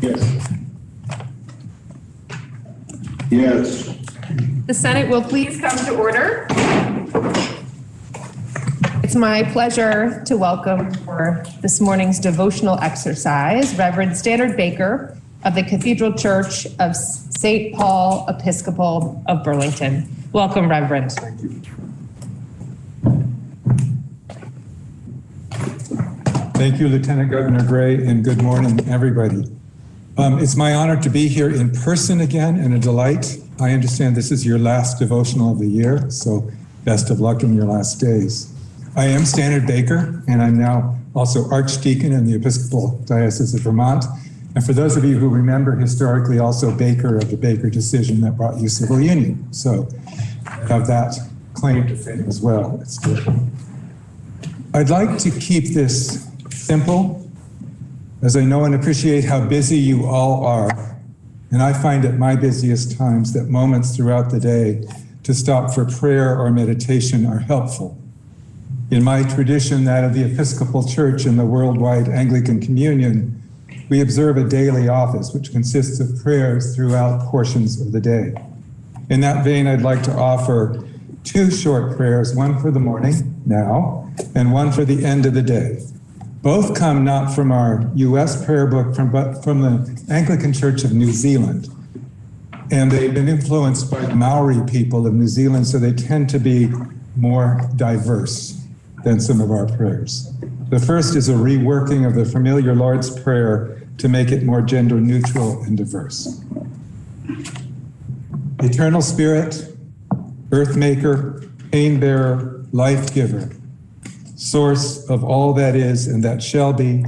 Yes. Yes. The Senate will please come to order. It's my pleasure to welcome for this morning's devotional exercise, Reverend Standard Baker of the Cathedral Church of St. Paul Episcopal of Burlington. Welcome, Reverend. Thank you. Thank you, Lieutenant Governor Gray, and good morning, everybody. It's my honor to be here in person again and a delight. I understand this is your last devotional of the year, so best of luck in your last days. I am Standard Baker, and I'm now also Archdeacon in the Episcopal Diocese of Vermont. And for those of you who remember, historically also Baker of the Baker decision that brought you civil union. So I have that claim to fame as well. It's good. I'd like to keep this simple, as I know and appreciate how busy you all are. And I find at my busiest times that moments throughout the day to stop for prayer or meditation are helpful. In my tradition, that of the Episcopal Church and the Worldwide Anglican Communion, we observe a daily office which consists of prayers throughout portions of the day. In that vein, I'd like to offer two short prayers, one for the morning, now, and one for the end of the day. Both come not from our U.S. prayer book, but from the Anglican Church of New Zealand. And they've been influenced by the Maori people of New Zealand, so they tend to be more diverse than some of our prayers. The first is a reworking of the familiar Lord's Prayer to make it more gender neutral and diverse. Eternal Spirit, Earth Maker, Pain Bearer, Life Giver, Source of all that is and that shall be,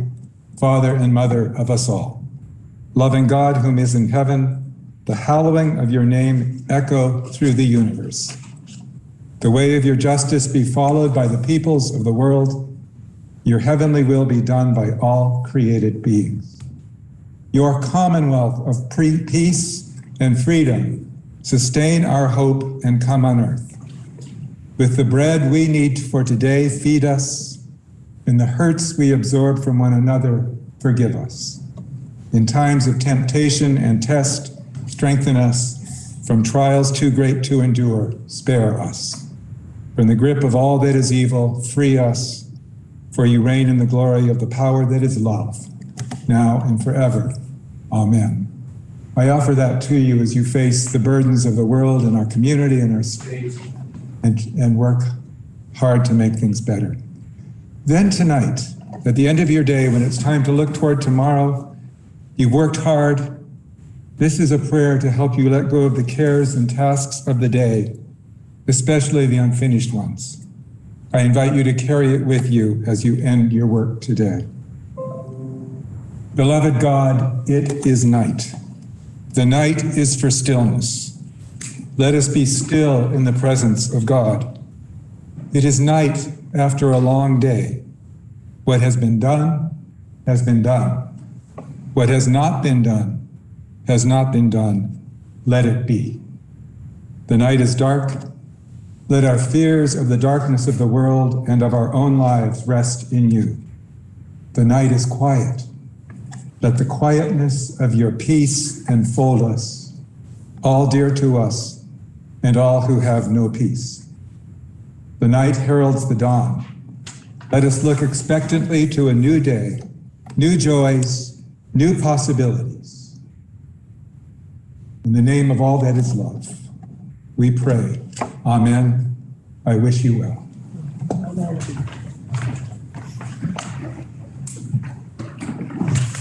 Father and Mother of us all. Loving God whom is in heaven, the hallowing of your name echo through the universe. The way of your justice be followed by the peoples of the world. Your heavenly will be done by all created beings. Your commonwealth of peace and freedom sustain our hope and come on earth. With the bread we need for today, feed us. In the hurts we absorb from one another, forgive us. In times of temptation and test, strengthen us. From trials too great to endure, spare us. From the grip of all that is evil, free us. For you reign in the glory of the power that is love, now and forever. Amen. I offer that to you as you face the burdens of the world and our community and our state, and work hard to make things better. Then tonight, at the end of your day, when it's time to look toward tomorrow, you've worked hard. This is a prayer to help you let go of the cares and tasks of the day, especially the unfinished ones. I invite you to carry it with you as you end your work today. Beloved God, it is night. The night is for stillness. Let us be still in the presence of God. It is night after a long day. What has been done has been done. What has not been done has not been done. Let it be. The night is dark. Let our fears of the darkness of the world and of our own lives rest in you. The night is quiet. Let the quietness of your peace enfold us, all dear to us, and all who have no peace. The night heralds the dawn. Let us look expectantly to a new day, new joys, new possibilities. In the name of all that is love, we pray. Amen. I wish you well.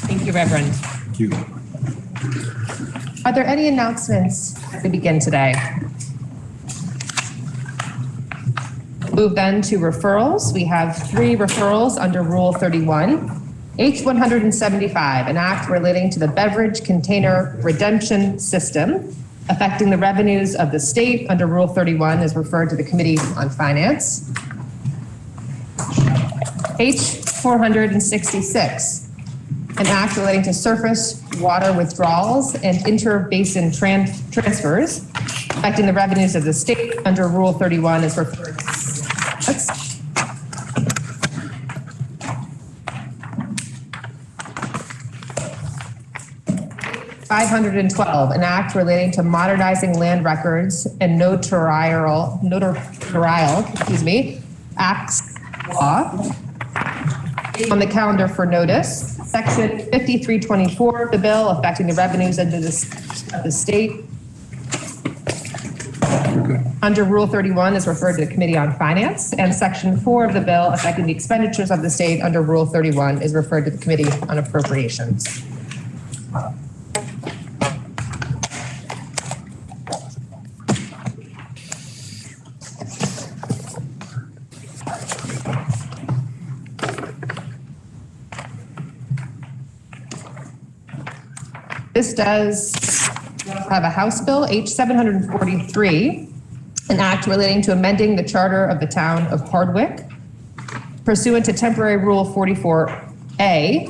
Thank you, Reverend. Thank you. Are there any announcements as we begin today? Move then to referrals. We have 3 referrals under Rule 31. H-175, an act relating to the beverage container redemption system, affecting the revenues of the state under Rule 31 is referred to the Committee on Finance. H-466, an act relating to surface water withdrawals and interbasin transfers, affecting the revenues of the state under Rule 31 is referred to. 512, an act relating to modernizing land records and notarial, acts law on the calendar for notice. Section 5324 of the bill affecting the revenues of the state under Rule 31 is referred to the Committee on Finance, and Section 4 of the bill affecting the expenditures of the state under Rule 31 is referred to the Committee on Appropriations. This does have a House Bill, H743, an act relating to amending the charter of the town of Hardwick. Pursuant to temporary Rule 44A,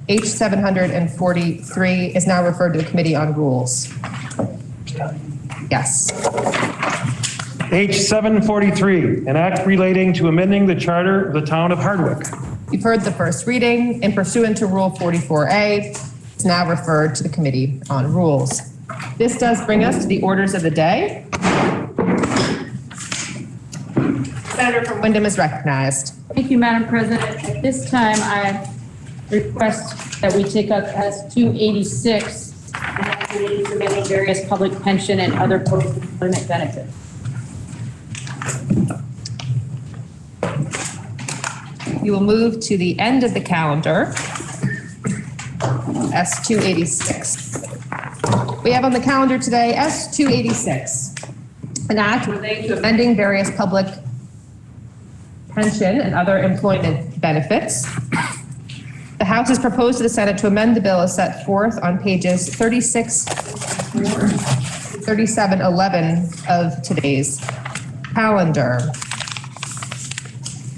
H743 is now referred to the Committee on Rules. Yes. H743, an act relating to amending the charter of the town of Hardwick. You've heard the first reading, and pursuant to Rule 44A, it's now referred to the Committee on Rules. This does bring us to the orders of the day. Senator from Windham is recognized. Thank you, Madam President. At this time, I request that we take up S-286, relating to many various public pension and other post-employment benefits. You will move to the end of the calendar, S-286. We have on the calendar today S-286, an act relating to amending various public pension and other employment benefits. The House has proposed to the Senate to amend the bill as set forth on pages 36 to 3711 of today's calendar.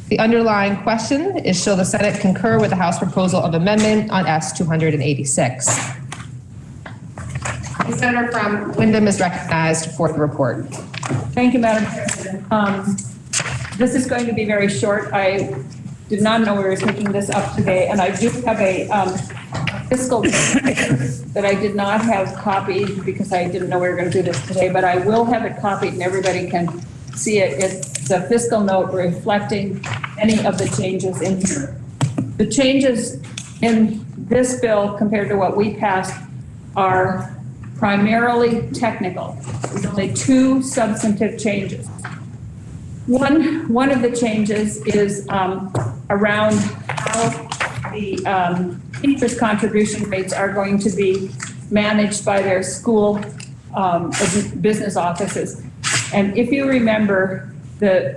The underlying question is, shall the Senate concur with the House proposal of amendment on S-286? The Senator from Windham is recognized for the report. Thank you, Madam President. This is going to be very short. I did not know we were taking this up today, and I do have a fiscal that I did not have copied because I didn't know we were going to do this today, but I will have it copied and everybody can see it. It's a fiscal note reflecting any of the changes in here. The changes in this bill compared to what we passed are primarily technical. There's only two substantive changes. One of the changes is around how the teachers' contribution rates are going to be managed by their school business offices. And if you remember, the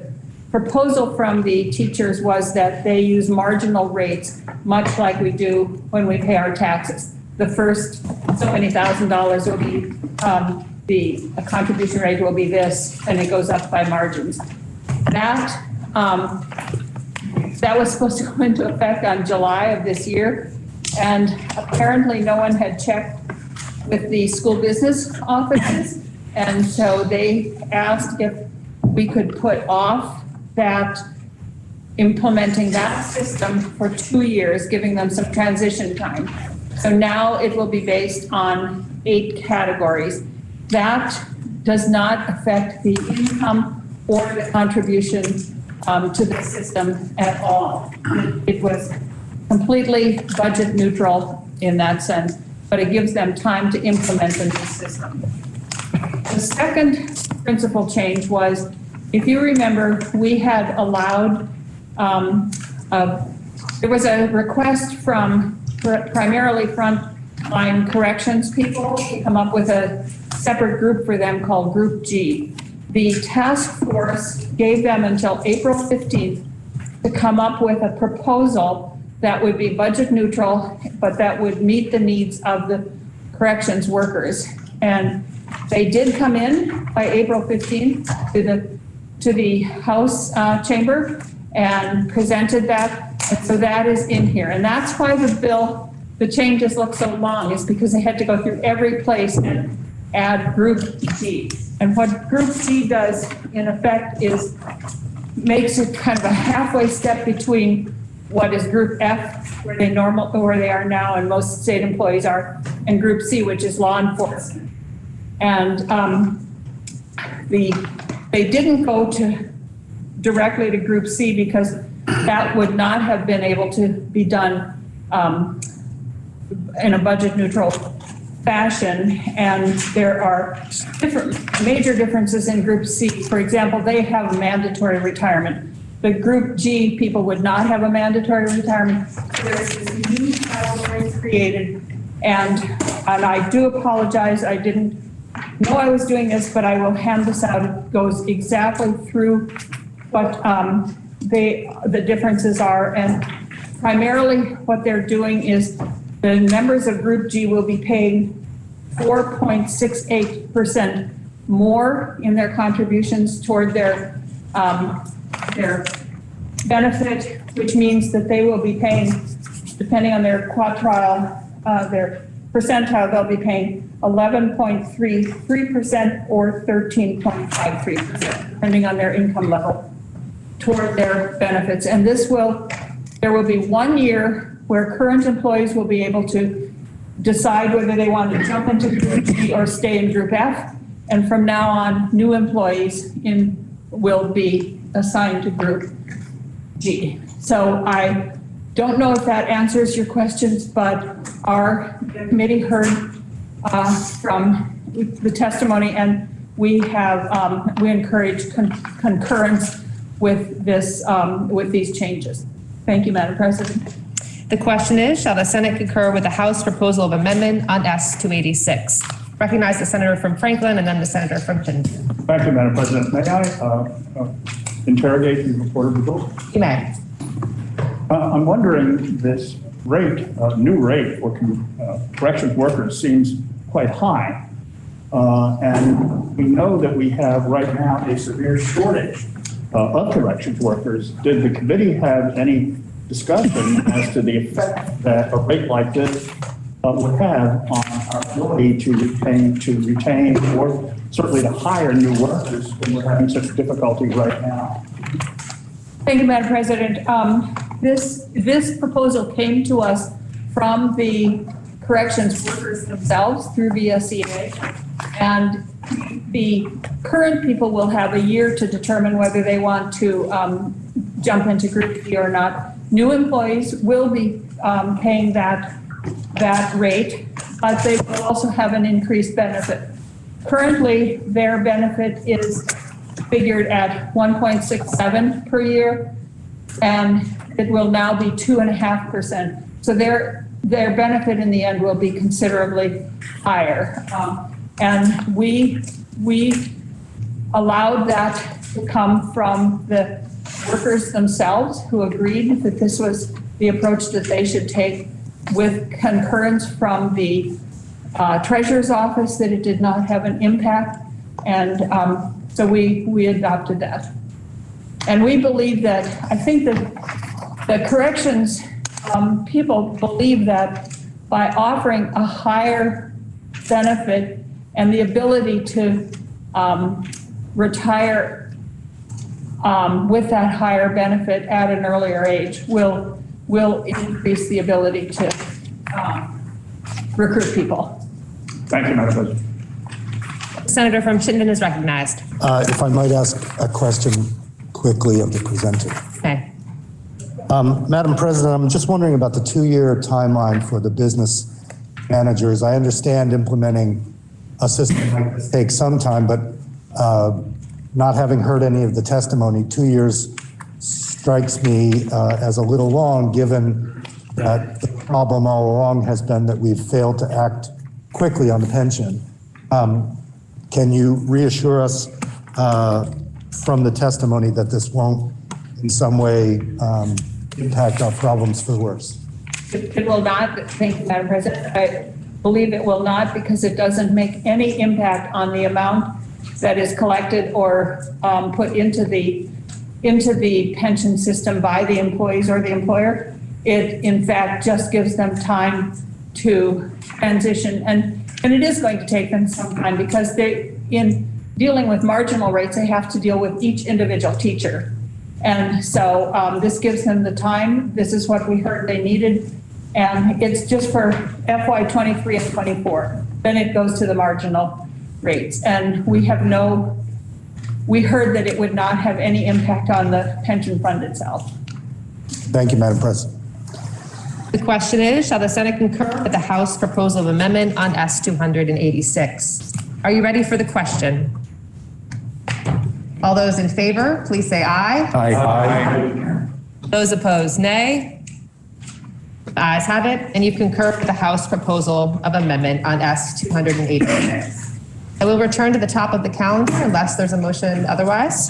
proposal from the teachers was that they use marginal rates, much like we do when we pay our taxes. The first so many $1,000s will be the contribution rate will be this, and it goes up by margins. That was supposed to go into effect on July of this year, and apparently no one had checked with the school business offices, and so they asked if we could put off that implementing that system for 2 years, giving them some transition time. So now it will be based on 8 categories. That does not affect the income or the contribution to the system at all. It was completely budget neutral in that sense, but it gives them time to implement the new system. The second principal change was, if you remember, we had allowed, there was a request from primarily frontline corrections people to come up with a separate group for them called Group G. The task force gave them until April 15th to come up with a proposal that would be budget neutral, but that would meet the needs of the corrections workers. And they did come in by April 15th to the House chamber and presented that. And so that is in here. And that's why the changes look so long, is because they had to go through every place and add Group G. And what Group G does, in effect, is makes it kind of a halfway step between what is Group F, where they are now, and most state employees are, and Group C, which is law enforcement. And they didn't go directly to Group C because that would not have been able to be done in a budget neutral fashion. And there are major differences in Group C. For example, they have mandatory retirement. The Group G people would not have a mandatory retirement. There is this new category created, and I do apologize. I didn't know I was doing this, but I will hand this out. It goes exactly through what the differences are, and primarily what they're doing is the members of Group G will be paying 4.68% more in their contributions toward their benefit, which means that they will be paying, depending on their their percentile, they'll be paying 11.33% or 13.53%, depending on their income level, toward their benefits. And there will be 1 year where current employees will be able to decide whether they want to jump into Group G or stay in Group F. And from now on, new employees will be assigned to Group G. So I don't know if that answers your questions, but the committee heard from the testimony, and we encourage concurrence with these changes. Thank you, Madam President. The question is, shall the Senate concur with the House proposal of amendment on S-286? Recognize the senator from Franklin and then the senator from Chittenden. Thank you, Madam President. May I interrogate the report of the bill? You may. I'm wondering, this new rate for corrections workers seems quite high. And we know that we have right now a severe shortage of corrections workers. Did the committee have any discussion as to the effect that a rate like this would have on our ability to retain or certainly to hire new workers when we're having such difficulty right now? Thank you, Madam President. This proposal came to us from the corrections workers themselves through VSEA, and the current people will have a year to determine whether they want to jump into Group B or not. New employees will be paying that rate, but they will also have an increased benefit. Currently, their benefit is figured at 1.67 per year, and it will now be 2.5%. So their benefit in the end will be considerably higher. And we allowed that to come from the workers themselves, who agreed that this was the approach that they should take, with concurrence from the Treasurer's Office that it did not have an impact. And so we adopted that. And we believe that, I think that the corrections people believe that by offering a higher benefit and the ability to retire with that higher benefit at an earlier age will increase the ability to recruit people. Thank you, Madam President. Senator from Chittenden is recognized. If I might ask a question quickly of the presenter. Okay. Madam President, I'm just wondering about the 2-year timeline for the business managers. I understand implementing a system like this takes some time, but not having heard any of the testimony, 2 years strikes me as a little long, given that the problem all along has been that we've failed to act quickly on the pension. Can you reassure us from the testimony that this won't in some way impact our problems for the worse? It will not. Thank you, Madam President. I believe it will not, because it doesn't make any impact on the amount that is collected or put into the pension system by the employees or the employer. It, in fact, just gives them time to transition, and it is going to take them some time, because in dealing with marginal rates, they have to deal with each individual teacher. And so this gives them the time. This is what we heard they needed. And it's just for FY 23 and 24. Then it goes to the marginal rates. And we heard that it would not have any impact on the pension fund itself. Thank you, Madam President. The question is, shall the Senate concur with the House proposal of amendment on S-286? Are you ready for the question? All those in favor, please say aye. Aye. Those opposed, nay. The ayes have it, and you concur with the House proposal of amendment on S-286. I will return to the top of the calendar unless there's a motion otherwise.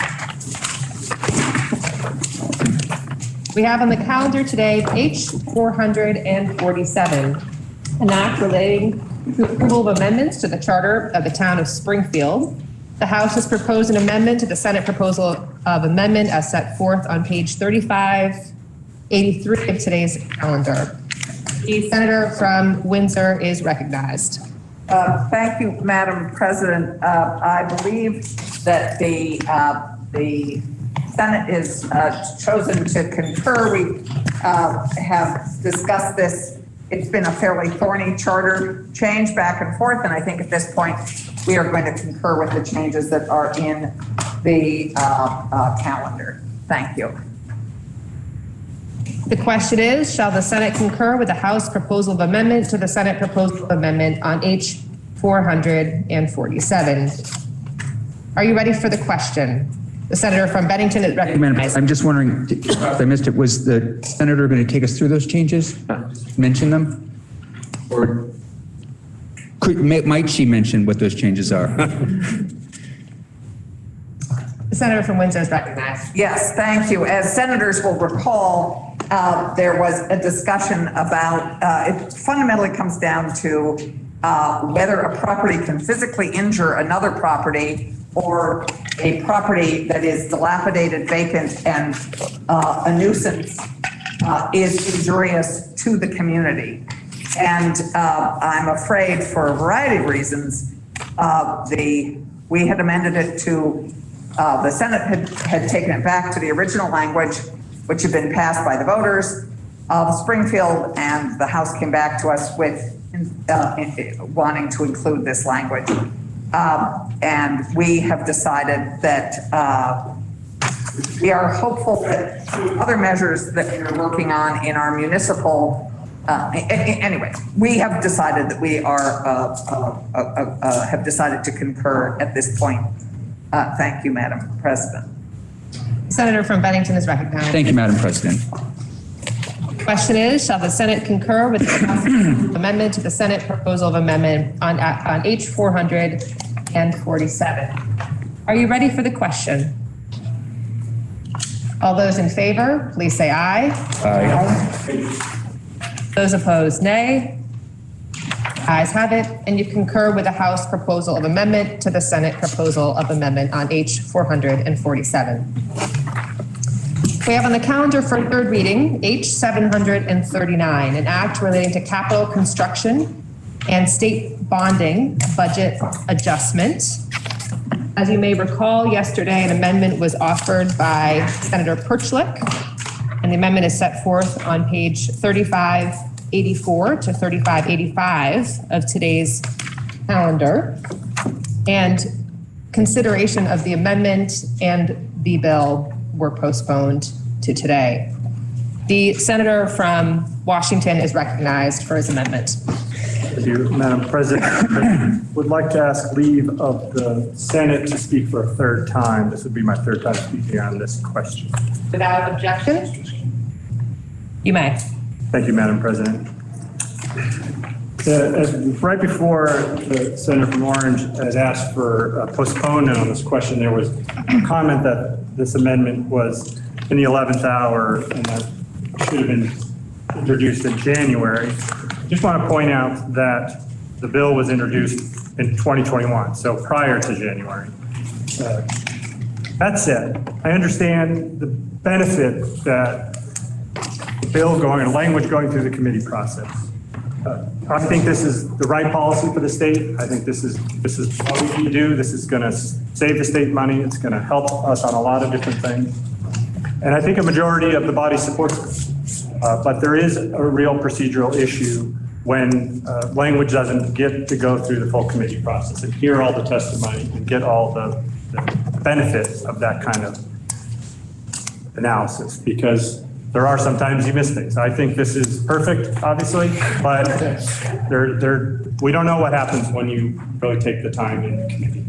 We have on the calendar today H-447, an act relating to approval of amendments to the charter of the town of Springfield. The House has proposed an amendment to the Senate proposal of amendment as set forth on page 3583 of today's calendar. The senator from Windsor is recognized. Thank you, Madam President. I believe that the Senate is chosen to concur. We have discussed this. It's been a fairly thorny charter change back and forth, and I think at this point we are going to concur with the changes that are in the calendar. Thank you. The question is, shall the Senate concur with the House proposal of amendment to the Senate proposal of amendment on H-447? Are you ready for the question? The senator from Bennington is recognized. I'm just wondering, if I missed it, was the senator going to take us through those changes? Mention them? Or might she mention what those changes are? The senator from Windsor is recognized. Yes, thank you. As senators will recall, there was a discussion about, it fundamentally comes down to whether a property can physically injure another property or a property that is dilapidated, vacant, and a nuisance is injurious to the community. And I'm afraid for a variety of reasons, we had amended it to, the Senate had taken it back to the original language, which had been passed by the voters of Springfield, and the House came back to us with wanting to include this language. And we have decided that we are hopeful that through other measures that we're working on in our municipal, anyway, we have decided that we are, have decided to concur at this point. Thank you, Madam President. Senator from Bennington is recognized. Thank you, Madam President. Question is, shall the Senate concur with the House amendment to the Senate proposal of amendment on H-447? Are you ready for the question? All those in favor, please say aye. Aye. Those opposed, nay. Ayes have it, and you concur with the House proposal of amendment to the Senate proposal of amendment on H-447. We have on the calendar for third reading, H-739, an act relating to capital construction and state bonding budget adjustment. As you may recall, yesterday an amendment was offered by Senator Perchlik, and the amendment is set forth on page 3584 to 3585 of today's calendar. And consideration of the amendment and the bill were postponed to today. The senator from Washington is recognized for his amendment. Thank you, Madam President. I would like to ask leave of the Senate to speak for a third time. This would be my third time speaking on this question. Without objection, you may. Thank you, Madam President. Right before the senator from Orange had asked for a postponement on this question, there was a comment that this amendment was in the 11th hour and that should have been introduced in January. Just want to point out that the bill was introduced in 2021, so prior to January. That said, I understand the benefit that the bill going and language going through the committee process. I think this is the right policy for the state. I think this is what we need to do. This is going to save the state money. It's going to help us on a lot of different things. And I think a majority of the body supports it. But there is a real procedural issue when language doesn't get to go through the full committee process and hear all the testimony and get all the benefit of that kind of analysis, because there are sometimes you miss things. I think this is perfect, obviously, but we don't know what happens when you really take the time in the committee.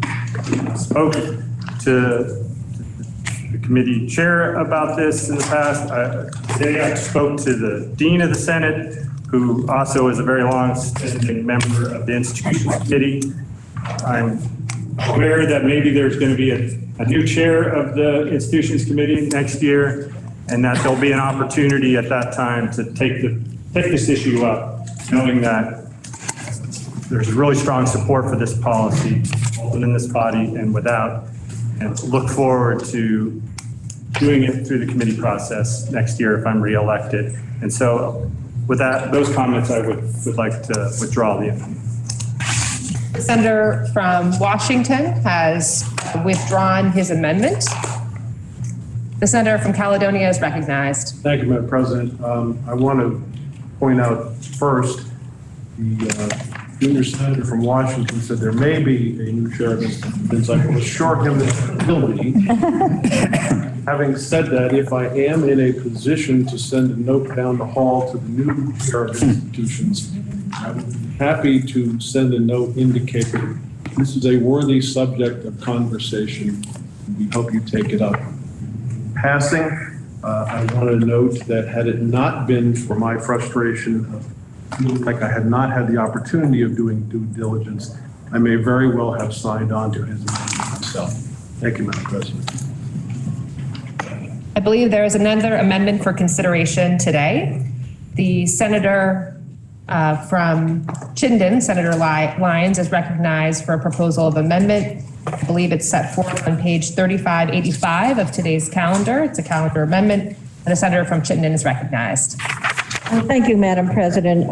I spoke to the committee chair about this in the past. Today I spoke to the dean of the Senate, who also is a very long-standing member of the Institutions Committee. I'm aware that maybe there's going to be a new chair of the Institutions Committee next year, and that there'll be an opportunity at that time to take this issue up, knowing that there's really strong support for this policy, both in this body and without, and look forward to doing it through the committee process next year if I'm reelected. And so with that, those comments, I would like to withdraw the amendment. The senator from Washington has withdrawn his amendment. The senator from Caledonia is recognized. Thank you, Madam President. I want to point out first, the junior senator from Washington said there may be a new chair of this. I will assure him that there will be. Having said that, if I am in a position to send a note down the hall to the new chair of institutions, I would be happy to send a note indicating this is a worthy subject of conversation. We hope you take it up. Passing, I want to note that had it not been for my frustration of feeling like I had not had the opportunity of doing due diligence, I may very well have signed on to his amendment myself. Thank you, Madam President. I believe there is another amendment for consideration today. The senator from Chittenden, Senator Lyons, is recognized for a proposal of amendment. I believe it's set forth on page 3585 of today's calendar. It's a calendar amendment, and the senator from Chittenden is recognized. Thank you, Madam President.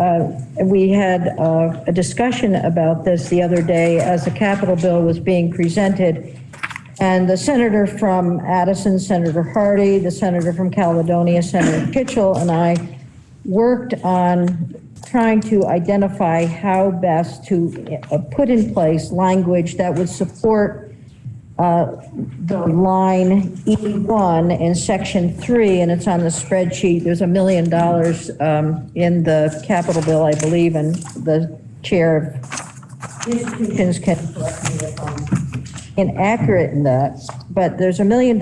We had a discussion about this the other day as the Capitol bill was being presented, and the senator from Addison, Senator Hardy, the senator from Caledonia, Senator Kitchell, and I worked on trying to identify how best to put in place language that would support the line E1 in section 3, and it's on the spreadsheet. There's $1 million in the Capitol bill, I believe, and the chair of institutions can correct me if I'm inaccurate in that, but there's $1 million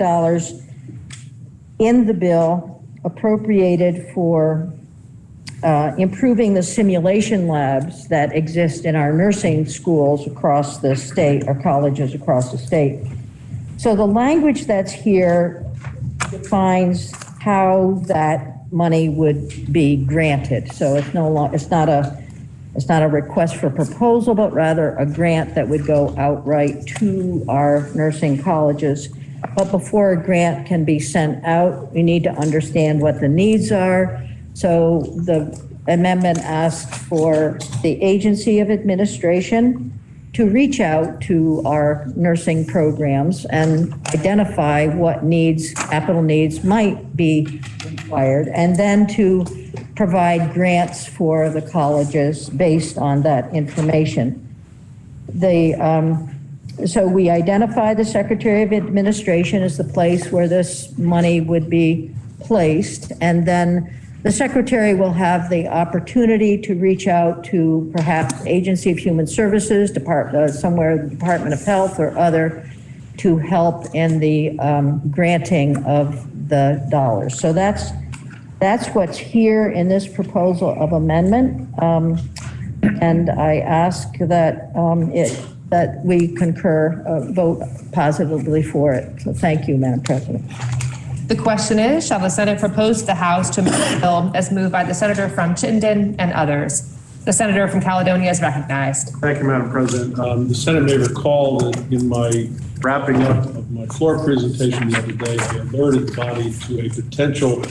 in the bill appropriated for improving the simulation labs that exist in our nursing schools across the state, or colleges across the state. So the language that's here defines how that money would be granted. So it's not a request for proposal, but rather a grant that would go outright to our nursing colleges. But before a grant can be sent out, we need to understand what the needs are. So the amendment asks for the agency of administration to reach out to our nursing programs and identify what needs, capital needs might be required, and then to provide grants for the colleges based on that information. So we identify the Secretary of Administration as the place where this money would be placed, and then the Secretary will have the opportunity to reach out to perhaps Agency of Human Services, somewhere the Department of Health or other, to help in the granting of the dollars. So that's what's here in this proposal of amendment, and I ask that that we concur, vote positively for it. So thank you, Madam President. The question is, shall the Senate propose to the House to amend the bill as moved by the senator from Chittenden and others? The senator from Caledonia is recognized. Thank you, Madam President. The Senate may recall that in my wrapping up of my floor presentation the other day, I alerted the body to a potential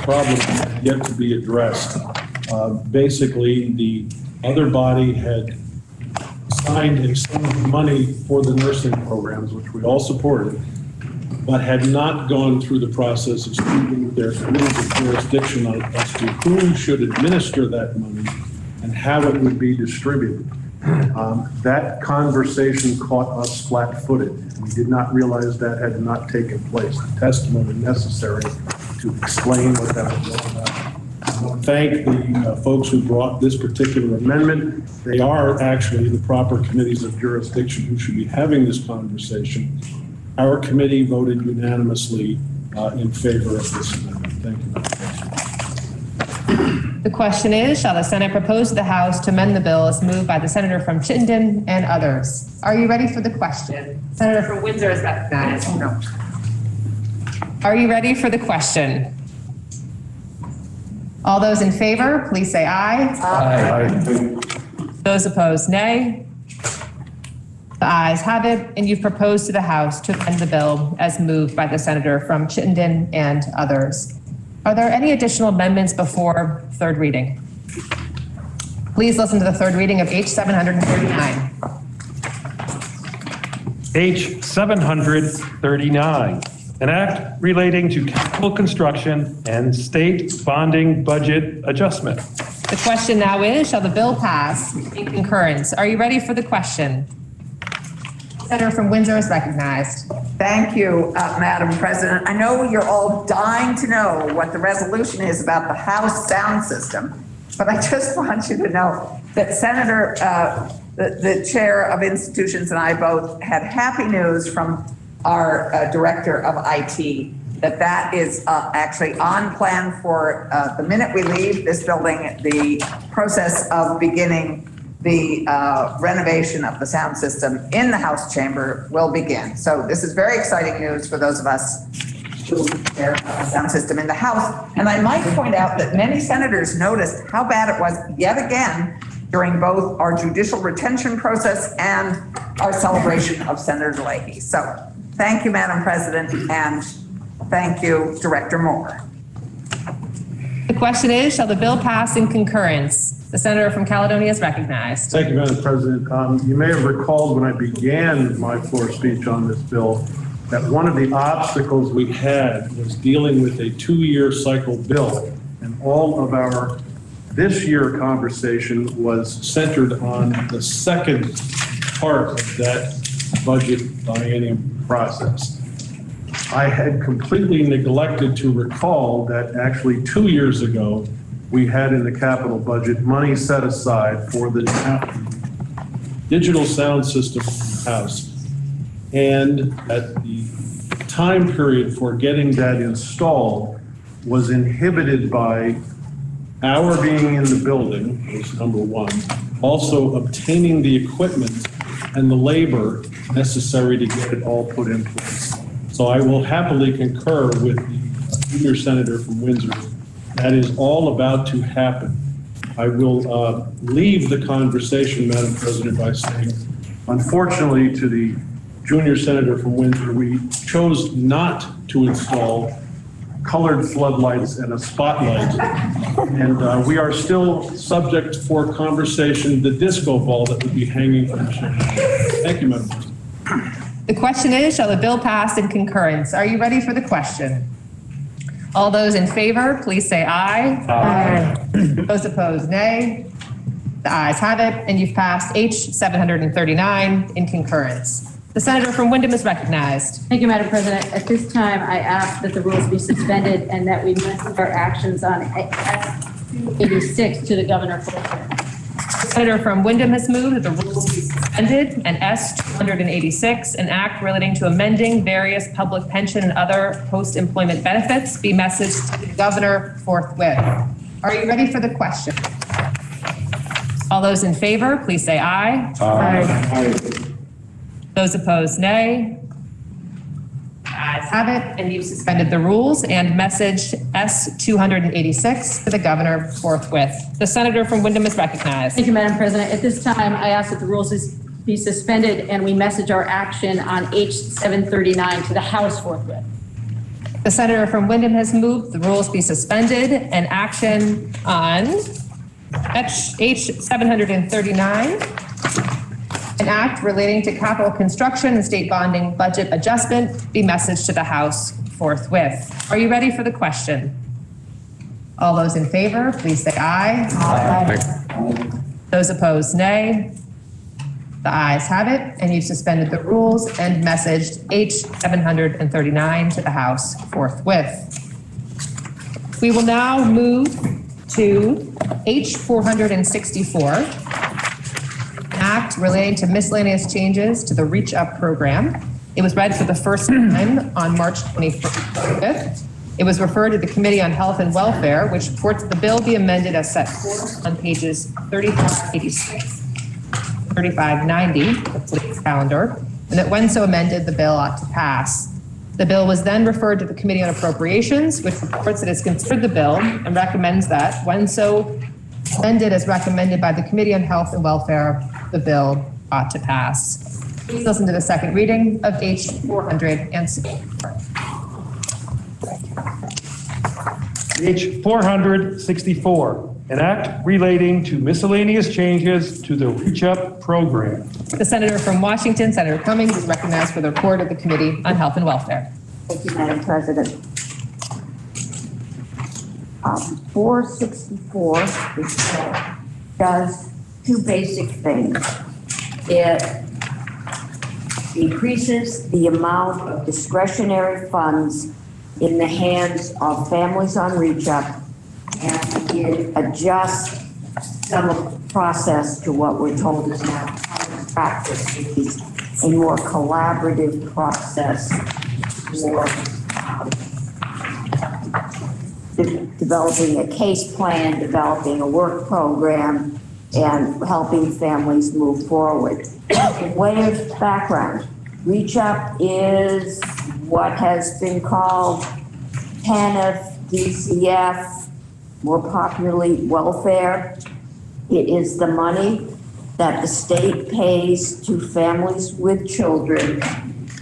problem yet to be addressed. Basically, the other body had assigned a sum of money for the nursing programs, which we all supported. but had not gone through the process of speaking with their committees of jurisdiction on as to who should administer that money and how it would be distributed. That conversation caught us flat-footed. We did not realize that had not taken place. The testimony necessary to explain what that was all about. I want to thank the folks who brought this particular amendment. They are actually the proper committees of jurisdiction who should be having this conversation. Our committee voted unanimously in favor of this amendment. Thank you. The question is, shall the Senate propose to the House to amend the bill as moved by the Senator from Chittenden and others? Are you ready for the question? Senator from Windsor is recognized. No. Are you ready for the question? All those in favor, please say aye. Aye. Those opposed, nay. The ayes have it, and you've proposed to the House to amend the bill as moved by the Senator from Chittenden and others. Are there any additional amendments before third reading? Please listen to the third reading of H 739. H 739, an act relating to capital construction and state bonding budget adjustment. The question now is, shall the bill pass in concurrence? Are you ready for the question? Senator from Windsor is recognized. Thank you, Madam President. I know you're all dying to know what the resolution is about the House sound system, but I just want you to know that Senator, the chair of institutions and I both had happy news from our director of IT that is actually on plan for the minute we leave this building, the process of beginning the renovation of the sound system in the House chamber will begin. So this is very exciting news for those of us who care about the sound system in the House. And I might point out that many senators noticed how bad it was yet again during both our judicial retention process and our celebration of Senator Leahy. So thank you, Madam President, and thank you, Director Moore. The question is, shall the bill pass in concurrence? The Senator from Caledonia is recognized. Thank you, Madam President. You may have recalled when I began my floor speech on this bill that one of the obstacles we had was dealing with a 2-year cycle bill, and all of our this year conversation was centered on the second part of that budget biennium process. I had completely neglected to recall that actually 2 years ago, we had in the capital budget money set aside for the digital sound system in the House. And at the time period for getting that installed was inhibited by our being in the building, was number one, also obtaining the equipment and the labor necessary to get it all put in place. So I will happily concur with the junior senator from Windsor. That is all about to happen. I will leave the conversation, Madam President, by saying, unfortunately, to the junior senator from Windsor, we chose not to install colored floodlights and a spotlight. And we are still subject for conversation, the disco ball that would be hanging from the chair. Thank you, Madam President. The question is, shall the bill pass in concurrence? Are you ready for the question? All those in favor, please say aye. Aye. Those opposed, nay. The ayes have it, and you've passed H 739 in concurrence. The Senator from Windham is recognized. Thank you, Madam President. At this time, I ask that the rules be suspended and that we message our actions on S-286 to the governor for The Senator from Windham has moved that the rules be suspended and S-286, an act relating to amending various public pension and other post-employment benefits, be messaged to the governor forthwith. Are you ready for the question? All those in favor, please say aye. Aye. Those opposed, nay. The ayes have it, and you've suspended the rules and messaged S-286 to the governor forthwith. The Senator from Windham is recognized. Thank you, Madam President. At this time, I ask that the rules be suspended and we message our action on H-739 to the House forthwith. The Senator from Windham has moved the rules be suspended and action on H-739 and an act relating to capital construction and state bonding budget adjustment be messaged to the House forthwith. Are you ready for the question? All those in favor, please say aye. Aye. Those opposed, nay. The ayes have it, and you've suspended the rules and messaged H 739 to the House forthwith. We will now move to H 464, an act relating to miscellaneous changes to the Reach Up program. It was read for the first time on March 25th. It was referred to the Committee on Health and Welfare, which reports the bill be amended as set forth on pages 3586, 3590, the police calendar, and that when so amended, the bill ought to pass. The bill was then referred to the Committee on Appropriations, which reports that it's considered the bill and recommends that when so amended as recommended by the Committee on Health and Welfare, the bill ought to pass. Please listen to the second reading of H 464. H 464, an act relating to miscellaneous changes to the Reach Up program. The senator from Washington, Senator Cummings, is recognized for the report of the Committee on Health and Welfare. Thank you, Madam President. 464 does two basic things. It increases the amount of discretionary funds in the hands of families on Reach Up, and it adjusts some of the process to what we're told is now practice, which is a more collaborative process for developing a case plan, developing a work program, and helping families move forward. In way of background, Reach Up is what has been called TANF, DCF, more popularly welfare. It is the money that the state pays to families with children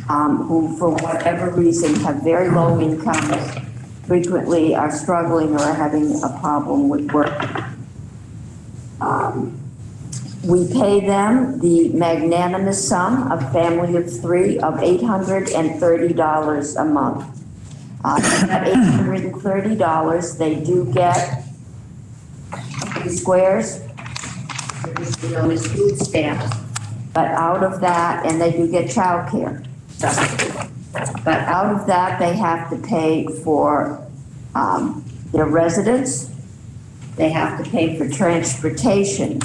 who, for whatever reason, have very low incomes, frequently are struggling or are having a problem with work. We pay them the magnanimous sum, a family of three, of $830 a month. That $830, they do get squares, known as food stamps, but out of that, and they do get child care. But out of that, they have to pay for their residence, they have to pay for transportation,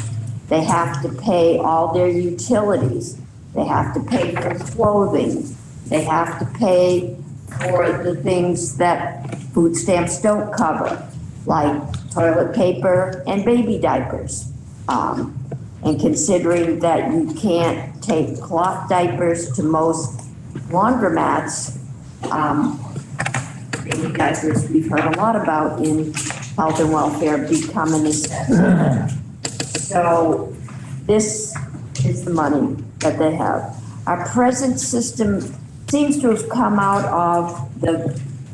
they have to pay all their utilities, they have to pay for clothing, they have to pay for the things that food stamps don't cover, like toilet paper and baby diapers. And considering that you can't take cloth diapers to most laundromats, baby diapers we've heard a lot about in health and welfare become a necessity. So this is the money that they have. Our present system seems to have come out of the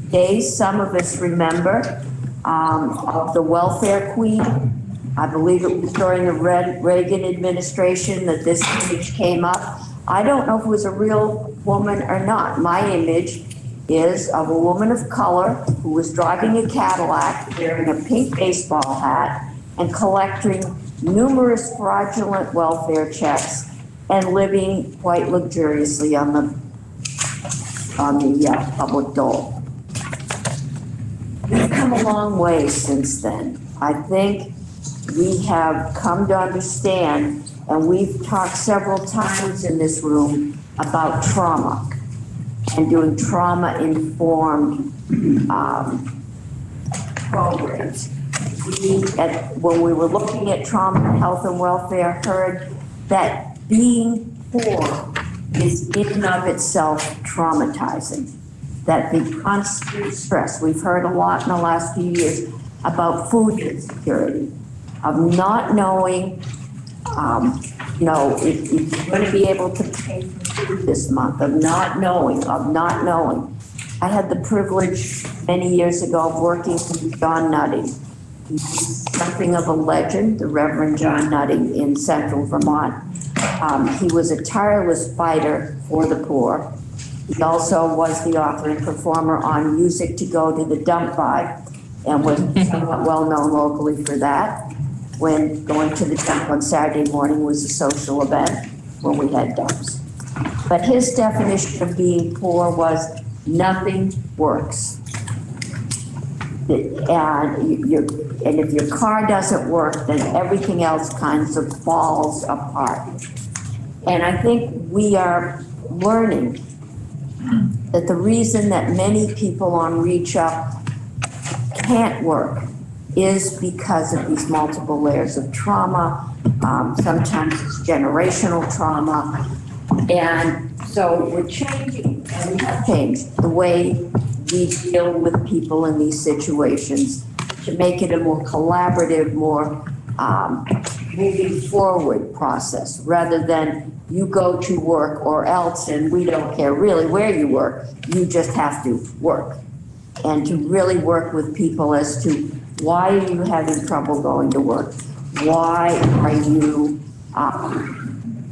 days some of us remember of the welfare queen. I believe it was during the Reagan administration that this image came up. I don't know if it was a real woman or not. My image is of a woman of color who was driving a Cadillac, wearing a pink baseball hat, and collecting numerous fraudulent welfare checks and living quite luxuriously on the public dole. We've come a long way since then. I think we have come to understand, and we've talked several times in this room about trauma and doing trauma-informed programs. When we were looking at trauma, health, and welfare, heard that being poor is in and of itself traumatizing. That the constant stress, we've heard a lot in the last few years about food insecurity, of not knowing, if you're going to be able to pay for food this month, of not knowing. I had the privilege many years ago of working with John Nutting, He's something of a legend, the Reverend John Nutting in central Vermont. He was a tireless fighter for the poor. He also was the author and performer on Music to Go to the Dump By, and was somewhat well-known locally for that, when going to the dump on Saturday morning was a social event when we had dumps. But his definition of being poor was nothing works. And if your car doesn't work, then everything else kind of falls apart. And I think we are learning that the reason that many people on Reach Up can't work is because of these multiple layers of trauma. Sometimes it's generational trauma. And so we're changing, and we have changed the way we deal with people in these situations to make it a more collaborative, more moving forward process, rather than you go to work or else, and we don't care really where you work, you just have to work. And to really work with people as to why are you having trouble going to work? Why are you,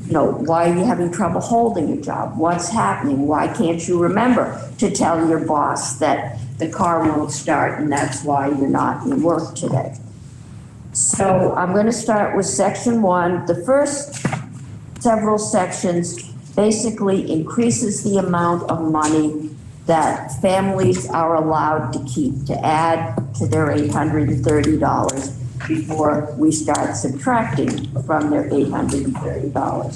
why are you having trouble holding a job? What's happening? Why can't you remember to tell your boss that the car won't start and that's why you're not in work today? So I'm going to start with section 1. The first several sections basically increases the amount of money that families are allowed to keep, to add to their $830 before we start subtracting from their $830.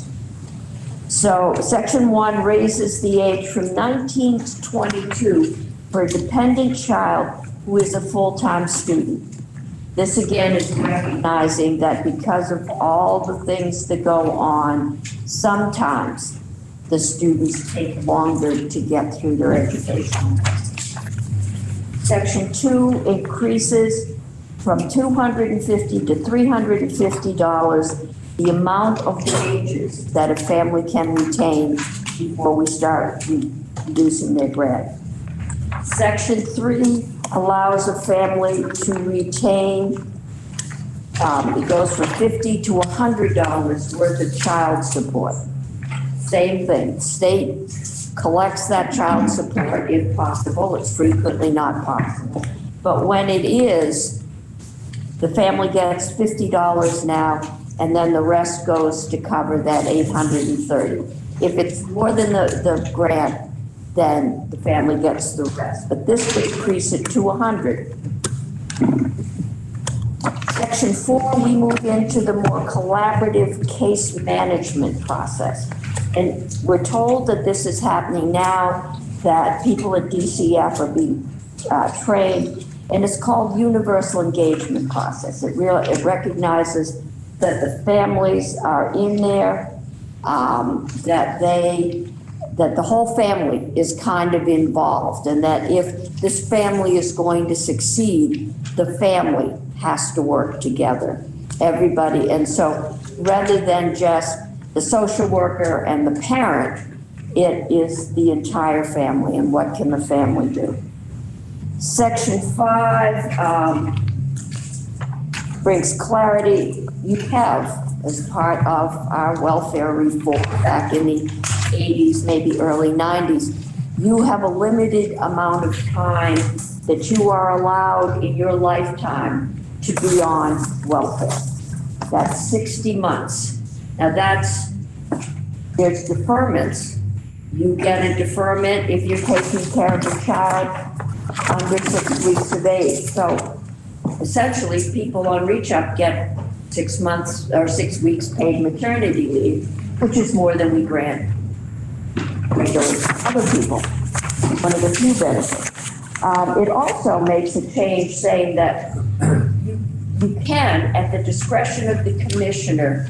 So section 1 raises the age from 19 to 22 for a dependent child who is a full-time student. This again is recognizing that because of all the things that go on, sometimes the students take longer to get through their education. Section 2 increases from $250 to $350 the amount of wages that a family can retain before we start reducing their grant. Section 3 allows a family to retain, it goes from $50 to $100 worth of child support. Same thing, state collects that child support if possible. It's frequently not possible. But when it is, the family gets $50 now, and then the rest goes to cover that $830. If it's more than the grant, then the family gets the rest. But this would increase it to $100. Section 4, we move into the more collaborative case management process. And we're told that this is happening now, that people at DCF are being trained, and it's called universal engagement process. It recognizes that the families are in there, that the whole family is kind of involved, and that if this family is going to succeed, the family has to work together, everybody. And so rather than just the social worker and the parent, it is the entire family, and what can the family do? Section 5 brings clarity. You have, as part of our welfare reform back in the 80s, maybe early 90s, you have a limited amount of time that you are allowed in your lifetime to be on welfare. That's 60 months. Now there's deferments. You get a deferment if you're taking care of a child under 6 weeks of age. So essentially, people on Reach Up get 6 months or 6 weeks paid maternity leave, which is more than we grant regular other people. One of the few benefits. It also makes a change saying that you can, at the discretion of the commissioner,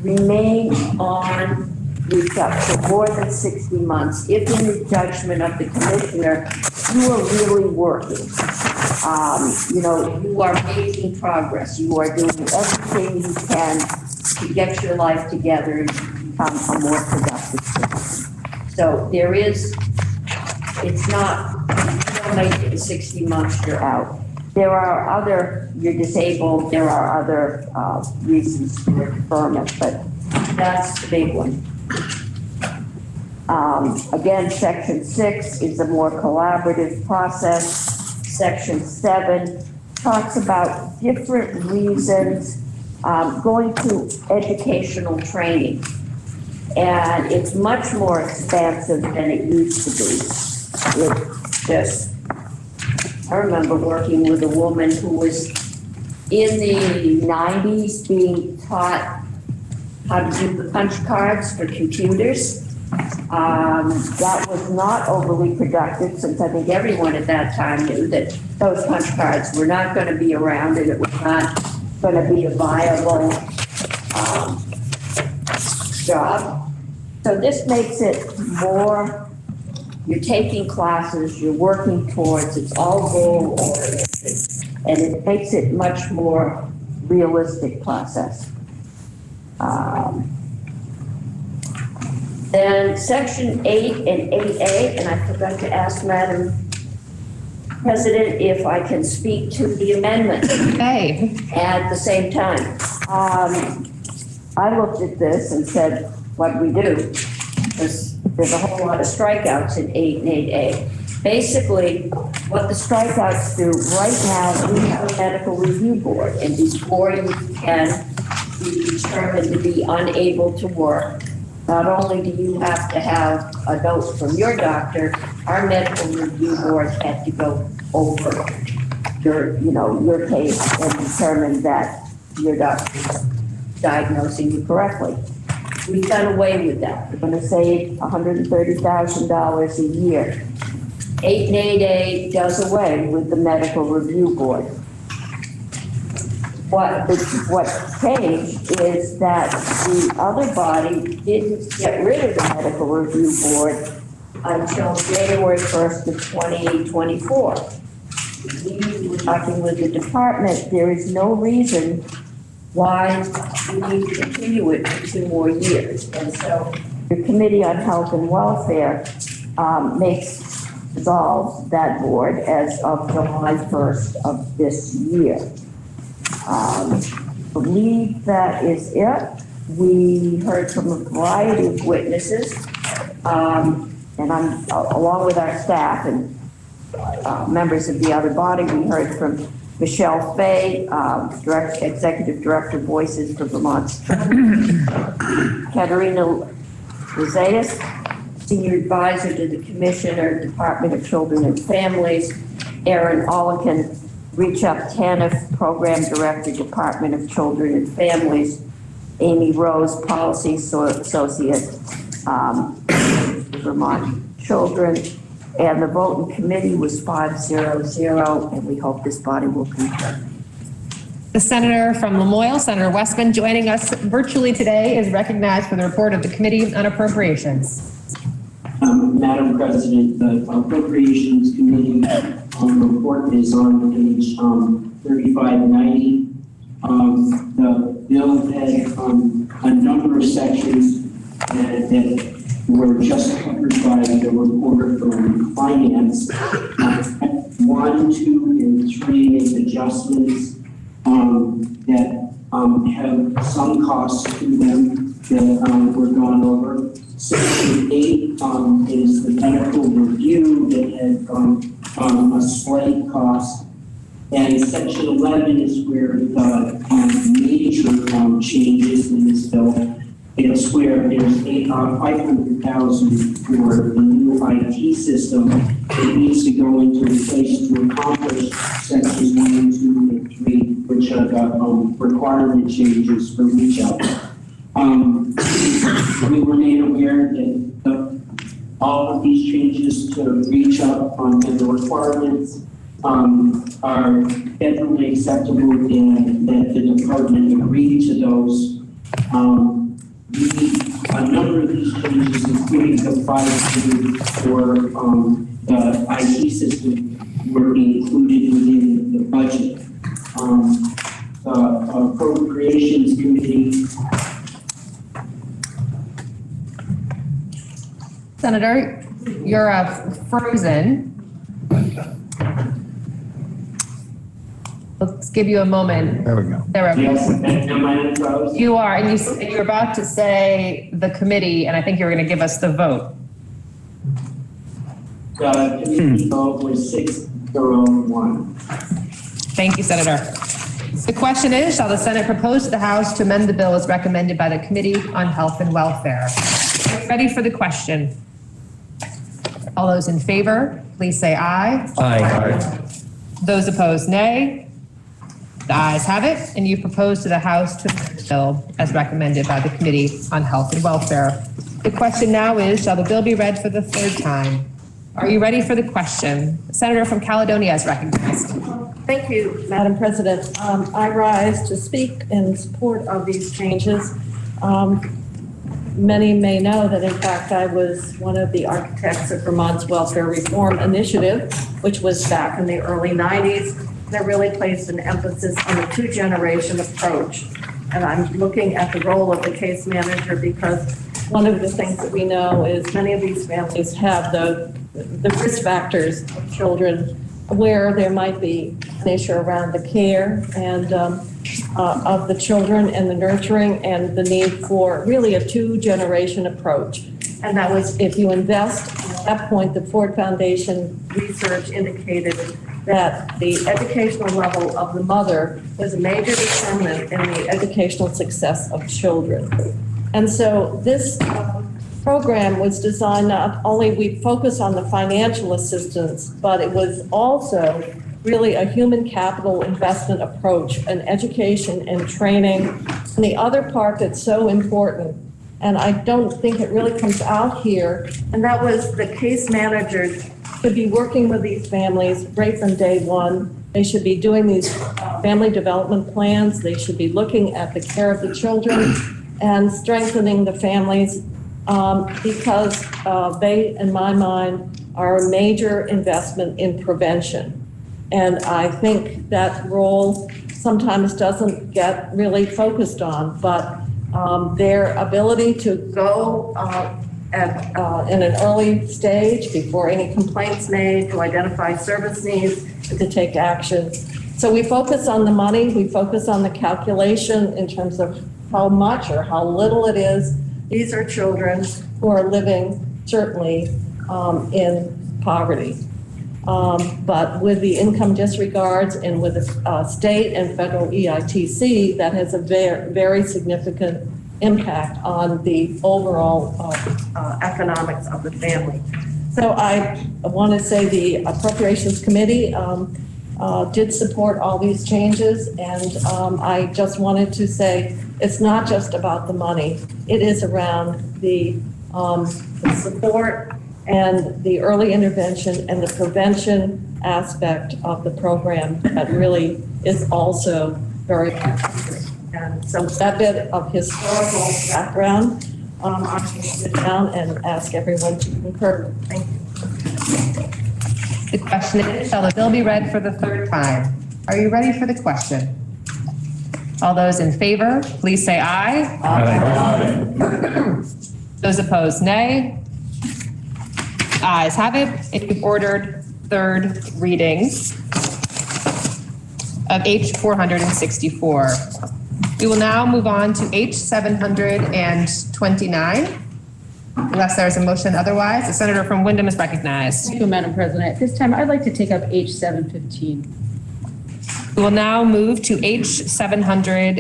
remain on Reach Up for more than 60 months if in the judgment of the commissioner, you are really working. You are making progress. You are doing everything you can to get your life together and become a more productive citizen. So it's not, you don't make it in 60 months, you're out. There are other, you're disabled, there are other reasons for deferment, but that's the big one. Again, Section 6 is a more collaborative process. Section 7 talks about different reasons going to educational training. And it's much more expansive than it used to be. It's just, I remember working with a woman who was in the 90s being taught how to do the punch cards for computers. That was not overly productive, since I think everyone at that time knew that those punch cards were not going to be around and it was not going to be a viable job. So this makes it more, you're taking classes, you're working towards, it's all goal oriented, and it makes it much more realistic process. Then Section 8 and 8A, and I forgot to ask Madam President if I can speak to the amendment at the same time. I looked at this and said, what we do, there's a whole lot of strikeouts in 8 and 8A. Basically, what the strikeouts do right now, we have a medical review board, and before you can be determined to be unable to work, not only do you have to have a note from your doctor, our medical review board had to go over your case and determine that your doctor is diagnosing you correctly. We've done away with that. We're going to save $130,000 a year. 8 and 8A does away with the medical review board. What changed is that the other body didn't get rid of the medical review board until January 1st of 2024. We were talking with the department, there is no reason why we need to continue it for 2 more years. And so the Committee on Health and Welfare dissolves that board as of July 1st of this year. I believe that is it. We heard from a variety of witnesses, and I'm along with our staff and members of the other body. We heard from Michelle Fay, Executive Director, Voices for Vermont, Katerina Lizaeus, Senior Advisor to the Commissioner, Department of Children and Families, Aaron Olican, Reach Up TANF Program Director, Department of Children and Families, Amy Rose, Policy Associate, Vermont Children, and the vote in committee was 5-0-0, and we hope this body will concur. The senator from Lamoille, Senator Westman, joining us virtually today, is recognized for the report of the Committee on Appropriations. Madam President, the Appropriations Committee report is on page 3590. The bill had a number of sections that were just covered by the reporter from Finance. 1, 2, and 3 is adjustments that have some costs to them that were gone over. Section 8 is the medical review that had a slight cost. And Section 11 is where the major changes in this bill. It's where there's $500,000 for the new IT system that needs to go into place to accomplish sections 1, 2, and 3, which are the requirement changes for reach out. We were made aware that all of these changes to reach up and the requirements are federally acceptable and that the department agreed to those. A number of these changes, including the 500 for the IT system, were included within the budget. The Appropriations Committee. Senator, you're frozen. give you a moment. There we go. There we Yes, go. am I unfrozen? You are, and you're about to say the committee, and I think you're going to give us the vote. Committee vote was 6-0-1. Thank you, Senator. The question is, shall the Senate propose to the House to amend the bill as recommended by the Committee on Health and Welfare? Are you ready for the question? All those in favor, please say aye. Aye. Those opposed, nay. The ayes have it, and you propose to the House to amend the bill as recommended by the Committee on Health and Welfare. The question now is, shall the bill be read for the third time? Are you ready for the question? The Senator from Caledonia is recognized. Thank you, Madam President. I rise to speak in support of these changes. Many may know that, in fact, I was one of the architects of Vermont's Welfare Reform Initiative, which was back in the early 90s. That really placed an emphasis on the two-generation approach. And I'm looking at the role of the case manager because one of the things that we know is many of these families have the risk factors of children where there might be an issue around the care and of the children and the nurturing and the need for really a two-generation approach. And that was, if you invest, at that point, the Ford Foundation research indicated that the educational level of the mother was a major determinant in the educational success of children. And so this program was designed not only we focus on the financial assistance, but it was also really a human capital investment approach, an education and training. And the other part that's so important, and I don't think it really comes out here, and that was the case managers should be working with these families right from day one. They should be doing these family development plans. They should be looking at the care of the children and strengthening the families because they, in my mind, are a major investment in prevention. And I think that role sometimes doesn't get really focused on, but their ability to go in an early stage before any complaints made, to identify service needs, and to take action. So we focus on the money, we focus on the calculation in terms of how much or how little it is. These are children who are living certainly in poverty. But with the income disregards and with the state and federal EITC, that has a very significant impact on the overall economics of the family. So I want to say the Appropriations Committee did support all these changes, and I just wanted to say it's not just about the money. It is around the support and the early intervention and the prevention aspect of the program that really is also very important. And so that bit of historical background, I'm going to sit down and ask everyone to concur. Thank you. The question is, shall the bill be read for the third time? Are you ready for the question? All those in favor, please say aye. Aye. Those opposed, nay. Ayes have it. You've ordered third readings of H 464. We will now move on to H 729. Unless there's a motion otherwise, the senator from Wyndham is recognized. Thank you, Madam President. At this time, I'd like to take up H 715. We will now move to H 715.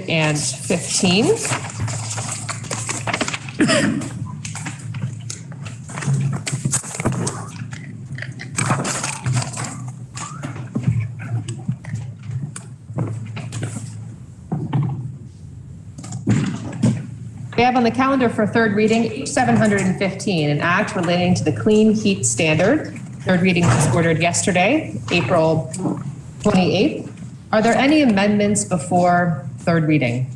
We have on the calendar for third reading, H 715, an act relating to the Clean Heat Standard. Third reading was ordered yesterday, April 28th. Are there any amendments before third reading?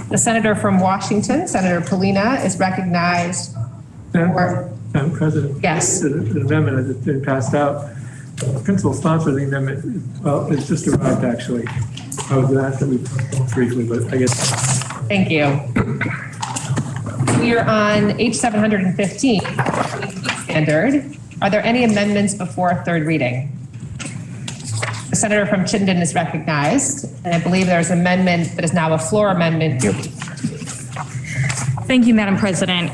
The senator from Washington, Senator Polina, is recognized. Madam President. Yes. The amendment has been passed out. The principal sponsor of the amendment, well, it's just arrived actually. I was going to ask that we talk briefly, but I guess. Thank you. We are on H 715, standard. Are there any amendments before third reading? The senator from Chittenden is recognized, and I believe there's an amendment that is now a floor amendment. Thank you, Madam President.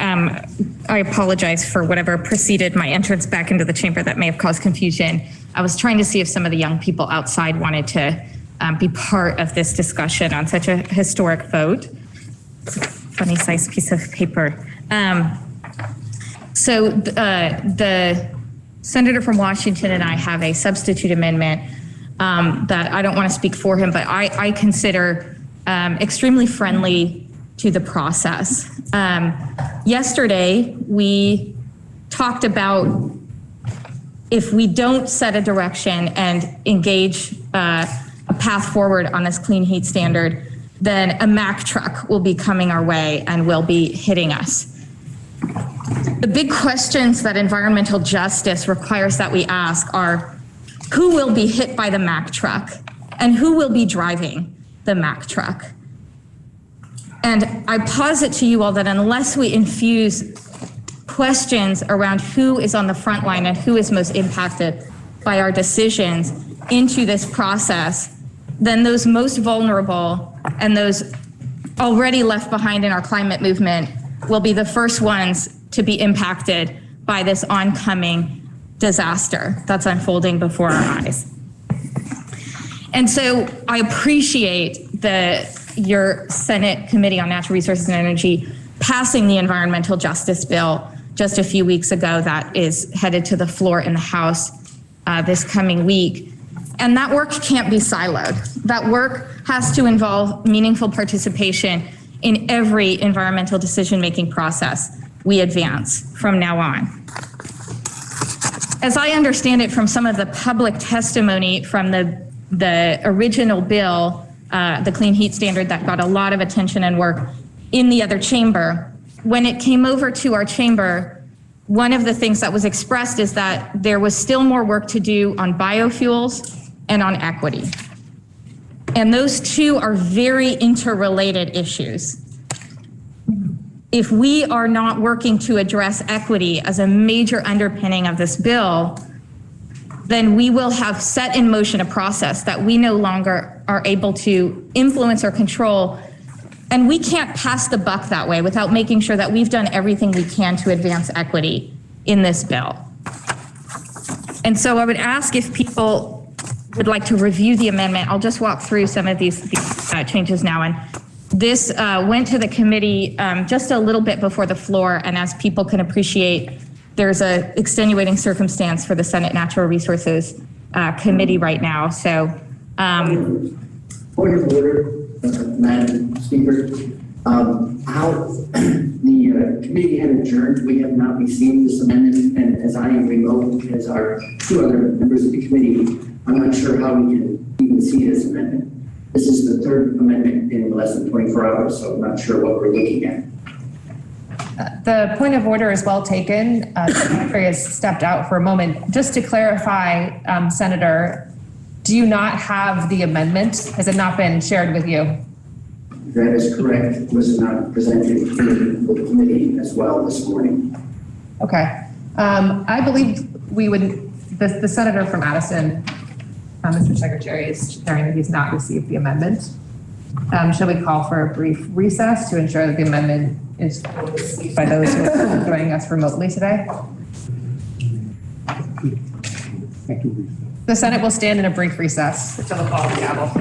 I apologize for whatever preceded my entrance back into the chamber that may have caused confusion. I was trying to see if some of the young people outside wanted to be part of this discussion on such a historic vote. It's a funny sized piece of paper. So the senator from Washington and I have a substitute amendment that I don't want to speak for him, but I consider extremely friendly to the process. Yesterday, we talked about if we don't set a direction and engage a path forward on this clean heat standard, then a Mack truck will be coming our way and will be hitting us. The big questions that environmental justice requires that we ask are, who will be hit by the Mack truck and who will be driving the Mack truck? And I posit to you all that unless we infuse questions around who is on the front line and who is most impacted by our decisions into this process, then those most vulnerable and those already left behind in our climate movement will be the first ones to be impacted by this oncoming disaster that's unfolding before our eyes. And so I appreciate your Senate Committee on Natural Resources and Energy passing the environmental justice bill just a few weeks ago that is headed to the floor in the House this coming week. And that work can't be siloed. That work has to involve meaningful participation in every environmental decision-making process we advance from now on. As I understand it from some of the public testimony from the original bill, the Clean Heat Standard that got a lot of attention and work in the other chamber, when it came over to our chamber, one of the things that was expressed is that there was still more work to do on biofuels and on equity. And those two are very interrelated issues. If we are not working to address equity as a major underpinning of this bill, then we will have set in motion a process that we no longer are able to influence or control. And we can't pass the buck that way without making sure that we've done everything we can to advance equity in this bill. And so I would ask if people would like to review the amendment. I'll just walk through some of these changes now. And this went to the committee just a little bit before the floor. And as people can appreciate, there's an extenuating circumstance for the Senate Natural Resources Committee right now. So, point of order, Madam Speaker. How the committee had adjourned, we have not received this amendment, and as I am remote, as are two other members of the committee, I'm not sure how we can even see this amendment. This is the third amendment in less than 24 hours, so I'm not sure what we're looking at. The point of order is well taken. The Secretary has stepped out for a moment. Just to clarify, Senator, do you not have the amendment? Has it not been shared with you? That is correct. It was not presented to the committee as well this morning. Okay. I believe we would, the Senator from Addison, Mr. Secretary, is sharing that he's not received the amendment. Shall we call for a brief recess to ensure that the amendment is received by those who are joining us remotely today? The Senate will stand in a brief recess until the call of the gavel.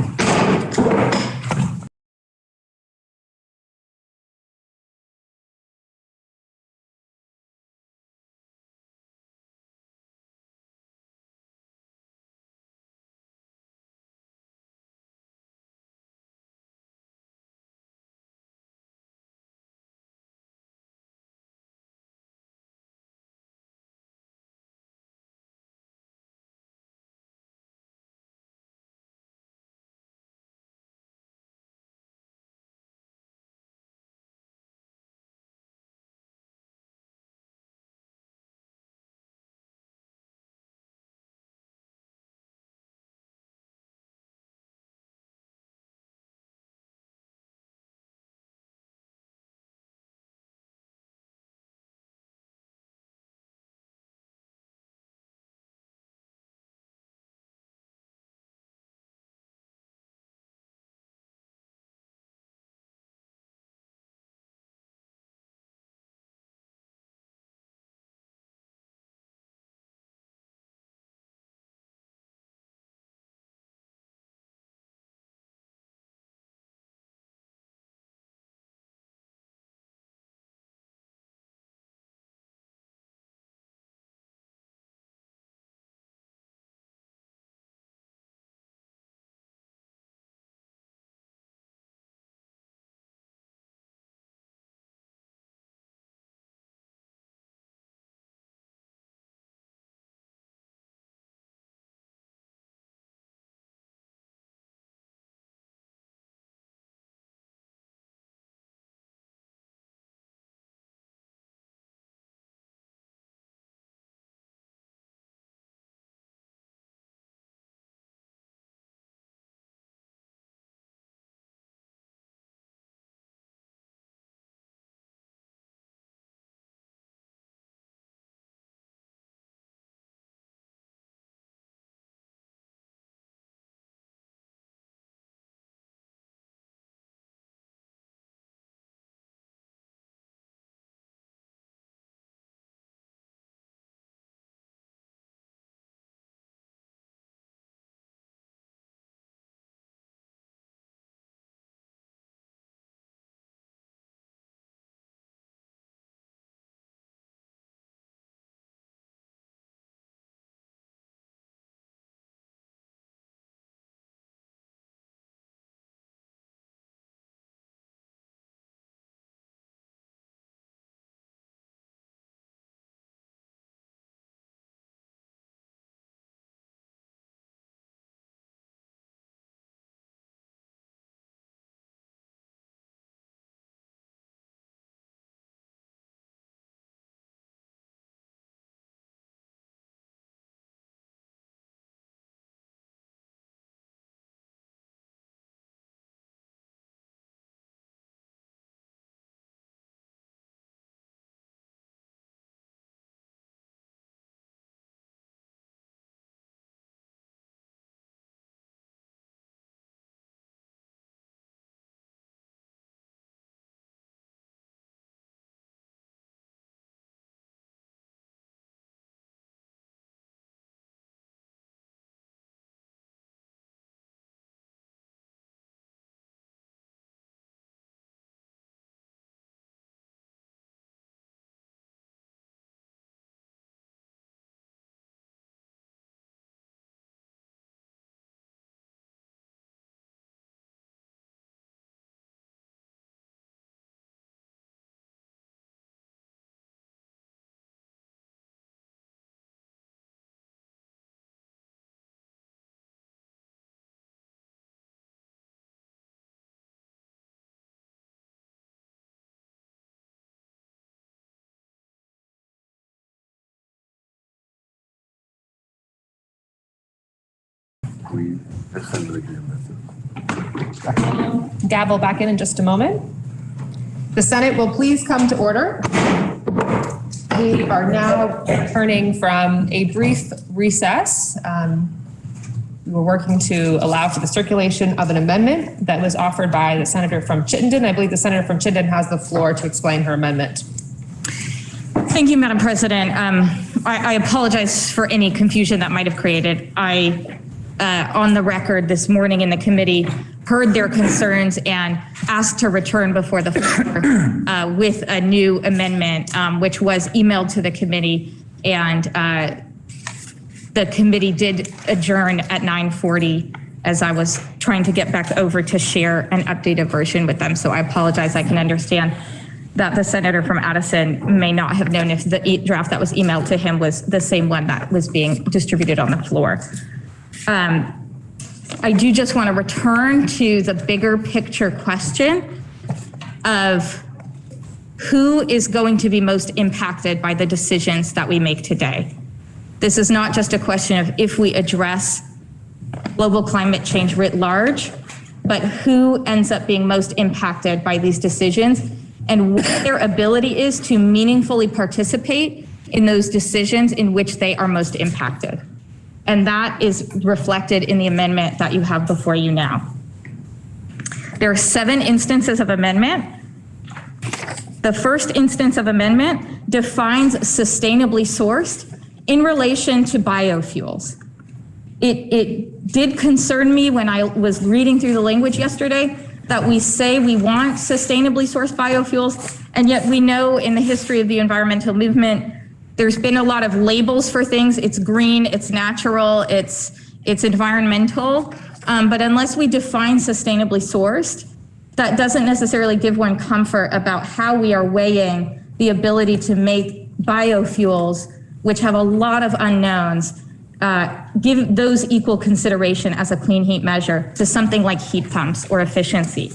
we send it again. Gavel back in just a moment. The Senate will please come to order. We are now returning from a brief recess. We were working to allow for the circulation of an amendment that was offered by the senator from Chittenden. I believe the senator from Chittenden has the floor to explain her amendment. Thank you, Madam President. I apologize for any confusion that might have created. I, on the record this morning in the committee, heard their concerns and asked to return before the floor with a new amendment, which was emailed to the committee, and the committee did adjourn at 9:40 as I was trying to get back over to share an updated version with them. So I apologize. I can understand that the senator from Addison may not have known if the draft that was emailed to him was the same one that was being distributed on the floor. I do just want to return to the bigger picture question of who is going to be most impacted by the decisions that we make today. This is not just a question of if we address global climate change writ large, but who ends up being most impacted by these decisions and what their ability is to meaningfully participate in those decisions in which they are most impacted. And that is reflected in the amendment that you have before you now. There are 7 instances of amendment. The first instance of amendment defines sustainably sourced in relation to biofuels. It did concern me when I was reading through the language yesterday that we say we want sustainably sourced biofuels, and yet we know in the history of the environmental movement, there's been a lot of labels for things. It's green, it's natural, it's environmental, but unless we define sustainably sourced, that doesn't necessarily give one comfort about how we are weighing the ability to make biofuels, which have a lot of unknowns, give those equal consideration as a clean heat measure to something like heat pumps or efficiency.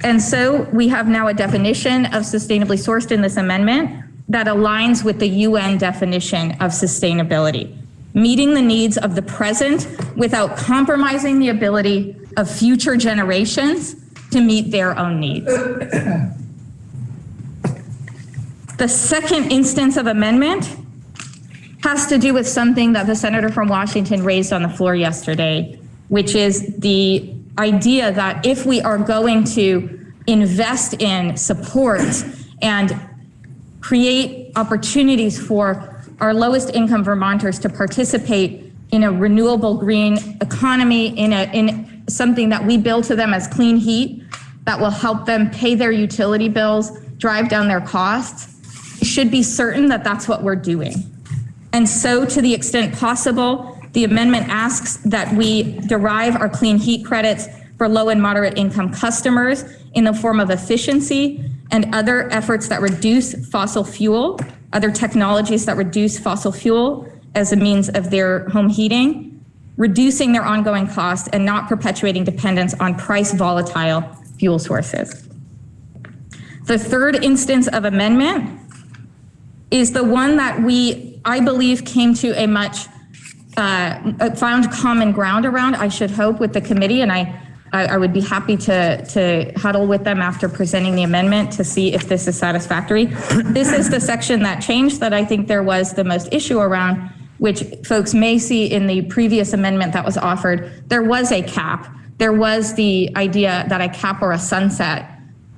And so we have now a definition of sustainably sourced in this amendment that aligns with the UN definition of sustainability, meeting the needs of the present without compromising the ability of future generations to meet their own needs. The second instance of amendment has to do with something that the senator from Washington raised on the floor yesterday, which is the idea that if we are going to invest in support and create opportunities for our lowest income Vermonters to participate in a renewable green economy, in something that we bill to them as clean heat that will help them pay their utility bills, drive down their costs, we should be certain that that's what we're doing. And so to the extent possible, the amendment asks that we derive our clean heat credits for low and moderate income customers in the form of efficiency and other efforts that reduce fossil fuel, other technologies that reduce fossil fuel as a means of their home heating, reducing their ongoing costs and not perpetuating dependence on price volatile fuel sources. The third instance of amendment is the one that I believe came to a much found common ground around, I should hope, with the committee, and I would be happy to huddle with them after presenting the amendment to see if this is satisfactory. This is the section that changed that I think there was the most issue around, which folks may see in the previous amendment that was offered. There was a cap. There was the idea that a cap or a sunset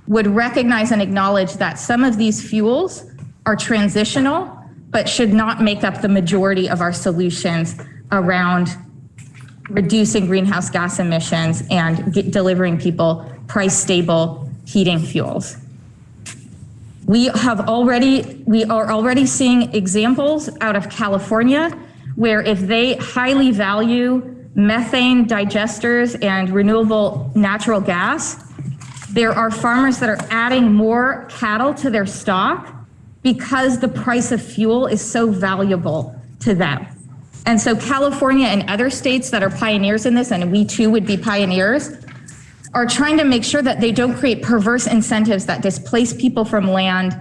would recognize and acknowledge that some of these fuels are transitional, but should not make up the majority of our solutions around reducing greenhouse gas emissions and delivering people price-stable heating fuels. We are already seeing examples out of California where if they highly value methane digesters and renewable natural gas, there are farmers that are adding more cattle to their stock because the price of fuel is so valuable to them. And so California and other states that are pioneers in this, and we too would be pioneers, are trying to make sure that they don't create perverse incentives that displace people from land,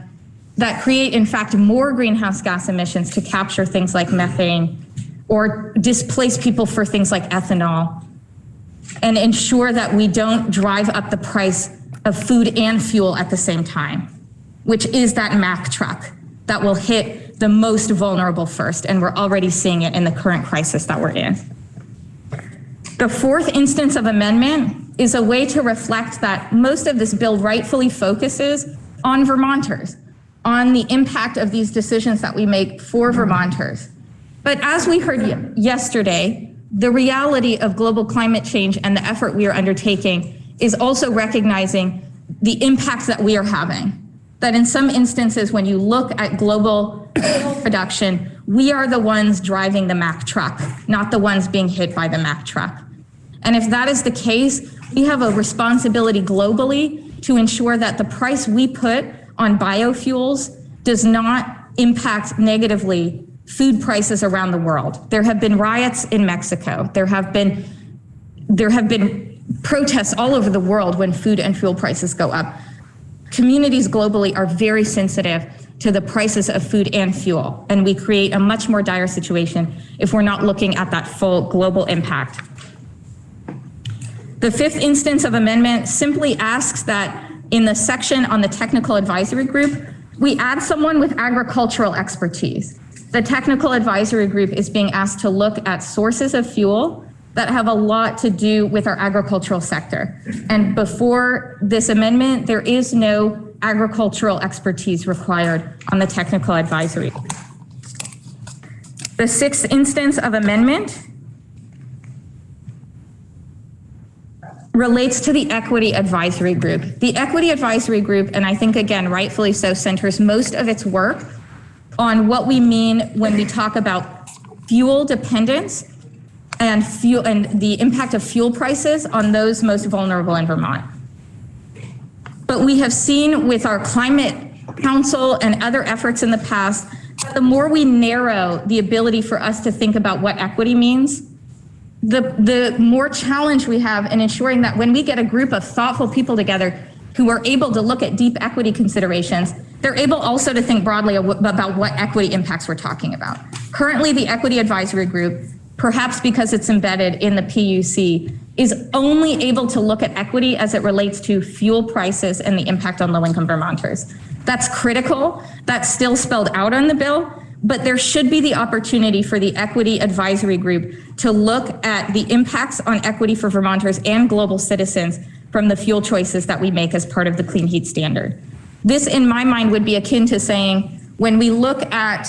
that create, in fact, more greenhouse gas emissions to capture things like methane, or displace people for things like ethanol, and ensure that we don't drive up the price of food and fuel at the same time, which is that Mack truck that will hit the most vulnerable first, and we're already seeing it in the current crisis that we're in. The fourth instance of amendment is a way to reflect that most of this bill rightfully focuses on Vermonters, on the impact of these decisions that we make for Vermonters. But as we heard yesterday, the reality of global climate change and the effort we are undertaking is also recognizing the impact that we are having. That in some instances, when you look at global production, we are the ones driving the Mack truck, not the ones being hit by the Mack truck. And if that is the case, we have a responsibility globally to ensure that the price we put on biofuels does not impact negatively food prices around the world. There have been riots in Mexico. There have been protests all over the world when food and fuel prices go up. Communities globally are very sensitive to the prices of food and fuel, and we create a much more dire situation if we're not looking at that full global impact. The fifth instance of amendment simply asks that in the section on the technical advisory group, we add someone with agricultural expertise. The technical advisory group is being asked to look at sources of fuel that have a lot to do with our agricultural sector. And before this amendment, there is no agricultural expertise required on the technical advisory. The sixth instance of amendment relates to the Equity Advisory Group. The Equity Advisory Group, and I think again, rightfully so, centers most of its work on what we mean when we talk about fuel dependence and the impact of fuel prices on those most vulnerable in Vermont. But we have seen with our Climate Council and other efforts in the past, that the more we narrow the ability for us to think about what equity means, the more challenge we have in ensuring that when we get a group of thoughtful people together who are able to look at deep equity considerations, they're able also to think broadly about what equity impacts we're talking about. Currently, the Equity Advisory Group, perhaps because it's embedded in the PUC, is only able to look at equity as it relates to fuel prices and the impact on low-income Vermonters. That's critical. That's still spelled out on the bill, but there should be the opportunity for the Equity Advisory Group to look at the impacts on equity for Vermonters and global citizens from the fuel choices that we make as part of the Clean Heat Standard. This, in my mind, would be akin to saying, when we look at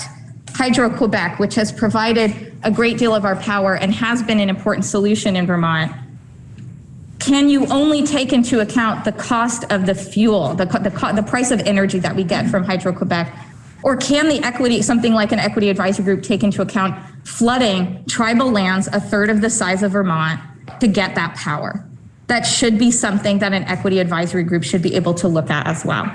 Hydro-Quebec, which has provided a great deal of our power and has been an important solution in Vermont, can you only take into account the cost of the fuel, the price of energy that we get from Hydro-Quebec? Or can the equity, something like an Equity Advisory Group, take into account flooding tribal lands a third of the size of Vermont to get that power? That should be something that an Equity Advisory Group should be able to look at as well.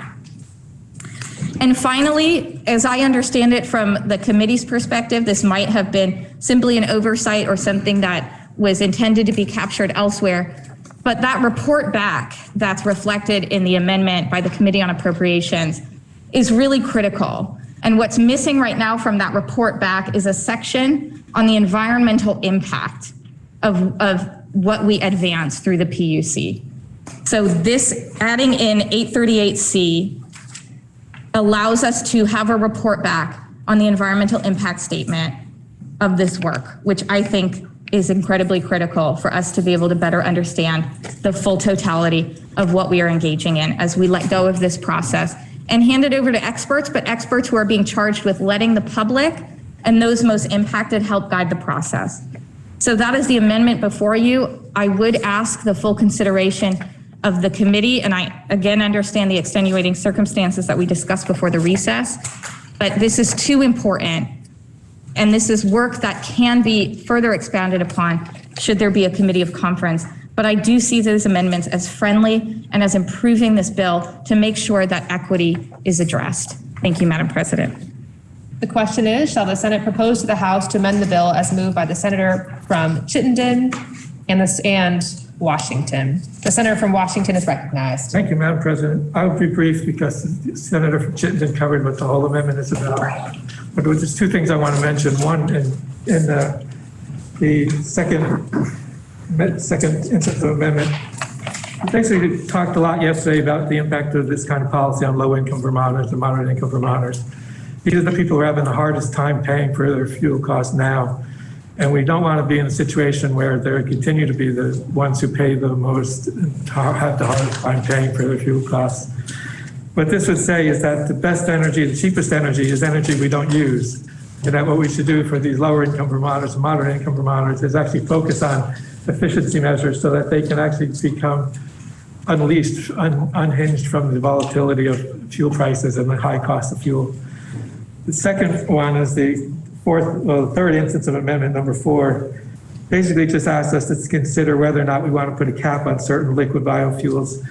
And finally, as I understand it from the committee's perspective, this might have been simply an oversight or something that was intended to be captured elsewhere. But that report back that's reflected in the amendment by the Committee on Appropriations is really critical. And what's missing right now from that report back is a section on the environmental impact of what we advance through the PUC. So this, adding in 838C, allows us to have a report back on the environmental impact statement of this work, which I think is incredibly critical for us to be able to better understand the full totality of what we are engaging in as we let go of this process and hand it over to experts, but experts who are being charged with letting the public and those most impacted help guide the process. So that is the amendment before you. I would ask the full consideration of the committee, and I again understand the extenuating circumstances that we discussed before the recess, but this is too important, and this is work that can be further expanded upon should there be a committee of conference. But I do see those amendments as friendly and as improving this bill to make sure that equity is addressed. Thank you, Madam President. The question is, shall the Senate propose to the House to amend the bill as moved by the Senator from Chittenden and Washington? The Senator from Washington is recognized. Thank you, Madam President. I will be brief because the Senator from Chittenden covered what the whole amendment is about. But there's two things I want to mention. One, in the the second instance of amendment. We basically talked a lot yesterday about the impact of this kind of policy on low-income Vermonters and moderate-income Vermonters. These are the people who are having the hardest time paying for their fuel costs now. And we don't want to be in a situation where they continue to be the ones who pay the most and have the hardest time paying for their fuel costs. What this would say is that the best energy, the cheapest energy is energy we don't use. And that what we should do for these lower income Vermonters and moderate income Vermonters is actually focus on efficiency measures so that they can actually become unleashed, unhinged from the volatility of fuel prices and the high cost of fuel. The second one is the third instance of amendment number 4, basically just asks us to consider whether or not we want to put a cap on certain liquid biofuels,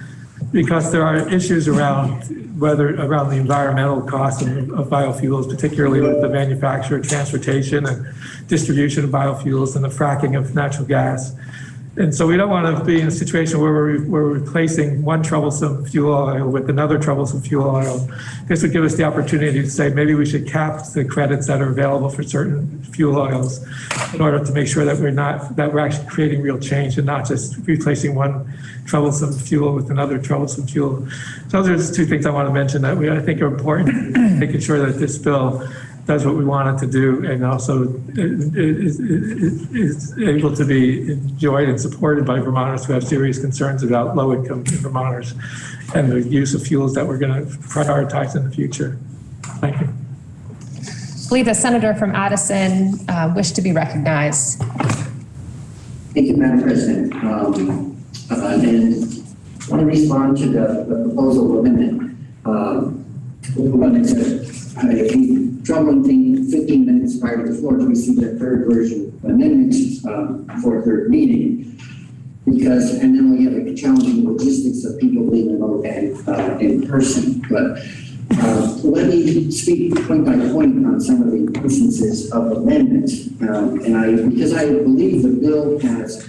because there are issues around the environmental costs of biofuels, particularly with the manufacture, transportation, and distribution of biofuels and the fracking of natural gas. And so we don't want to be in a situation where we're replacing one troublesome fuel oil with another troublesome fuel oil. This would give us the opportunity to say maybe we should cap the credits that are available for certain fuel oils in order to make sure that we're actually creating real change and not just replacing one troublesome fuel with another troublesome fuel. So those are just 2 things I want to mention that I think are important, making sure that this bill does what we want it to do and also is able to be enjoyed and supported by Vermonters who have serious concerns about low-income Vermonters and the use of fuels that we're going to prioritize in the future. Thank you. I believe the senator from Addison wished to be recognized. Thank you, Madam President. And I want to respond to the proposal amendment. A troubling thing, 15 minutes prior to the floor to receive the third version of amendments for a third meeting. And then we have a challenging logistics of people being remote and in person. But let me speak point by point on some of the instances of amendments. Because I believe the bill has,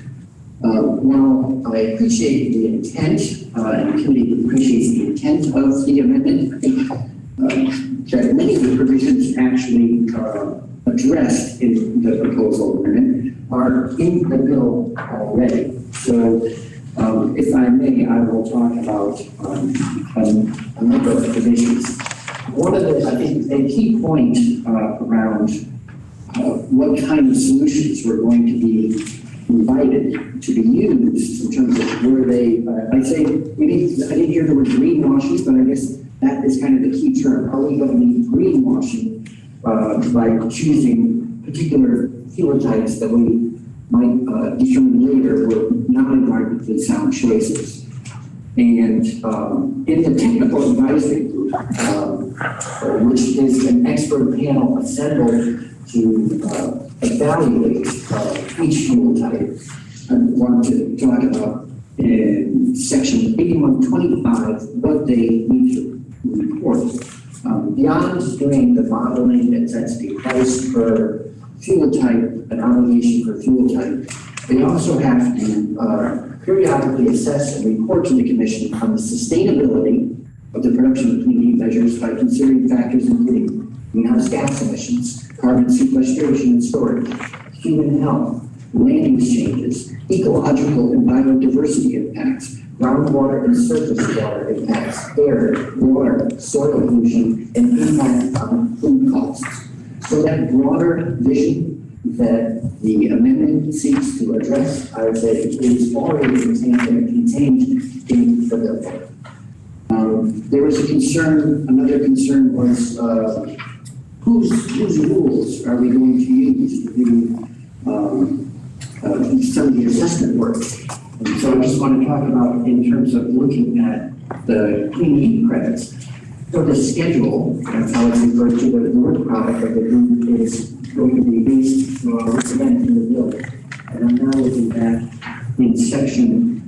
while I appreciate the intent, and the committee appreciates the intent of the amendment, I think that many of the provisions actually addressed in the proposal amendment are in the bill already. So if I may, I will talk about a number of provisions. One of the, I think, a key point around what kind of solutions we're going to be invited to be used in terms of where they, I didn't hear the word greenwashing, but I guess that is kind of the key term. Are we going to be greenwashing by choosing particular fuel types that we might determine later were not environmentally sound choices? And in the technical advisory group, which is an expert panel assembled to evaluate each fuel type, I want to talk about in section 8125 what they need to report. Beyond doing the modeling that sets the price per fuel type, an obligation for fuel type, they also have to periodically assess and report to the Commission on the sustainability of the production of clean heat measures by considering factors including greenhouse gas emissions, carbon sequestration and storage, human health, land use changes, ecological and biodiversity impacts, groundwater and surface water impacts, air, water, soil pollution, and impact on food costs. So that broader vision that the amendment seeks to address, I would say, is already contained in the bill. There was a concern, another concern was whose rules are we going to use to do some of the assessment work? And so I just want to talk about in terms of looking at the clean heat credits. So the schedule, that's how it's referred to, the work product of the group is going to be based again in the bill. And I'm now looking at in section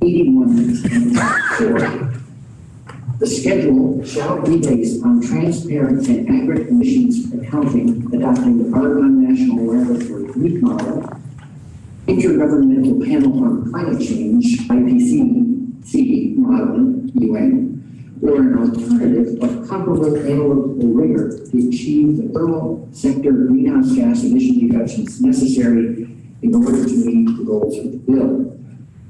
81.4. The schedule shall be based on transparent and accurate emissions accounting, adopting the Argonne National Laboratory Week Model, Intergovernmental Panel on Climate Change, IPCC modeling, UN, or an alternative of comparable analytical rigor to achieve the thermal sector greenhouse gas emission reductions necessary in order to meet the goals of the bill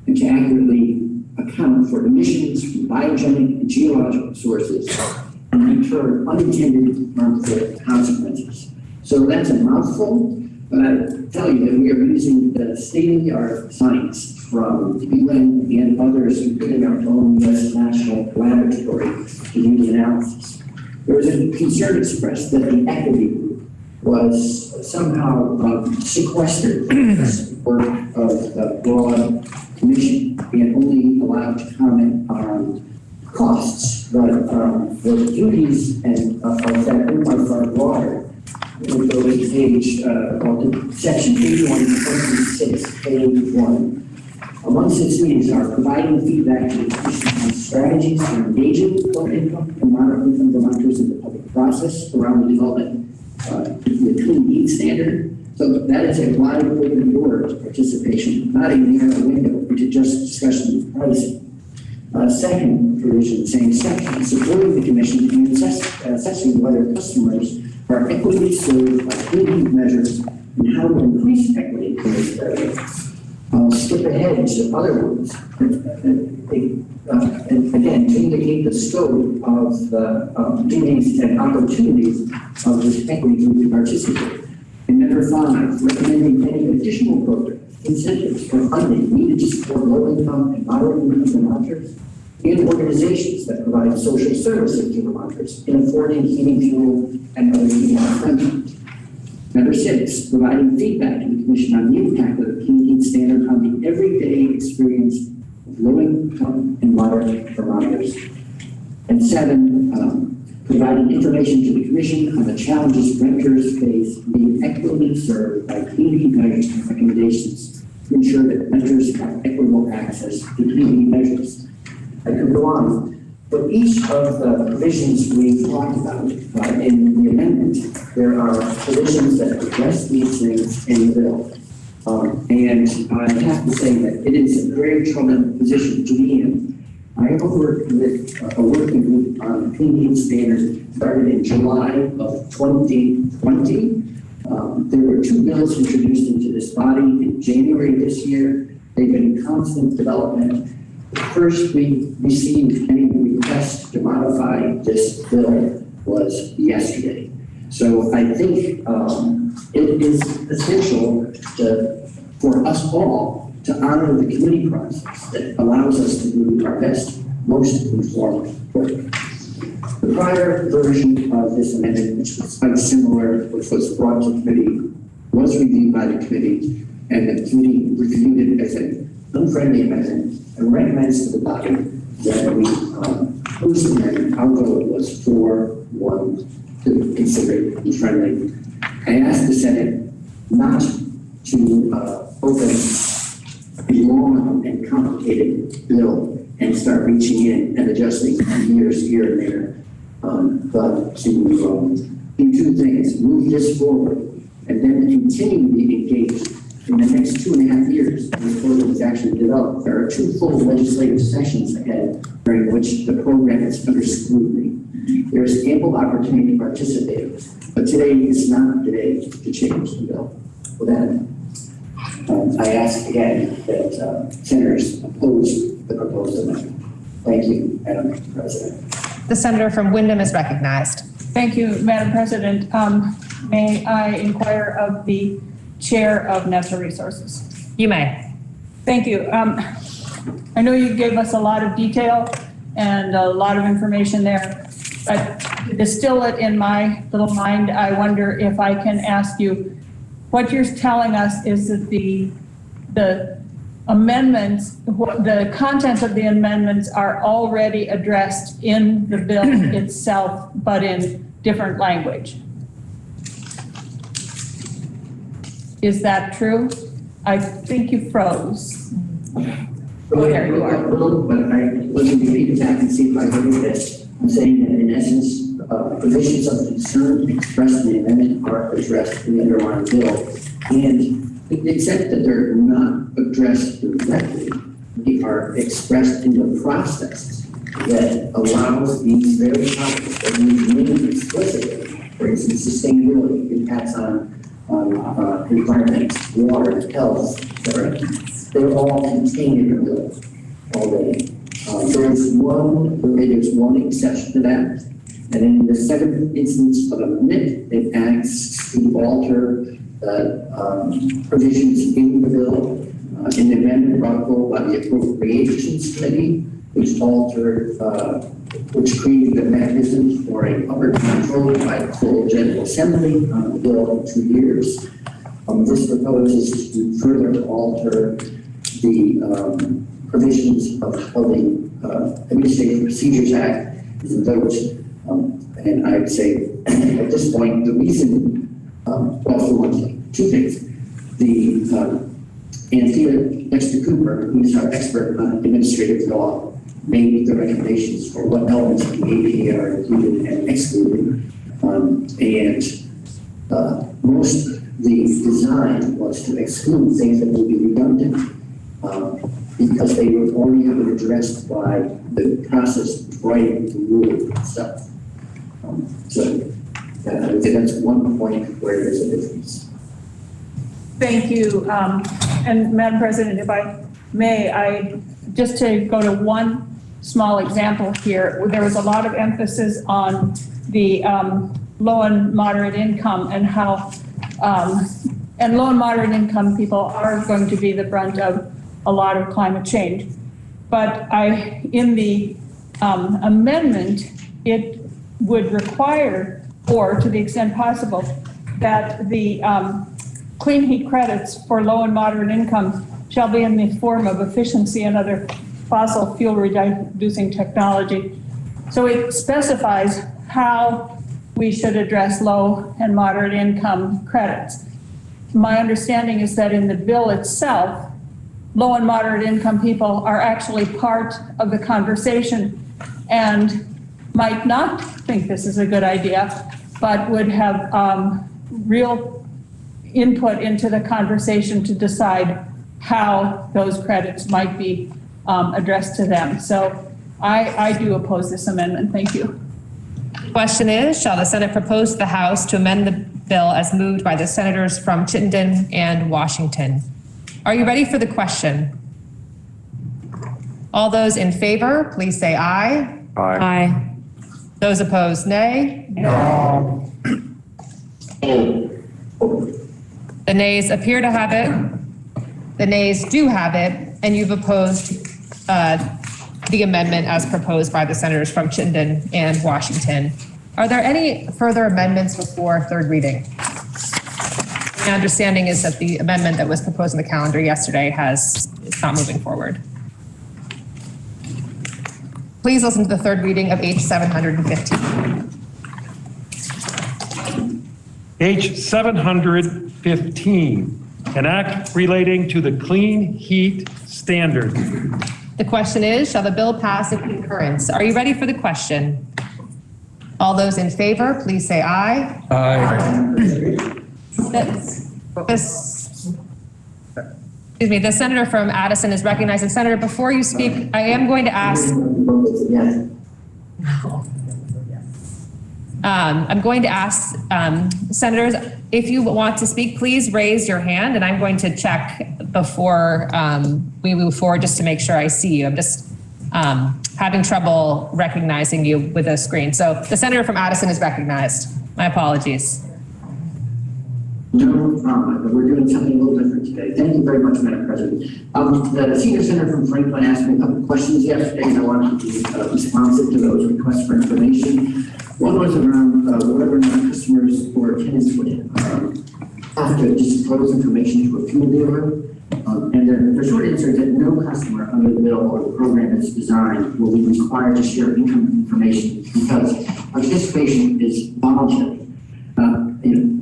and to accurately account for emissions from biogenic and geological sources and deter unintended harmful consequences. So that's a mouthful, but I tell you that we are using the state-of-the-art science from the UN and others, including our own U.S. National Laboratory, to do the analysis. There was a concern expressed that the equity group was somehow sequestered from the work of the broad commission and only allowed to comment on costs, but the duties and of that group are far broader. We'll go to page, section 81.6, page 1. Amongst its duties are providing feedback to the Commission on strategies for engaging low-income and moderate-income Vermonters in the public process around the development of the clean heat standard. So that is a wide open door to participation, not a narrow window into just discussion of pricing. Second provision, same section, supporting the Commission in assessing whether customers are equitably served by clean heat measures and how to increase equity in this area. I'll skip ahead to other ones, and again, to indicate the scope of the duties and opportunities of this equity group to participate. And number 5, recommending any additional programs, incentives, or funding needed to support low-income and moderate-income Vermonters and organizations that provide social services to Vermonters in affording heating fuel and other heating alternatives. Number 6, providing feedback to the Commission on the impact of the clean heat standard on the everyday experience of low-income and moderate Vermonters. And 7, providing information to the Commission on the challenges renters face being equitably served by clean heat measures and recommendations to ensure that renters have equitable access to clean heat measures. I could go on. For each of the provisions we talked about in the amendment, there are provisions that address these things in the bill. And I have to say that it is a very troubling position to be in. I have worked with a working group on clean heat standards started in July of 2020. There were 2 bills introduced into this body in January this year. They've been in constant development. First, we received any request to modify this bill was yesterday. So I think it is essential for us all to honor the committee process that allows us to do our best, most informed work. The prior version of this amendment, which was quite similar, which was brought to committee, was reviewed by the committee, and the committee reviewed it as an unfriendly amendment and recommends to the body that we post the amendment, although it was 4-1 to consider it unfriendly. I asked the Senate not to open a long and complicated bill and start reaching in and adjusting years here and there, but to do 2 things: move this forward and then continue to be engaged in the next 2.5 years before it is actually developed. There are 2 full legislative sessions ahead during which the program is under scrutiny. There is ample opportunity to participate, but today is not the day to change the bill. With that, I ask again that senators oppose the proposed amendment. Thank you, Madam President. The senator from Windham is recognized. Thank you, Madam President. May I inquire of the Chair of Natural Resources? You may. Thank you. I know you gave us a lot of detail and a lot of information there, but to distill it in my little mind, I wonder if I can ask you, what you're telling us is that the amendments, the content of the amendments are already addressed in the bill itself, but in different language. Is that true? I think you froze. Oh, there you are. But I wasn't repeat it back and see if I heard this. I'm saying that in essence, provisions of concern expressed in the amendment are addressed in the underlying bill. And except that they're not addressed directly, they are expressed in the process that allows these very topics that we name explicitly, for instance, sustainability, impacts on on environment, water, health, etc. They're all contained in the bill already. There's one exception to that. And in the second instance of amendment, it asks to alter provisions in the bill. In the amendment brought forward by the Appropriations Committee, which created the mechanism for a public control by the full General Assembly on the bill in 2 years. This proposes to further alter the provisions of the Administrative Procedures Act in those. And I'd say at this point, the reason, well, for one thing, two things. Anthea Dexter Cooper, who's our expert on administrative law, made the recommendations for what elements of the APA are included and excluded. Most the design was to exclude things that would be redundant because they were already addressed by the process of writing the rule itself. I would say that's one point where there's a difference. Thank you. And Madam President, if I may, just to go to one small example here, there was a lot of emphasis on the low and moderate income and how, and low and moderate income people are going to be the brunt of a lot of climate change. But in the amendment, it would require, or to the extent possible, that the clean heat credits for low and moderate income shall be in the form of efficiency and other fossil fuel reducing technology. So it specifies how we should address low and moderate income credits. My understanding is that in the bill itself, low and moderate income people are actually part of the conversation and might not think this is a good idea, but would have real input into the conversation to decide how those credits might be addressed to them. So I do oppose this amendment. Thank you. Question is, shall the Senate propose to the House to amend the bill as moved by the senators from Chittenden and Washington? Are you ready for the question? All those in favor, please say aye. Aye. Aye. Those opposed, nay. No. The nays appear to have it. The nays do have it, and you've opposed the amendment as proposed by the senators from Chittenden and Washington. Are there any further amendments before third reading? My understanding is that the amendment that was proposed in the calendar yesterday is not moving forward. Please listen to the third reading of H 715. H 715, an act relating to the clean heat standard. The question is, shall the bill pass in concurrence? Are you ready for the question? All those in favor, please say aye. Aye. The senator from Addison is recognized. And Senator, before you speak, I am going to ask. I'm going to ask senators, if you want to speak, please raise your hand, and I'm going to check before we move forward just to make sure I see you. I'm just having trouble recognizing you with a screen. So the senator from Addison is recognized. My apologies. No problem. We're doing something a little different today. Thank you very much, Madam President. The senior senator from Franklin asked me a couple of questions yesterday, and I wanted to be responsive to those requests for information. One was around whether or not customers or tenants would have to disclose information to a fuel dealer. And the short answer is that no customer under the bill or the program that's designed will be required to share income information because participation is voluntary.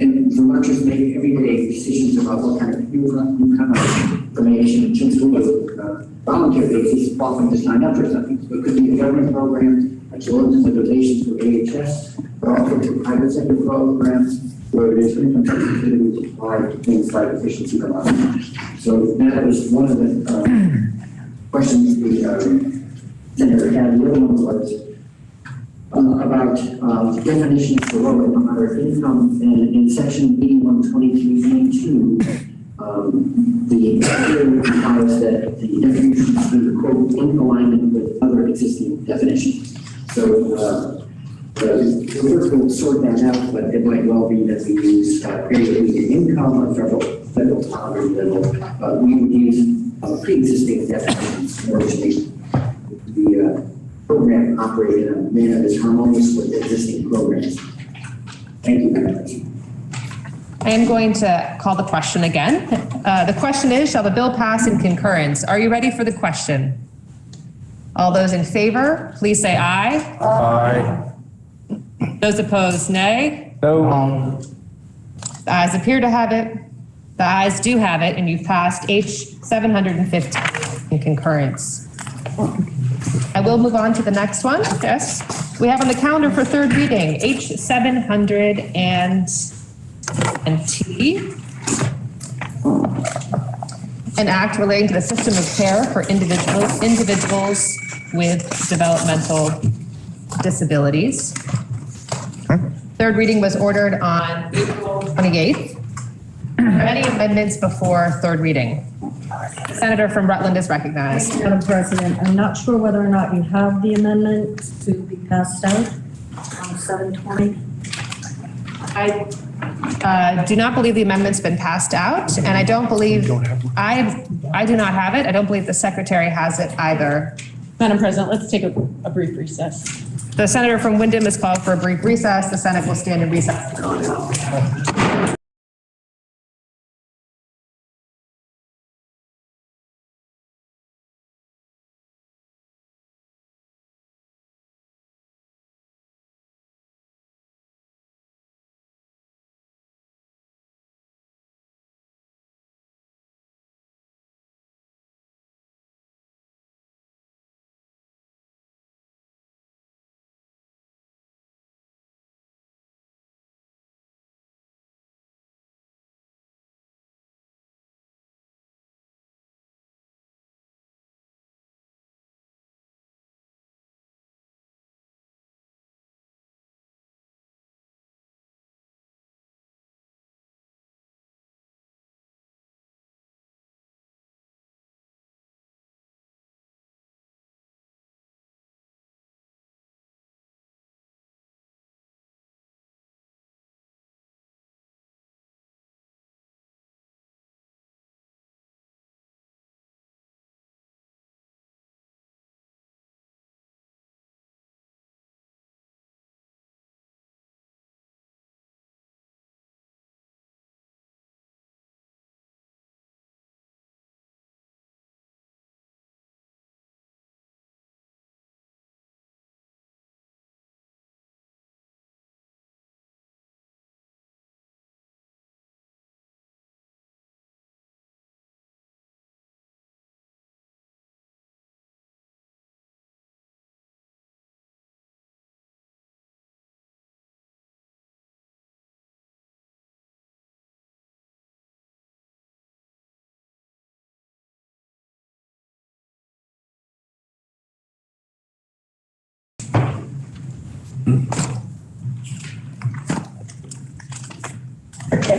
And Vermonters make everyday decisions about what kind of information, since we voluntary basis, often to sign up for something. So it could be a government program, like loans and donations for AHS, but also to private sector programs where there's income sensitivity applied to things like efficiency Vermont. So that was one of the questions the senator had. The other one was about definitions for low and moderate income, and in section B123E2, the criteria requires that the definitions be, quote, in alignment with other existing definitions. So the work will sort that out, but it might well be that we use creative income or federal poverty level. We would use pre-existing definitions in order to make the program operate in a manner that's harmonious with existing programs. Thank you, Madam President. I am going to call the question again. The question is, shall the bill pass in concurrence? Are you ready for the question? All those in favor, please say aye. Aye. Those opposed, nay. No. The ayes appear to have it. The ayes do have it, and you've passed H 715 in concurrence. I will move on to the next one. Yes. We have on the calendar for third reading, H 700 and T. An act relating to the system of care for individuals with developmental disabilities. Third reading was ordered on April 28th. Are there any amendments before third reading? The senator from Rutland is recognized. Madam President, I'm not sure whether or not you have the amendment to be passed out on 720. I do not believe the amendment's been passed out, and I don't believe, I do not have it. I don't believe the secretary has it either. Madam President, let's take a brief recess. The senator from Windham has called for a brief recess. The Senate will stand in recess.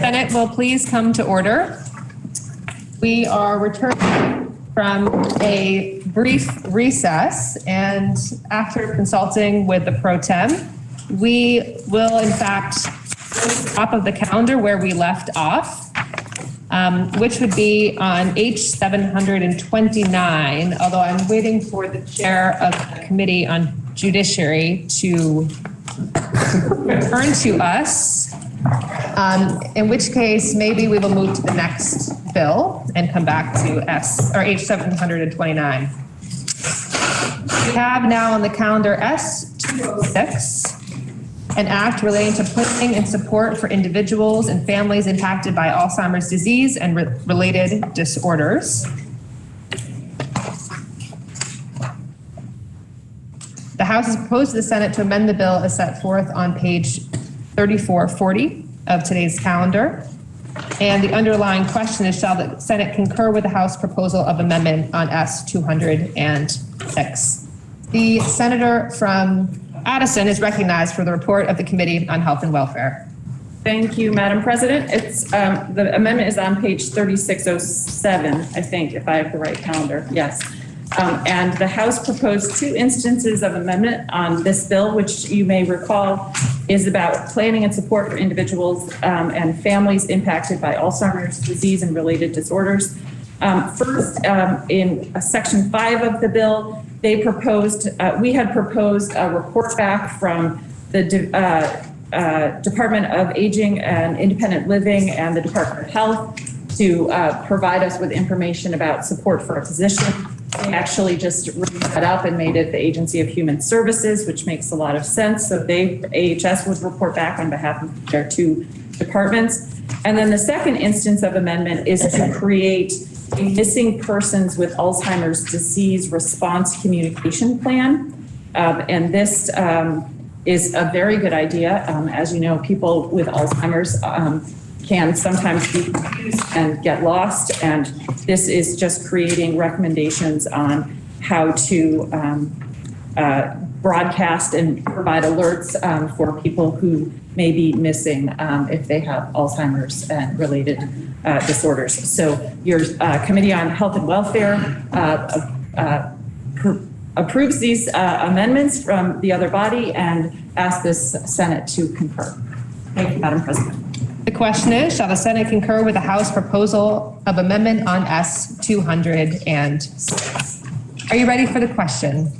Senate will please come to order. We are returning from a brief recess, and after consulting with the pro tem, we will in fact top of the calendar where we left off, which would be on H 729, although I'm waiting for the chair of the Committee on Judiciary to return to us, in which case maybe we will move to the next bill and come back to H 729. We have now on the calendar S 206, an act relating to planning and support for individuals and families impacted by Alzheimer's disease and related disorders. The House has proposed to the Senate to amend the bill as set forth on page 3440 of today's calendar. And the underlying question is, shall the Senate concur with the House proposal of amendment on S 206? The senator from Addison is recognized for the report of the Committee on Health and Welfare. Thank you, Madam President. It's, the amendment is on page 3607, I think, if I have the right calendar. Yes. And the House proposed 2 instances of amendment on this bill, which you may recall is about planning and support for individuals and families impacted by Alzheimer's disease and related disorders. First, in section 5 of the bill, they proposed, we had proposed a report back from the Department of Aging and Independent Living and the Department of Health to provide us with information about support for a position. They actually just wrote that up and made it the Agency of Human Services, which makes a lot of sense. So AHS would report back on behalf of their 2 departments. And then the second instance of amendment is to create a missing persons with Alzheimer's disease response communication plan. And this is a very good idea. As you know, people with Alzheimer's can sometimes be confused and get lost. And this is just creating recommendations on how to broadcast and provide alerts for people who may be missing if they have Alzheimer's and related disorders. So your Committee on Health and Welfare approves these amendments from the other body and asks this Senate to concur. Thank you, Madam President. The question is, shall the Senate concur with the House proposal of amendment on S-206? Are you ready for the question?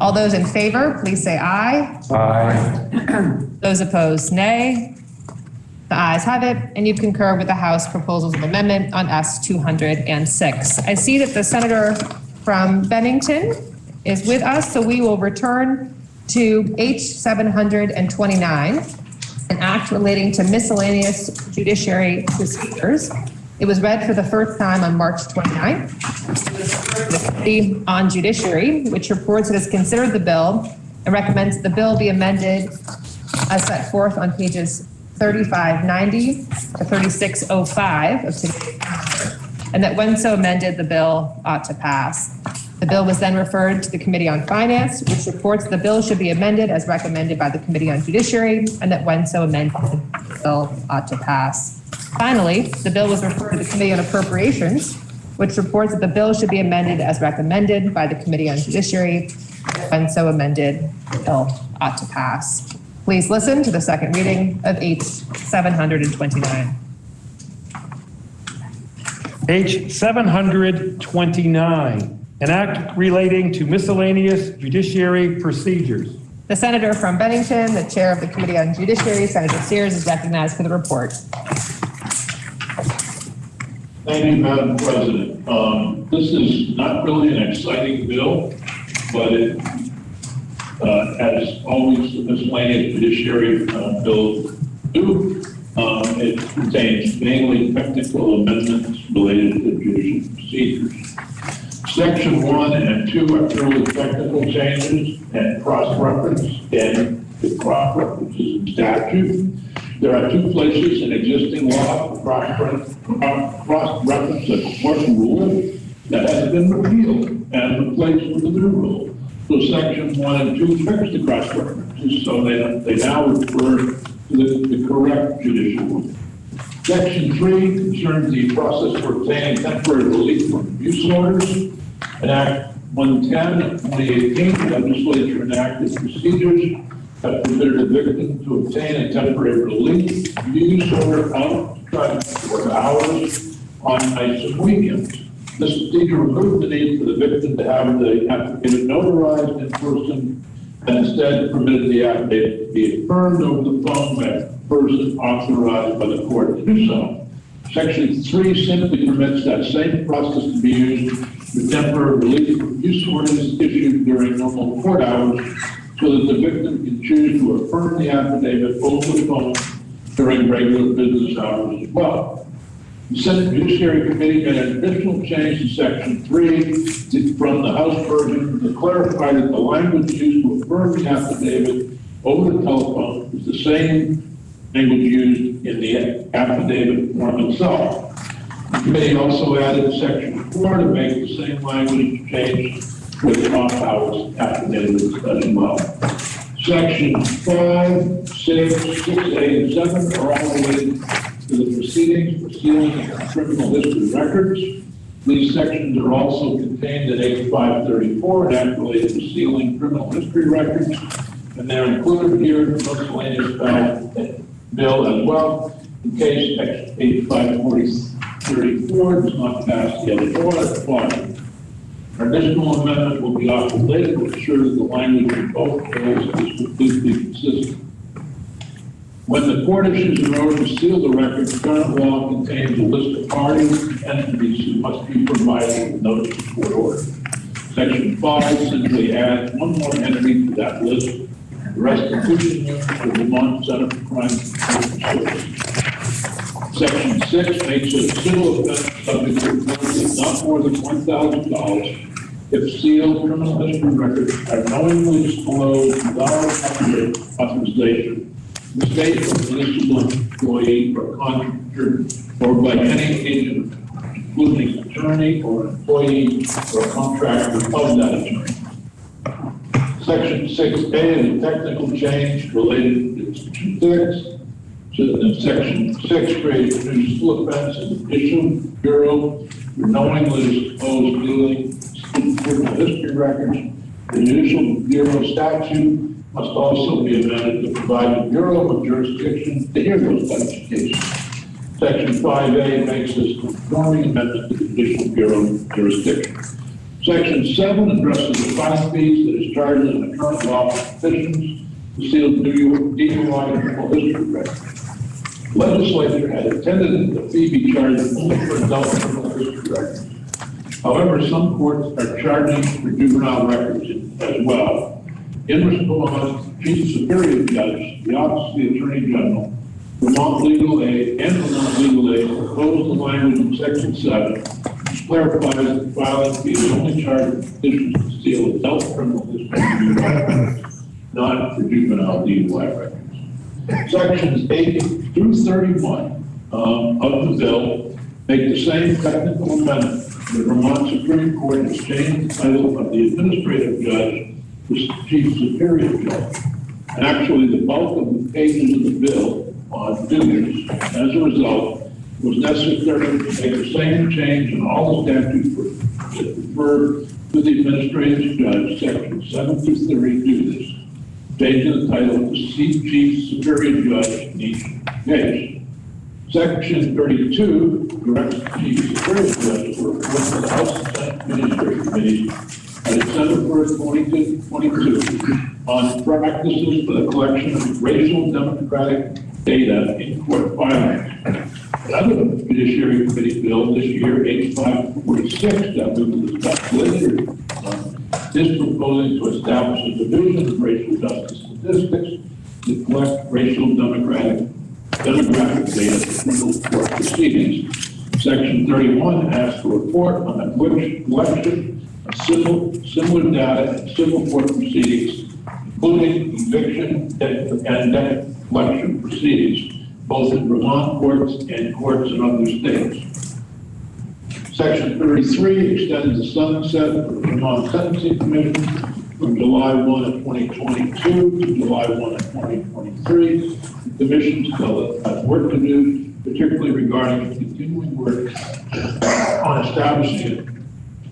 All those in favor, please say aye. Aye. Those opposed, nay. The ayes have it, and you concur with the House proposals of amendment on S-206. I see that the Senator from Bennington is with us, so we will return to H-729. An act relating to miscellaneous judiciary procedures. It was read for the first time on March 29th. The Committee on Judiciary, which reports it has considered the bill and recommends the bill be amended as set forth on pages 3590 to 3605 of today's calendar, and that when so amended, the bill ought to pass. The bill was then referred to the Committee on Finance, which reports the bill should be amended as recommended by the Committee on Judiciary, and that when so amended, the bill ought to pass. Finally, the bill was referred to the Committee on Appropriations, which reports that the bill should be amended as recommended by the Committee on Judiciary, and when so amended, the bill ought to pass. Please listen to the second reading of H-729. H-729. An act relating to miscellaneous judiciary procedures. The Senator from Bennington, the Chair of the Committee on Judiciary, Senator Sears, is recognized for the report. Thank you, Madam President. This is not really an exciting bill, but it, as always, the miscellaneous judiciary bills do. It contains mainly technical amendments related to judicial procedures. Section 1 and 2 are purely technical changes and cross-references in statute. There are 2 places in existing law to cross-reference a court rule that has been repealed and replaced with a new rule. So section 1 and 2 fix the cross-references, so they now refer to the correct judicial rule. Section 3 concerns the process for obtaining temporary relief from abuse orders. In Act 110 of 2018, the legislature enacted procedures that permitted a victim to obtain a temporary relief abuse order out to try to work hours on nights and weekends. This procedure removed the need for the victim to have the affidavit notarized in person and instead permitted the affidavit to be affirmed over the phone by a person authorized by the court to do so. Section 3 simply permits that same process to be used for temporary relief from abuse orders issued during normal court hours so that the victim can choose to affirm the affidavit over the phone during regular business hours as well. The Senate Judiciary Committee made an additional change to Section 3 from the House version to clarify that the language used to affirm the affidavit over the telephone is the same language used in the affidavit form itself. The committee also added Section 4 to make the same language change with off hours calculated as well. Section 5, 6, 6A, and 7 are all related to the proceedings for sealing of criminal history records. These sections are also contained in H534, an act related to sealing criminal history records, and they're included here in the miscellaneous bill as well, in case H534 does not pass the other body. An additional amendment will be offered later to ensure that the language in both bills is completely consistent. When the court issues an order to seal the record, current law contains a list of parties and entities who must be provided with notice of court order. Section 5 simply adds one more entity to that list, the restitution unit for the Vermont Center for Crime Prevention. Section 6 makes it a civil offense subject to a penalty of not more than $1,000 if sealed criminal history records are knowingly disclosed without authorization, the state or municipal employee or contractor or by any agent, including attorney or employee or contractor of that attorney. Section 6A is a technical change related to Section 6. So Section 6 creates a new civil offense in the Judicial Bureau for knowingly disclosed dealing criminal history records. The Judicial Bureau statute must also be amended to provide the Bureau with jurisdiction to hear those types of cases. Section 5A makes this conforming amendment to the Judicial Bureau jurisdiction. Section 7 addresses the fine fees that is charged in the current law for petitions to seal DUI criminal history records. The legislature had intended that the fee be charged only for adult criminal history records. However, some courts are charging for juvenile records as well. In response, Chief Superior Judge, the Office of the Attorney General, Vermont Legal Aid, and Vermont Legal Aid proposed the language in Section 7, which clarifies that filing fee is only charged for petitions to seal adult criminal history records, not for juvenile DUI records. Sections 8 through 31 of the bill make the same technical amendment. The Vermont Supreme Court has changed the title of the administrative judge to Chief Superior Judge. Actually, the bulk of the pages of the bill on duties, as a result, it was necessary to make the same change in all the statutes that refer to the administrative judge, sections 7 through 30 do this, changing the title to Chief Superior Judge in each case. Section 32 directs the Chief Superior Judge to report to the House and Senate Administrative Committee on December 1st, 2022 on practices for the collection of racial democratic data in court filings. Another Judiciary Committee bill this year, H546, that we will discuss later, is proposing to establish a division of racial justice statistics to collect racial demographic data for criminal court proceedings. Section 31 asks for a report on the collection of similar data in civil court proceedings, including eviction and debt collection proceedings, both in Vermont courts and courts in other states. Section 33 extends the sunset of the Vermont Sentencing Commission from July 1 of 2022 to July 1 of 2023. The Commission still has work to do, particularly regarding continuing work on establishing a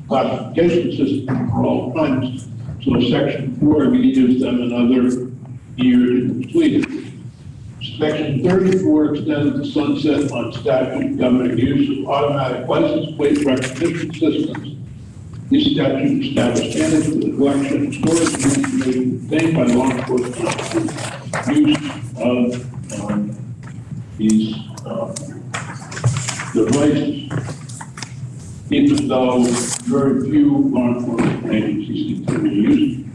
classification system for all crimes. So Section 4 gives them another year to complete it. Section 34 extends the sunset on statute governing use of automatic license plate recognition systems. These statutes establish standards for the collection and storage of information obtained by law enforcement officers use of these devices, even though very few law enforcement agencies continue to use them.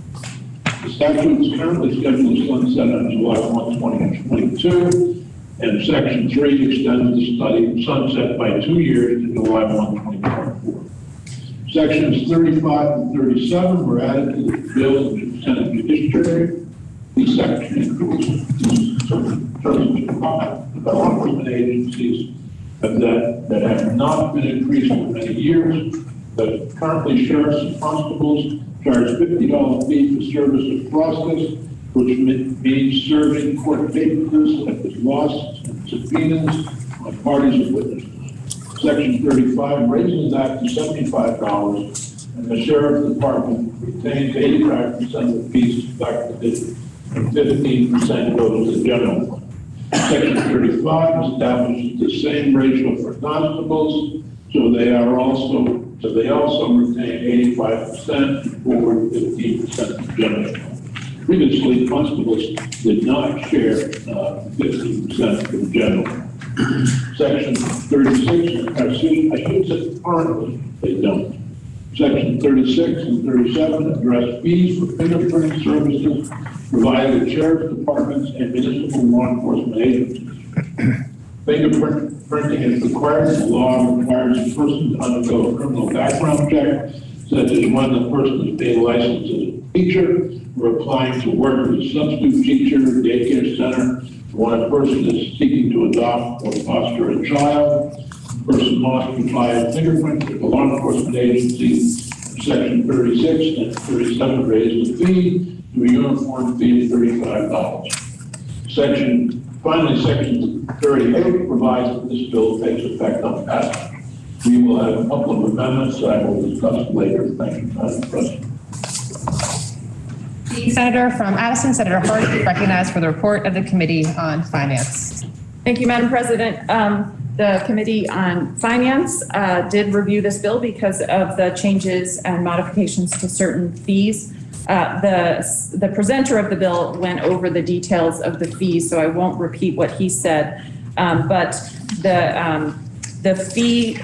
The statute is currently scheduled to sunset on July 1, 2022, and Section 3 extends the study sunset by 2 years to July 1, 2024. Sections 35 and 37 were added to the bill in the Senate Judiciary. These sections include certain law enforcement agencies that have not been increased for many years. that currently sheriffs and constables charge $50 fee for service of process, which means serving court papers such as loss and subpoenas on parties and witnesses. Section 35 raises that to $75, and the sheriff's department retains 85% of the fees deducted, and 15% goes to the general fund. Section 35 establishes the same ratio for constables, so they also retain 85% forward, 15% of the general fund. Previously, constables did not share 15% of the general fund. Section 36, I should say currently they don't. Section 36 and 37 address fees for fingerprinting services provided to sheriff's departments and municipal law enforcement agencies. Fingerprinting is required. The law requires a person to undergo a criminal background check, such as when the person is being licensed as a teacher or applying to work as a substitute teacher, daycare center, when a person is seeking to adopt or foster a child. The person must provide a fingerprint to the law enforcement agency. Section 36 and 37 raise the fee to a uniform fee of $35. Finally, Section 38 provides that this bill takes effect on passage. We will have a couple of amendments that I will discuss later. Thank you, Madam President. The senator from Addison, Senator Hart, is recognized for the report of the Committee on Finance. Thank you, Madam President. The Committee on Finance did review this bill because of the changes and modifications to certain fees. The presenter of the bill went over the details of the fees, so I won't repeat what he said. But the fee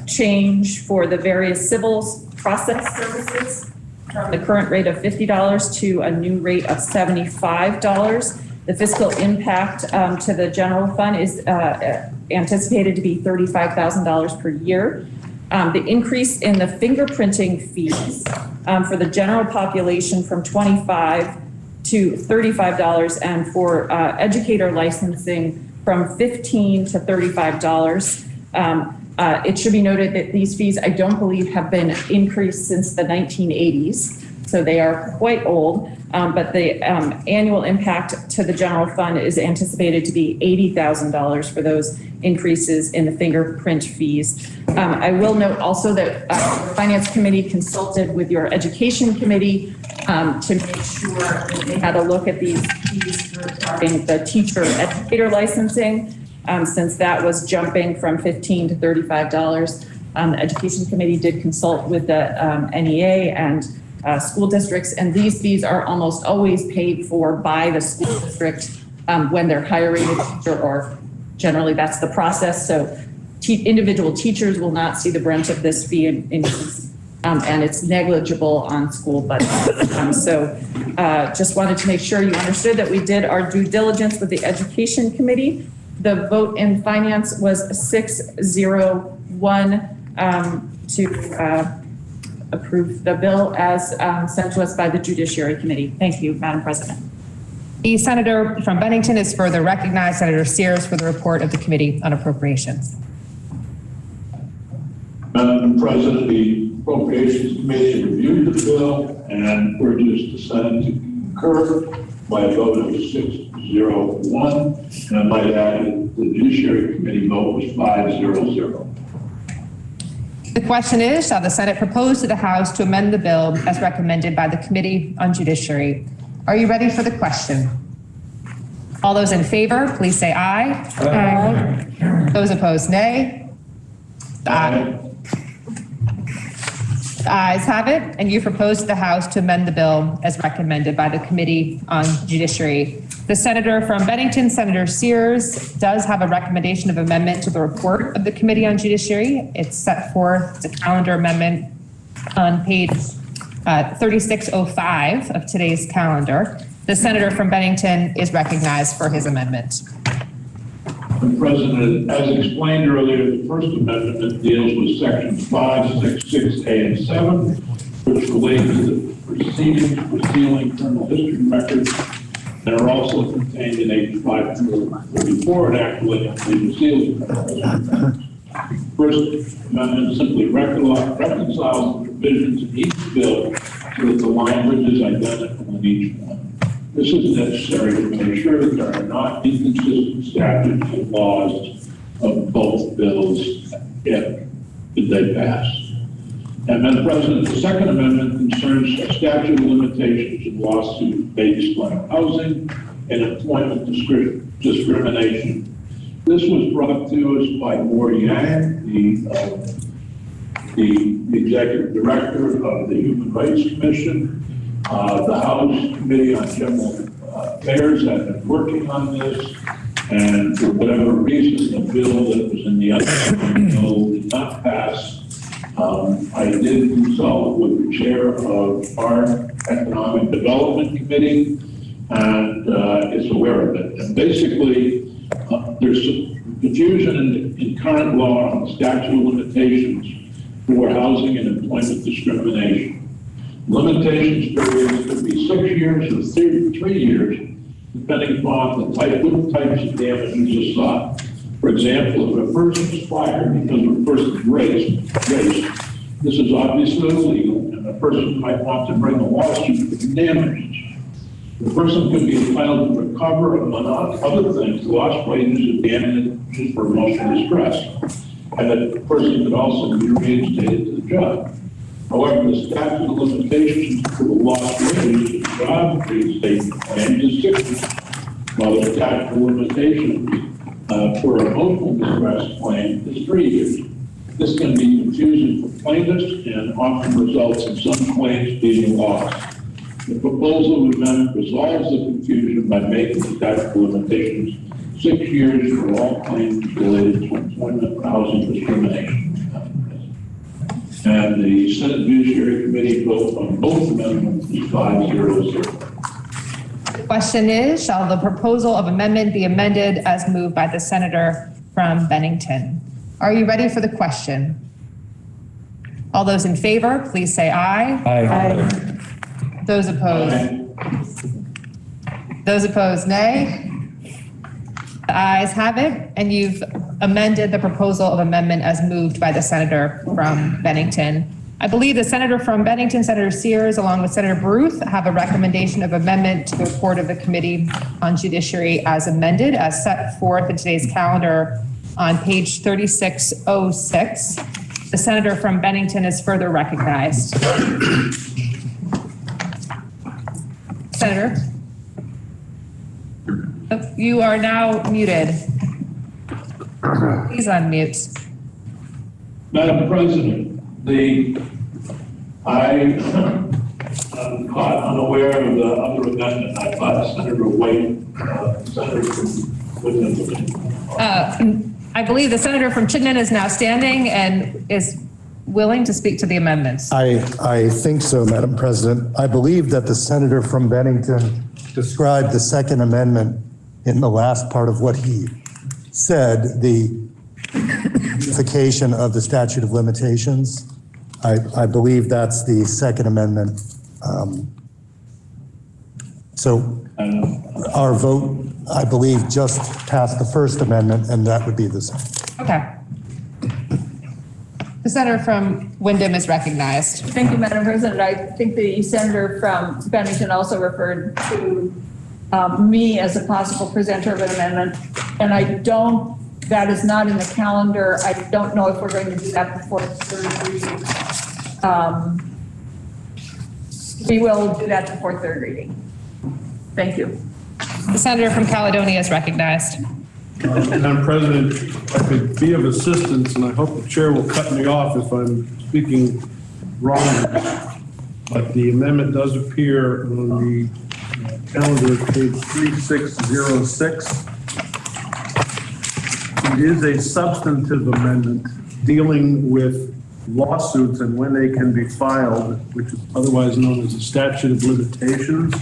change for the various civil process services from the current rate of $50 to a new rate of $75. The fiscal impact to the general fund is anticipated to be $35,000 per year. The increase in the fingerprinting fees for the general population from $25 to $35, and for educator licensing from $15 to $35. It should be noted that these fees, I don't believe, have been increased since the 1980s, so they are quite old. But the annual impact to the general fund is anticipated to be $80,000 for those increases in the fingerprint fees. I will note also that the Finance Committee consulted with your Education Committee to make sure that they had a look at these fees regarding the teacher educator licensing, since that was jumping from $15 to $35. The Education Committee did consult with the NEA and school districts, and these fees are almost always paid for by the school district when they're hiring a teacher, or generally that's the process. So individual teachers will not see the brunt of this fee increase, and it's negligible on school budgets. Just wanted to make sure you understood that we did our due diligence with the Education Committee. The vote in Finance was 6-0-1 to approve the bill as sent to us by the Judiciary Committee. Thank you, Madam President. The senator from Bennington is further recognized, Senator Sears, for the report of the Committee on Appropriations. Madam President, the Appropriations Committee reviewed the bill and urges the Senate to concur by a vote of 6-0-1. And I might add that the Judiciary Committee vote was 5-0-0. The question is, shall the Senate propose to the House to amend the bill as recommended by the Committee on Judiciary? Are you ready for the question? All those in favor, please say aye. Aye. Those opposed, nay. Aye. The ayes have it, and you propose to the House to amend the bill as recommended by the Committee on Judiciary. The senator from Bennington, Senator Sears, does have a recommendation of amendment to the report of the Committee on Judiciary. It's set forth, it's a calendar amendment on page 3605 of today's calendar. The senator from Bennington is recognized for his amendment. Madam President, as explained earlier, the first amendment deals with sections 5, 6, 6A, and 7, which relate to the proceedings for sealing criminal history records, and are also contained in H. 534, an act relating to sealing. First Amendment simply reconciles the provisions in each bill so that the language is identical in each one. This is necessary to make sure that there are not inconsistent statutes and laws of both bills if they pass. And Madam President, the Second Amendment concerns a statute of limitations in lawsuits based on housing and employment discrimination. This was brought to us by Moore Yang, the executive director of the Human Rights Commission. The House Committee on General Affairs had been working on this, and for whatever reason, the bill that was in the other bill did not pass. I did consult with the chair of our Economic Development Committee, and is aware of it. And basically, there's some confusion in current law on the statute of limitations for housing and employment discrimination. Limitations periods could be 6 years or 3 years, depending upon the what types of damages are sought. For example, if a person is fired because of a person's race, this is obviously illegal, and a person might want to bring a lawsuit for damages. The person could be entitled to recover, among other things, lost wages and damages for emotional distress, and the person could also be reinstated to the job. However, the statute of limitations for the lost wages and job reinstatement claim is 6 years, while the statute of limitations for emotional distress claim is 3 years. This can be confusing for plaintiffs and often results in some claims being lost. The proposal of amendment resolves the confusion by making the statute of limitations 6 years for all claims related to employment housing discrimination. And the Senate Judiciary Committee vote on both amendments is 5-0-0. The question is, shall the proposal of amendment be amended as moved by the senator from Bennington? Are you ready for the question? All those in favor, please say aye. Aye. Those opposed? Those opposed, nay. The ayes have it, and you've amended the proposal of amendment as moved by the senator from Bennington. I believe the senator from Bennington, Senator Sears, along with Senator Baruth, have a recommendation of amendment to the report of the Committee on Judiciary as amended, as set forth in today's calendar on page 3606. The senator from Bennington is further recognized. Senator? You are now muted. Please unmute. Madam President, I am caught unaware of the other amendment. I thought Senator White, Senator from I believe the senator from Chittenden is now standing and is willing to speak to the amendments. I think so, Madam President. I believe that the senator from Bennington described the Second Amendment in the last part of what he said, the unification of the statute of limitations. I believe that's the Second Amendment. So our vote, I believe, just passed the First Amendment, and that would be the same. Okay. The senator from Windham is recognized. Thank you, Madam President. I think the senator from Bennington also referred to me as a possible presenter of an amendment, and that is not in the calendar. I don't know if we're going to do that before the third reading. We will do that before third reading. Thank you. The senator from Caledonia is recognized. Madam President, if I could be of assistance, and I hope the chair will cut me off if I'm speaking wrong, but the amendment does appear on the calendar, page 3606. It is a substantive amendment dealing with lawsuits and when they can be filed, which is otherwise known as a statute of limitations.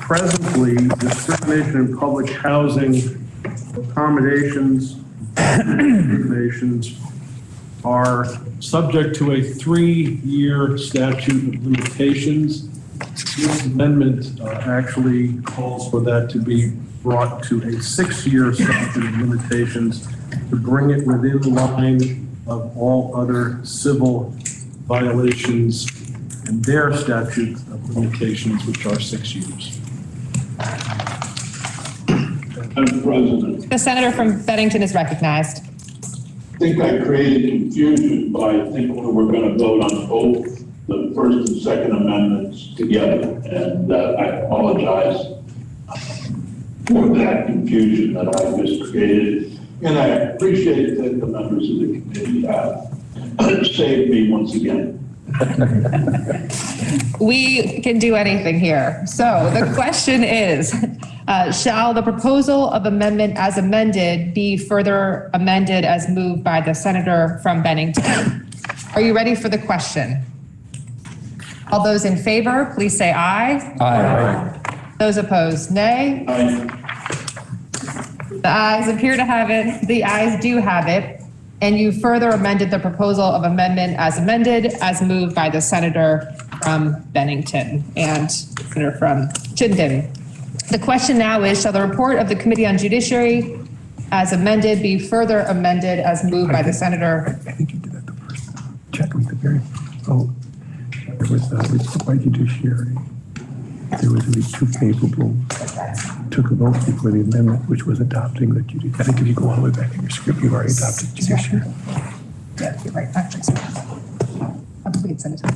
Presently, discrimination in public housing accommodations are subject to a 3-year statute of limitations. This amendment actually calls for that to be brought to a 6-year statute of limitations to bring it within line of all other civil violations and their statute of limitations, which are 6 years. Madam President. The senator from Bennington is recognized. I think I created confusion, but I think we're going to vote on both the first and second amendments together, and I apologize for that confusion that I just created, and I appreciate that the members of the committee have saved me once again. We can do anything here. So the question is, shall the proposal of amendment as amended be further amended as moved by the senator from Bennington? Are you ready for the question? All those in favor, please say aye. Aye. Those opposed, nay. Aye. The ayes appear to have it. The ayes do have it. And you further amended the proposal of amendment as amended, as moved by the senator from Bennington and senator from Chittenden. The question now is, shall the report of the Committee on Judiciary as amended be further amended as moved by the senator? I think you did that the first time. Check with the very, there was a report by Judiciary. There was at least 2 favorable. Took a vote before the amendment, which was adopting the Judiciary. I think if you go all the way back in your script, you've already adopted Judiciary. Yeah, you're right. Actually, I believe it's Senator.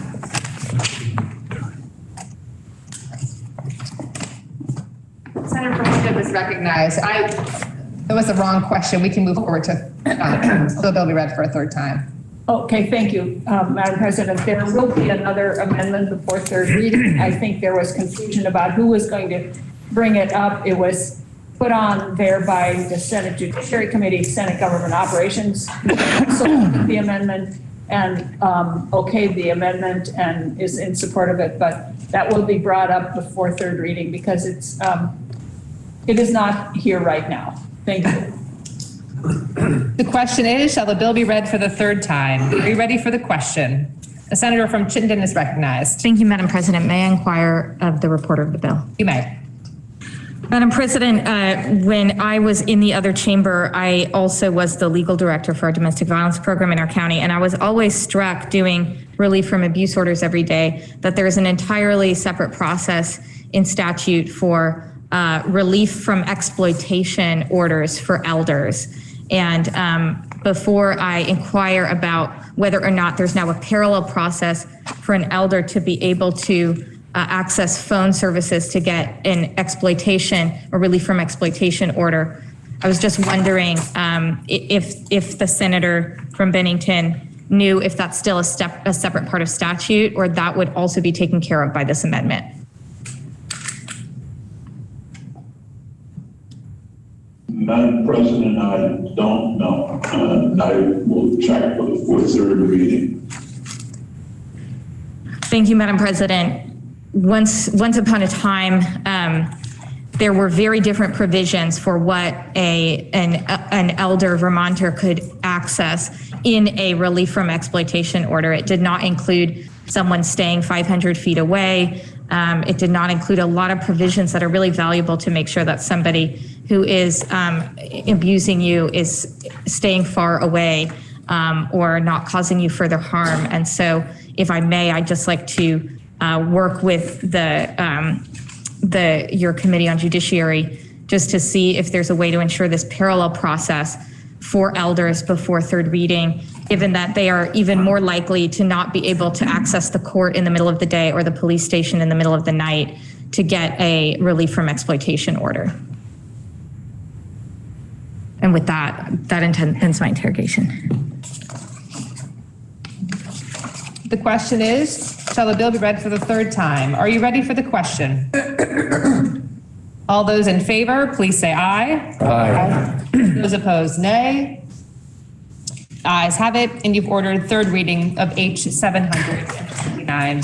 Senator from Chittenden is recognized. That was the wrong question. We can move forward to, so they'll be read for a third time. Okay, thank you, Madam President. There will be another amendment before third reading. I think there was confusion about who was going to bring it up. It was put on there by the Senate Judiciary Committee, Senate Government Operations, so the amendment and okayed the amendment and is in support of it, but that will be brought up before third reading because it is not here right now. Thank you. The question is, shall the bill be read for the third time? Are you ready for the question? The senator from Chittenden is recognized. Thank you, Madam President. May I inquire of the reporter of the bill? You may. Madam President, when I was in the other chamber, I also was the legal director for our domestic violence program in our county, and I was always struck doing relief from abuse orders every day that there is an entirely separate process in statute for relief from exploitation orders for elders. And before I inquire about whether or not there's now a parallel process for an elder to be able to access phone services to get an exploitation or relief from exploitation order, I was just wondering if the senator from Bennington knew if that's still a separate part of statute or that would also be taken care of by this amendment. Madam President, I don't know. I will check before third reading. Thank you, Madam President. Once upon a time, there were very different provisions for what an elder Vermonter could access in a relief from exploitation order. It did not include someone staying 500 feet away. It did not include a lot of provisions that are really valuable to make sure that somebody who is abusing you is staying far away or not causing you further harm. And so, if I may, I'd just like to work with your Committee on Judiciary just to see if there's a way to ensure this parallel process for elders before third reading, given that they are even more likely to not be able to access the court in the middle of the day or the police station in the middle of the night to get a relief from exploitation order. And with that ends my interrogation. The question is, shall the bill be read for the third time? Are you ready for the question? All those in favor, please say aye. Aye. Those opposed, nay. Ayes have it, and you've ordered third reading of H 759.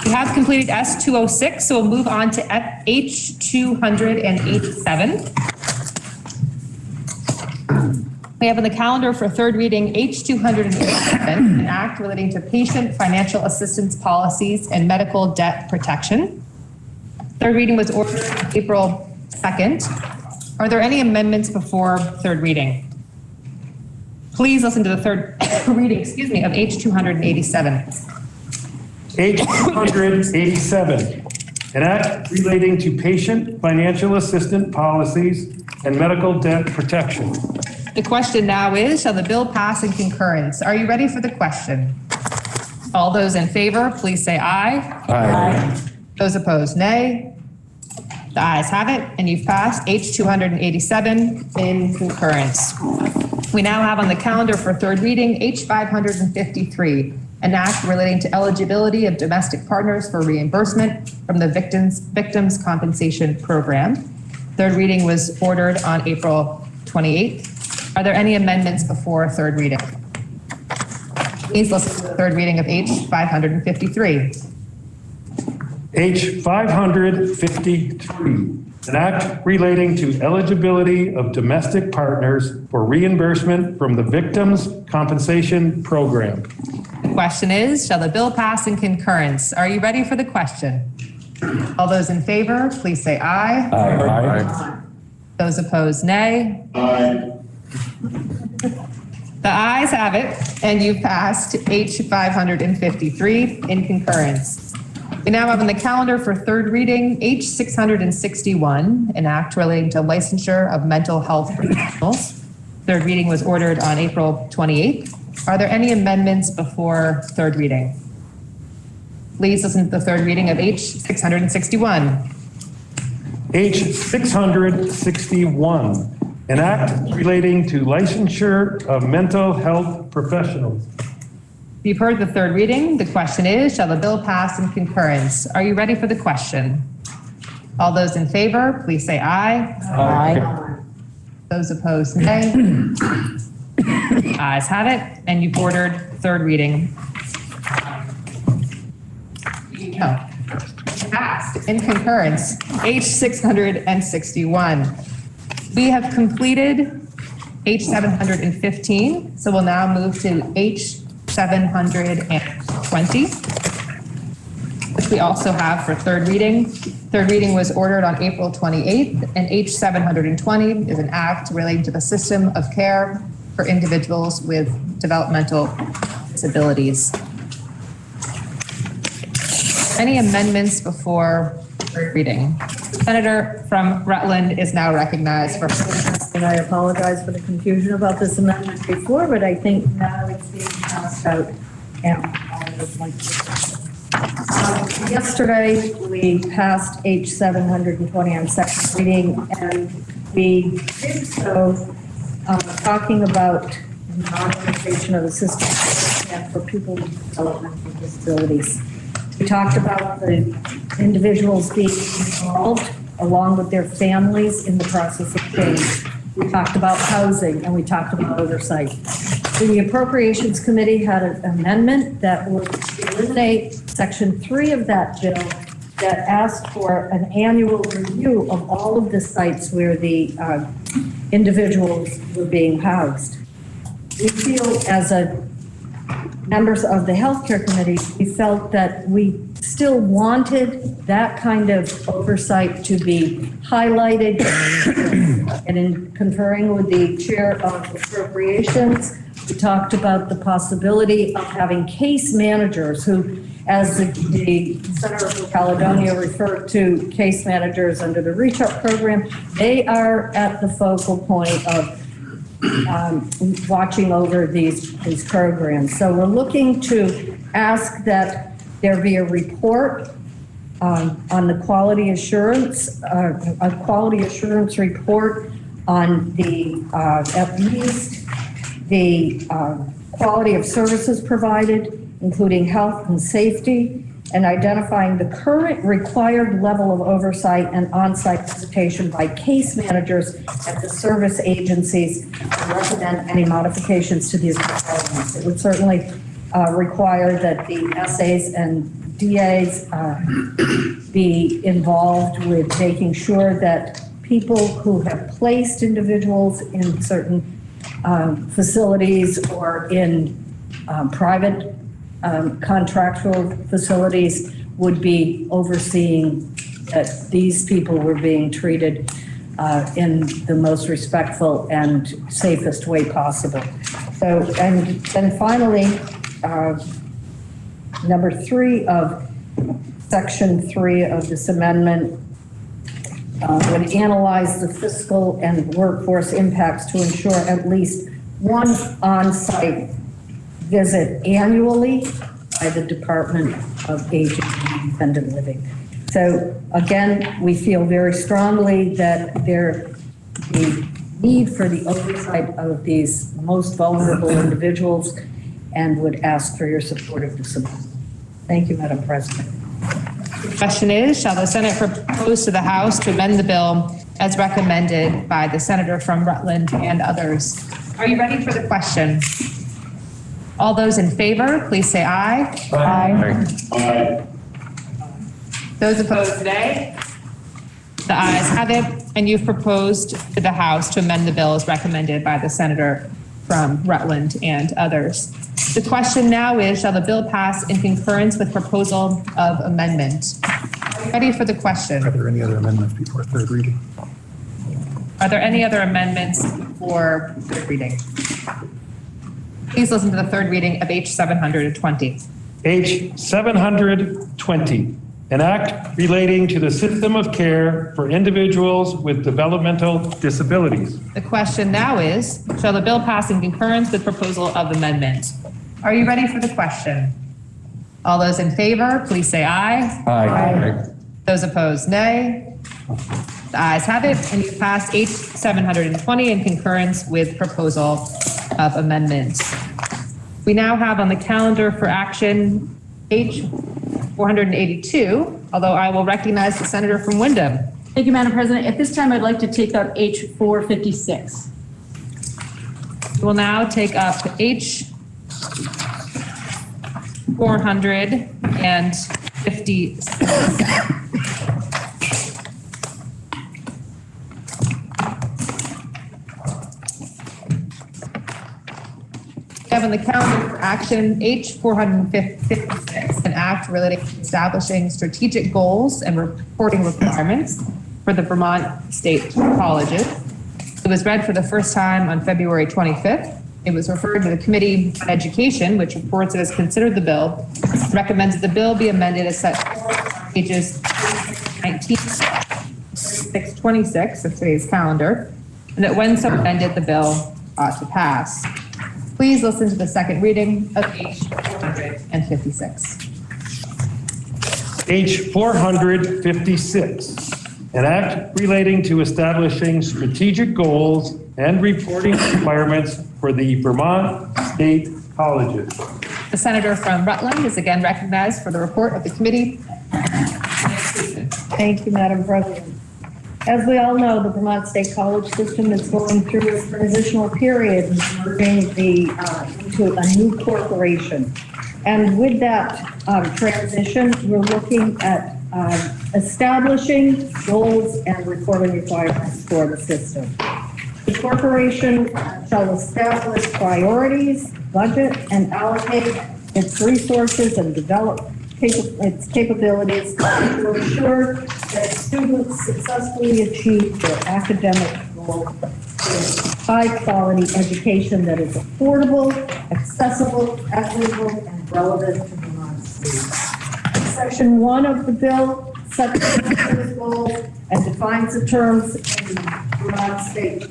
We have completed S 206, so we'll move on to H 287. We have on the calendar for third reading H 287, an act relating to patient financial assistance policies and medical debt protection. Third reading was ordered April 2nd. Are there any amendments before third reading? Please listen to the third reading, of H 287. H 287, an act relating to patient financial assistance policies and medical debt protection. The question now is, shall the bill pass in concurrence? Are you ready for the question? All those in favor, please say aye. Aye. Those opposed, nay. The ayes have it, and you've passed H 287 in concurrence. We now have on the calendar for third reading H 553, an act relating to eligibility of domestic partners for reimbursement from the Victims Compensation Program. Third reading was ordered on April 28th. Are there any amendments before third reading? Please listen to the third reading of H 553. H 553, an act relating to eligibility of domestic partners for reimbursement from the Victims Compensation Program. The question is, shall the bill pass in concurrence? Are you ready for the question? All those in favor, please say aye. Aye. Those opposed, nay. Aye. The ayes have it, and you've passed H 553 in concurrence. We now have on the calendar for third reading H 661, an act relating to licensure of mental health professionals. Third reading was ordered on April 28th. Are there any amendments before third reading? Please listen to the third reading of H 661. H 661, an act relating to licensure of mental health professionals. You've heard the third reading. The question is, shall the bill pass in concurrence? Are you ready for the question? All those in favor, please say aye. Aye. Those opposed, nay. Ayes have it, and you've ordered third reading. Passed in concurrence, H 661. We have completed H 715, so we'll now move to H 720, which we also have for third reading. Third reading was ordered on April 28th, and H 720 is an act relating to the system of care for individuals with developmental disabilities. Any amendments before third reading? Senator from Rutland is now recognized for. And I apologize for the confusion about this amendment before, but I think now it's being passed out. Yesterday, we passed H 720 on second reading, and we did so talking about the modification of the system for people with developmental disabilities. We talked about the individuals being involved along with their families in the process of change. We talked about housing, and we talked about oversight. The Appropriations Committee had an amendment that would eliminate Section 3 of that bill that asked for an annual review of all of the sites where the individuals were being housed. We feel, as members of the Healthcare Committee, we felt that we still wanted that kind of oversight to be highlighted. And in conferring with the chair of appropriations, we talked about the possibility of having case managers who, as the Senator from Caledonia referred to case managers under the Reach Up program, they are at the focal point of watching over these programs. So we're looking to ask that there be a report on the quality assurance, a quality assurance report on the, at least the quality of services provided, including health and safety, and identifying the current required level of oversight and on-site visitation by case managers at the service agencies to recommend any modifications to these requirements. It would certainly require that the SAs and DAs be involved with making sure that people who have placed individuals in certain facilities or in private contractual facilities would be overseeing that these people were being treated in the most respectful and safest way possible. So, and then finally, number 3 of section 3 of this amendment would analyze the fiscal and workforce impacts to ensure at least one on-site visit annually by the Department of Aging and Independent Living. So again, we feel very strongly that the need for the oversight of these most vulnerable individuals, and would ask for your support of this amendment. Thank you, Madam President. The question is, shall the Senate propose to the House to amend the bill as recommended by the senator from Rutland and others? Are you ready for the question? All those in favor, please say aye. Aye. Aye. Those opposed, nay. The ayes have it, and you've proposed to the House to amend the bill as recommended by the senator from Rutland and others. The question now is, shall the bill pass in concurrence with proposal of amendment? Are you ready for the question? Are there any other amendments before third reading? Are there any other amendments for third reading? Please listen to the third reading of H 720. H 720, an act relating to the system of care for individuals with developmental disabilities. The question now is, shall the bill pass in concurrence with proposal of amendment? Are you ready for the question? All those in favor, please say aye. Aye. Those opposed, nay. The ayes have it, and you pass H 720 in concurrence with proposal of amendment. We now have on the calendar for action H 482, although I will recognize the senator from Windham. Thank you, Madam President. At this time, I'd like to take up H 456. We will now take up H 456. We have on the calendar for action H 456, an act relating to establishing strategic goals and reporting requirements for the Vermont State Colleges. It was read for the first time on February 25th. It was referred to the Committee on Education, which reports it has considered the bill, recommends that the bill be amended as set forth on pages 19, 626 of today's calendar, and that when so amended, the bill ought to pass. Please listen to the second reading of H 456. H 456, an act relating to establishing strategic goals and reporting requirements for the Vermont State Colleges. The senator from Rutland is again recognized for the report of the committee. Thank you, Madam President. As we all know, the Vermont State College system is going through a transitional period, merging into a new corporation. And with that transition, we're looking at establishing goals and reporting requirements for the system. The corporation shall establish priorities, budget, and allocate its resources and develop its capabilities to ensure that students successfully achieve their academic goals with high-quality education that is affordable, accessible, equitable, and relevant to Vermont students. Section 1 of the bill sets the goals and defines the terms in Vermont State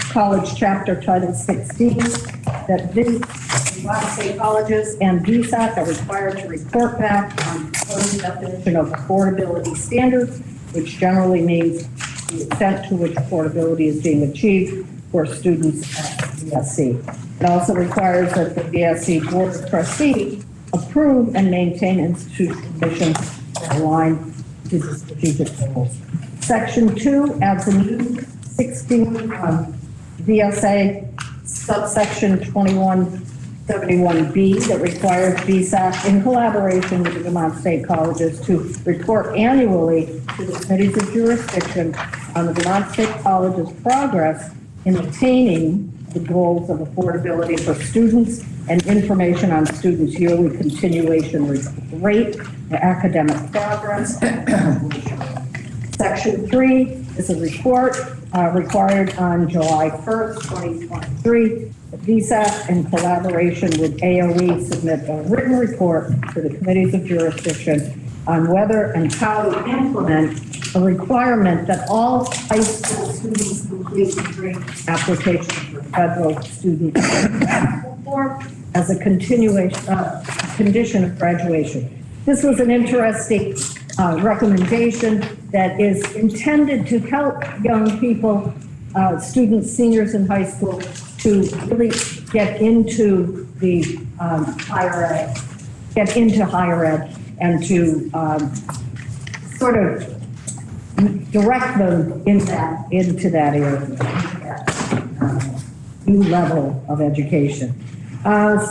College Chapter Title 16 that Vermont State colleges and VSAC are required to report back on the definition of affordability standards, which generally means the extent to which affordability is being achieved for students at VSC. It also requires that the VSC Board of Trustees approve and maintain institutional missions that align to the strategic goals. Section 2 adds a new 16 VSA subsection 2171B that requires VSAC in collaboration with the Vermont State Colleges to report annually to the committees of jurisdiction on the Vermont State Colleges' progress in attaining the goals of affordability for students and information on students' yearly continuation rate, academic progress. Section 3 is a report required on July 1st, 2023. The VSAC, in collaboration with AOE, submit a written report to the committees of jurisdiction on whether and how to implement a requirement that all high school students complete the application for federal student form as a condition of graduation. This was an interesting recommendation that is intended to help young people, students, seniors in high school, to really get into the higher ed, and to sort of direct them into that area, new level of education.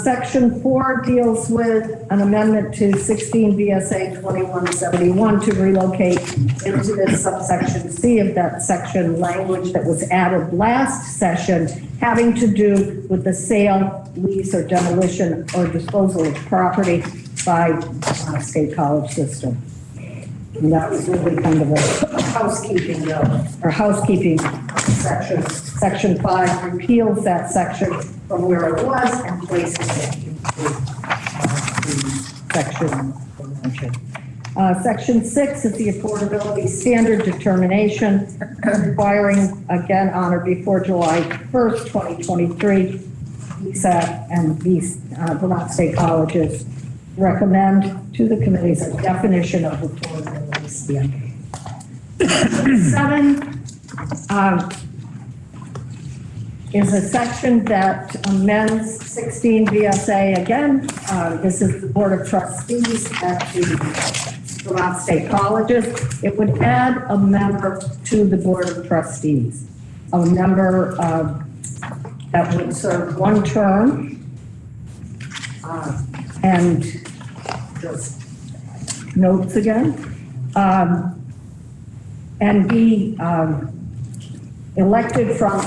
Section 4 deals with an amendment to 16 VSA 2171 to relocate into this subsection C of that section language that was added last session, having to do with the sale, lease, or demolition or disposal of property by state college system. And that was really kind of a housekeeping note, or housekeeping section. Section 5 repeals that section from where it was and places it into section mentioned. Section 6 is the affordability standard determination, requiring, again, on or before July 1st, 2023, VSAC and Vermont State Colleges recommend to the committees a definition of affordability standard. 7 is a section that amends 16 VSA again. This is the Board of Trustees at the Vermont State Colleges. It would add a member to the Board of Trustees, a member that would serve one term and just notes again, and be elected from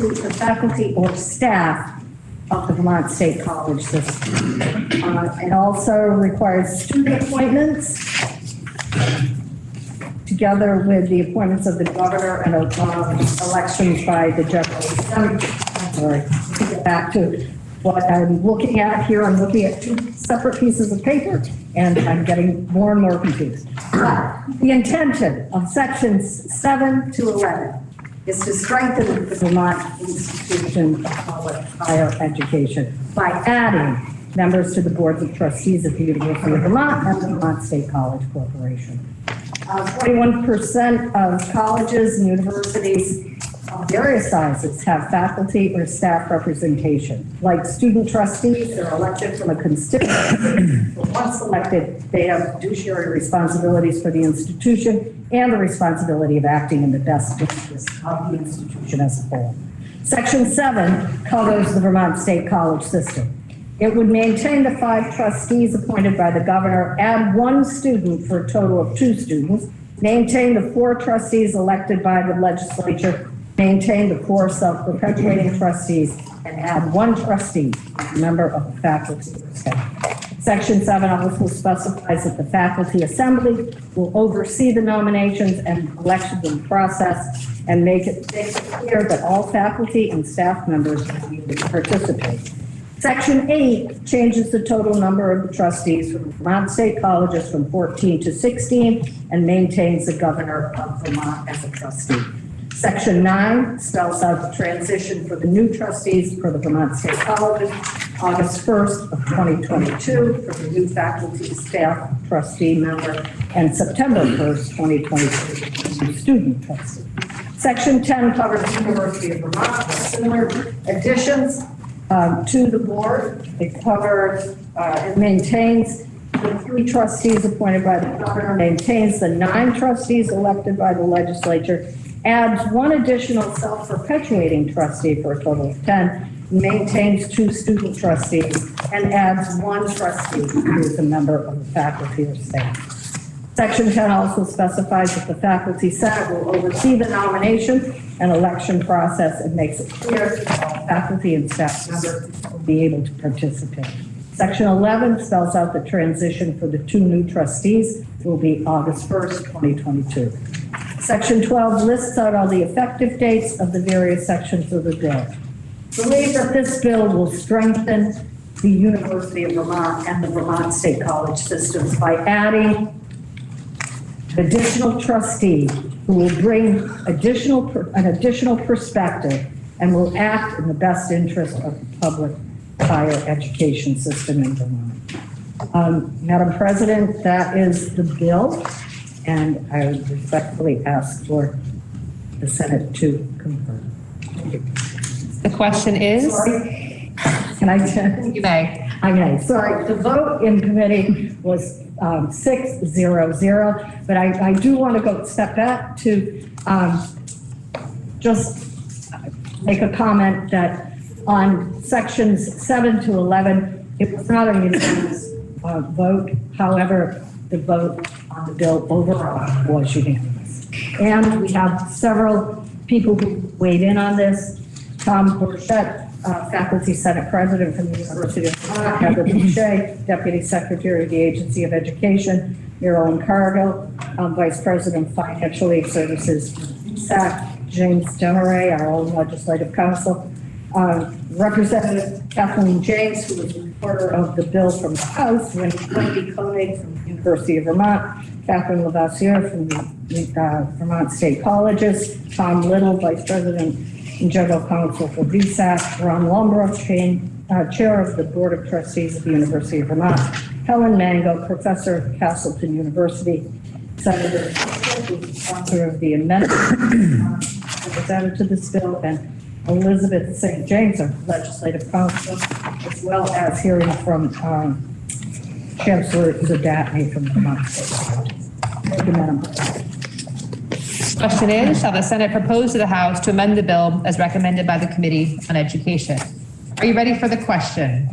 the faculty or staff of the Vermont State College system. It also requires student appointments together with the appointments of the governor and elections by the General Assembly. I'm sorry, to get back to what I'm looking at here. I'm looking at two separate pieces of paper and I'm getting more and more confused. But the intention of sections 7 to 11 is to strengthen the Vermont institution of public higher education by adding members to the boards of trustees of the University of Vermont and the Vermont State College Corporation. 21% of colleges and universities of various sizes have faculty or staff representation. Like student trustees, they're elected from a constituency. But once elected, they have fiduciary responsibilities for the institution and the responsibility of acting in the best interest of the institution as a whole. Section 7 covers the Vermont State College system. It would maintain the 5 trustees appointed by the governor, add 1 student for a total of 2 students, maintain the 4 trustees elected by the legislature, maintain the 4 self-perpetuating trustees, and add 1 trustee, a member of the faculty or staff. Section 7 also specifies that the faculty assembly will oversee the nominations and election process and make it clear that all faculty and staff members will be able to participate. Section 8 changes the total number of the trustees from Vermont State Colleges from 14 to 16 and maintains the governor of Vermont as a trustee. Section 9 spells out the transition for the new trustees for the Vermont State Colleges, August 1st of 2022 for the new faculty, staff, trustee member, and September 1st, 2023 for the new student trustee. Section 10 covers the University of Vermont with similar additions to the board. It covers, it maintains the 3 trustees appointed by the governor, maintains the 9 trustees elected by the legislature, adds 1 additional self-perpetuating trustee for a total of 10, maintains 2 student trustees, and adds 1 trustee who is a member of the faculty or staff. Section 10 also specifies that the faculty senate will oversee the nomination and election process and makes it clear that all faculty and staff members will be able to participate. Section 11 spells out the transition for the 2 new trustees will be August 1st, 2022. Section 12 lists out all the effective dates of the various sections of the bill. Believe that this bill will strengthen the University of Vermont and the Vermont State College systems by adding an additional trustee who will bring an additional perspective and will act in the best interest of the public higher education system in Vermont. Madam President, that is the bill, and I would respectfully ask for the Senate to concur. The question is? Sorry. Can I? You may. Okay, sorry. The vote in committee was 6-0-0, but I do want to go step back to just make a comment that on sections 7 to 11, it was not a unanimous vote. However, the vote on the bill overall was unanimous. And we have several people who weighed in on this. Tom Burchett, Faculty Senate President from the University of Vermont, Heather Boucher, Deputy Secretary of the Agency of Education, Merrill Cargill, Vice President of Financial Aid Services, SAC, James Demaray, our own legislative counsel, Representative Kathleen James, who was the reporter of the bill from the House, Wendy Koenig from the University of Vermont, Catherine Lavassier from the Vermont State Colleges, Tom Little, Vice President and General Counsel for VSAC, Ron Lombrook, Chair of the Board of Trustees of the University of Vermont, Helen Mango, Professor of Castleton University, Senator who's the sponsor of the amendment presented to this bill, and Elizabeth St. James, our legislative counsel, as well as hearing from Chancellor Zadatny from the Vermont State. Thank you, Madam President. Question is, shall the Senate propose to the House to amend the bill as recommended by the Committee on Education? Are you ready for the question?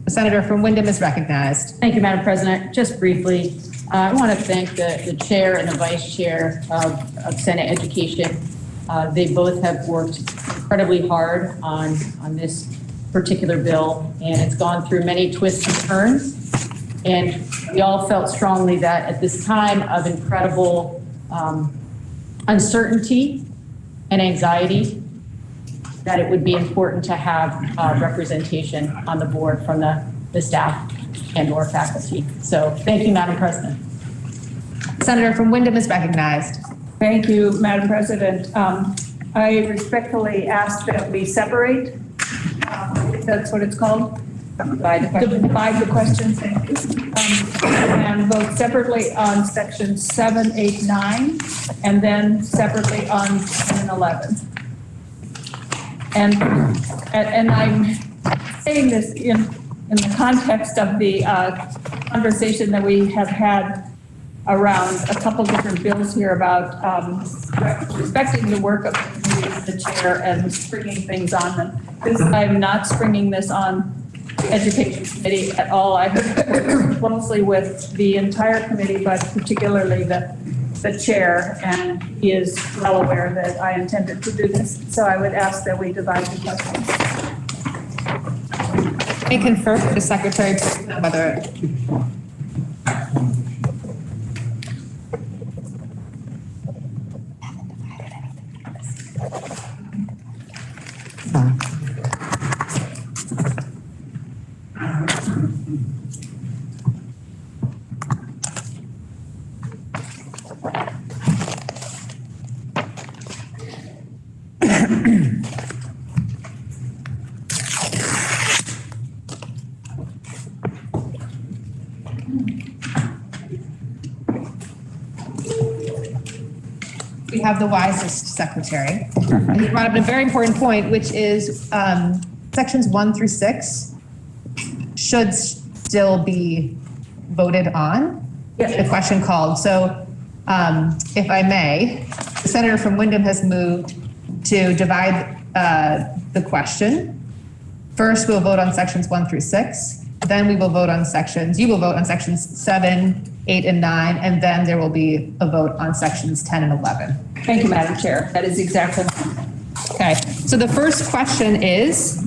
The senator from Windham is recognized. Thank you, Madam President. Just briefly, I want to thank the chair and the vice chair of Senate Education. They both have worked incredibly hard on this particular bill, and it's gone through many twists and turns. And we all felt strongly that at this time of incredible uncertainty and anxiety, that it would be important to have representation on the board from the staff and or faculty. So thank you, Madam President. Senator from Windham is recognized. Thank you, Madam President. I respectfully ask that we separate, if that's what it's called, divide the question, thank you. And vote separately on sections 7, 8, 9, and then separately on 10 and 11. And I'm saying this in the context of the conversation that we have had around a couple different bills here about respecting the work of the chair and springing things on them. I'm not springing this on the Education Committee at all. I work closely with the entire committee, but particularly the chair, and he is well aware that I intended to do this. So I would ask that we divide the questions. I confer with the Secretary whether we have the wisest secretary. And he brought up a very important point, which is sections 1 through 6 should still be voted on. The question called. So if I may, the senator from Windham has moved to divide the question. First, we'll vote on sections 1 through 6. Then we will vote on sections, you will vote on sections 7, 8, and 9, and then there will be a vote on sections 10 and 11. Thank you, Madam Chair. That is exactly. Okay, so the first question is,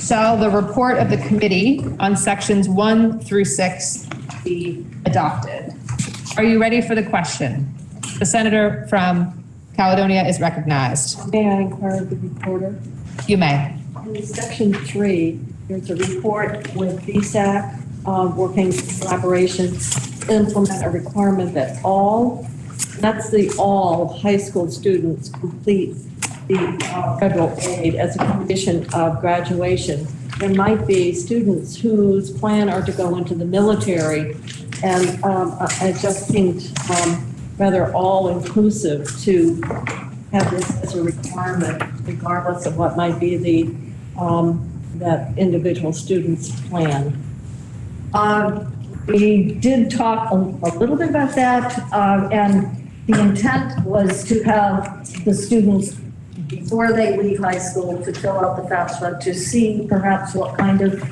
shall the report of the committee on sections 1 through 6 be adopted? Are you ready for the question? The senator from Caledonia is recognized. May I inquire of the reporter? You may. In section 3, there's a report with VSAC working in collaboration to implement a requirement that that's all high school students complete the federal aid as a condition of graduation. There might be students whose plan are to go into the military, and it just seemed rather all-inclusive to have this as a requirement, regardless of what might be the that individual student's plan. We did talk a little bit about that, and the intent was to have the students, before they leave high school, to fill out the FAFSA to see perhaps what kind of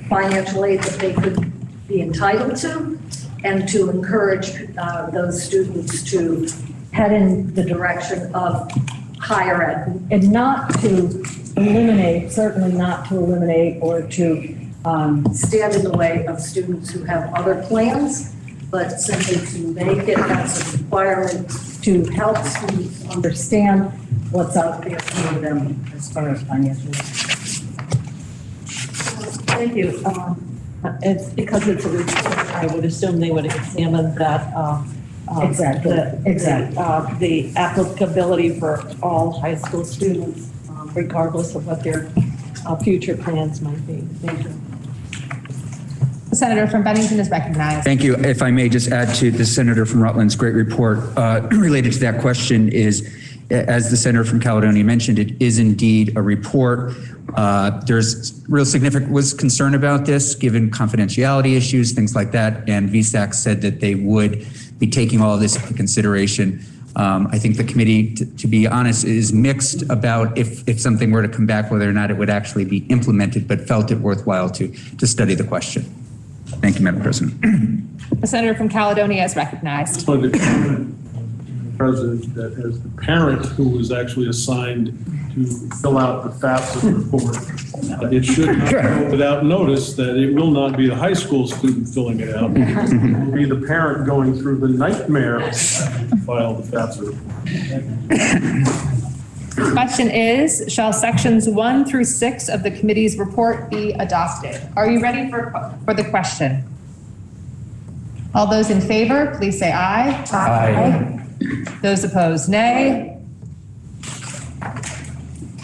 financial aid that they could be entitled to, and to encourage those students to head in the direction of higher ed, and not to eliminate, certainly not to eliminate or to stand in the way of students who have other plans, but simply to make it as a requirement to help students understand what's out there for them as far as financial aid. Thank you. It's because it's a report, I would assume they would examine that. Exactly. The applicability for all high school students, regardless of what their future plans might be. Thank you. The senator from Bennington is recognized. Thank you. If I may just add to the senator from Rutland's great report related to that question is, as the senator from Caledonia mentioned, it is indeed a report. There's real significant concern about this, given confidentiality issues, things like that, and VSAC said that they would be taking all of this into consideration. I think the committee, to be honest, is mixed about if something were to come back, whether or not it would actually be implemented, but felt it worthwhile to study the question. Thank you, Madam President. The senator from Caledonia is recognized. President, that as the parent who was actually assigned to fill out the FAFSA report, it should not go without notice that it will not be the high school student filling it out. It will be the parent going through the nightmare to file the FAFSA report. The question is, shall sections 1 through 6 of the committee's report be adopted? Are you ready for the question? All those in favor, please say aye. Aye. Those opposed, nay.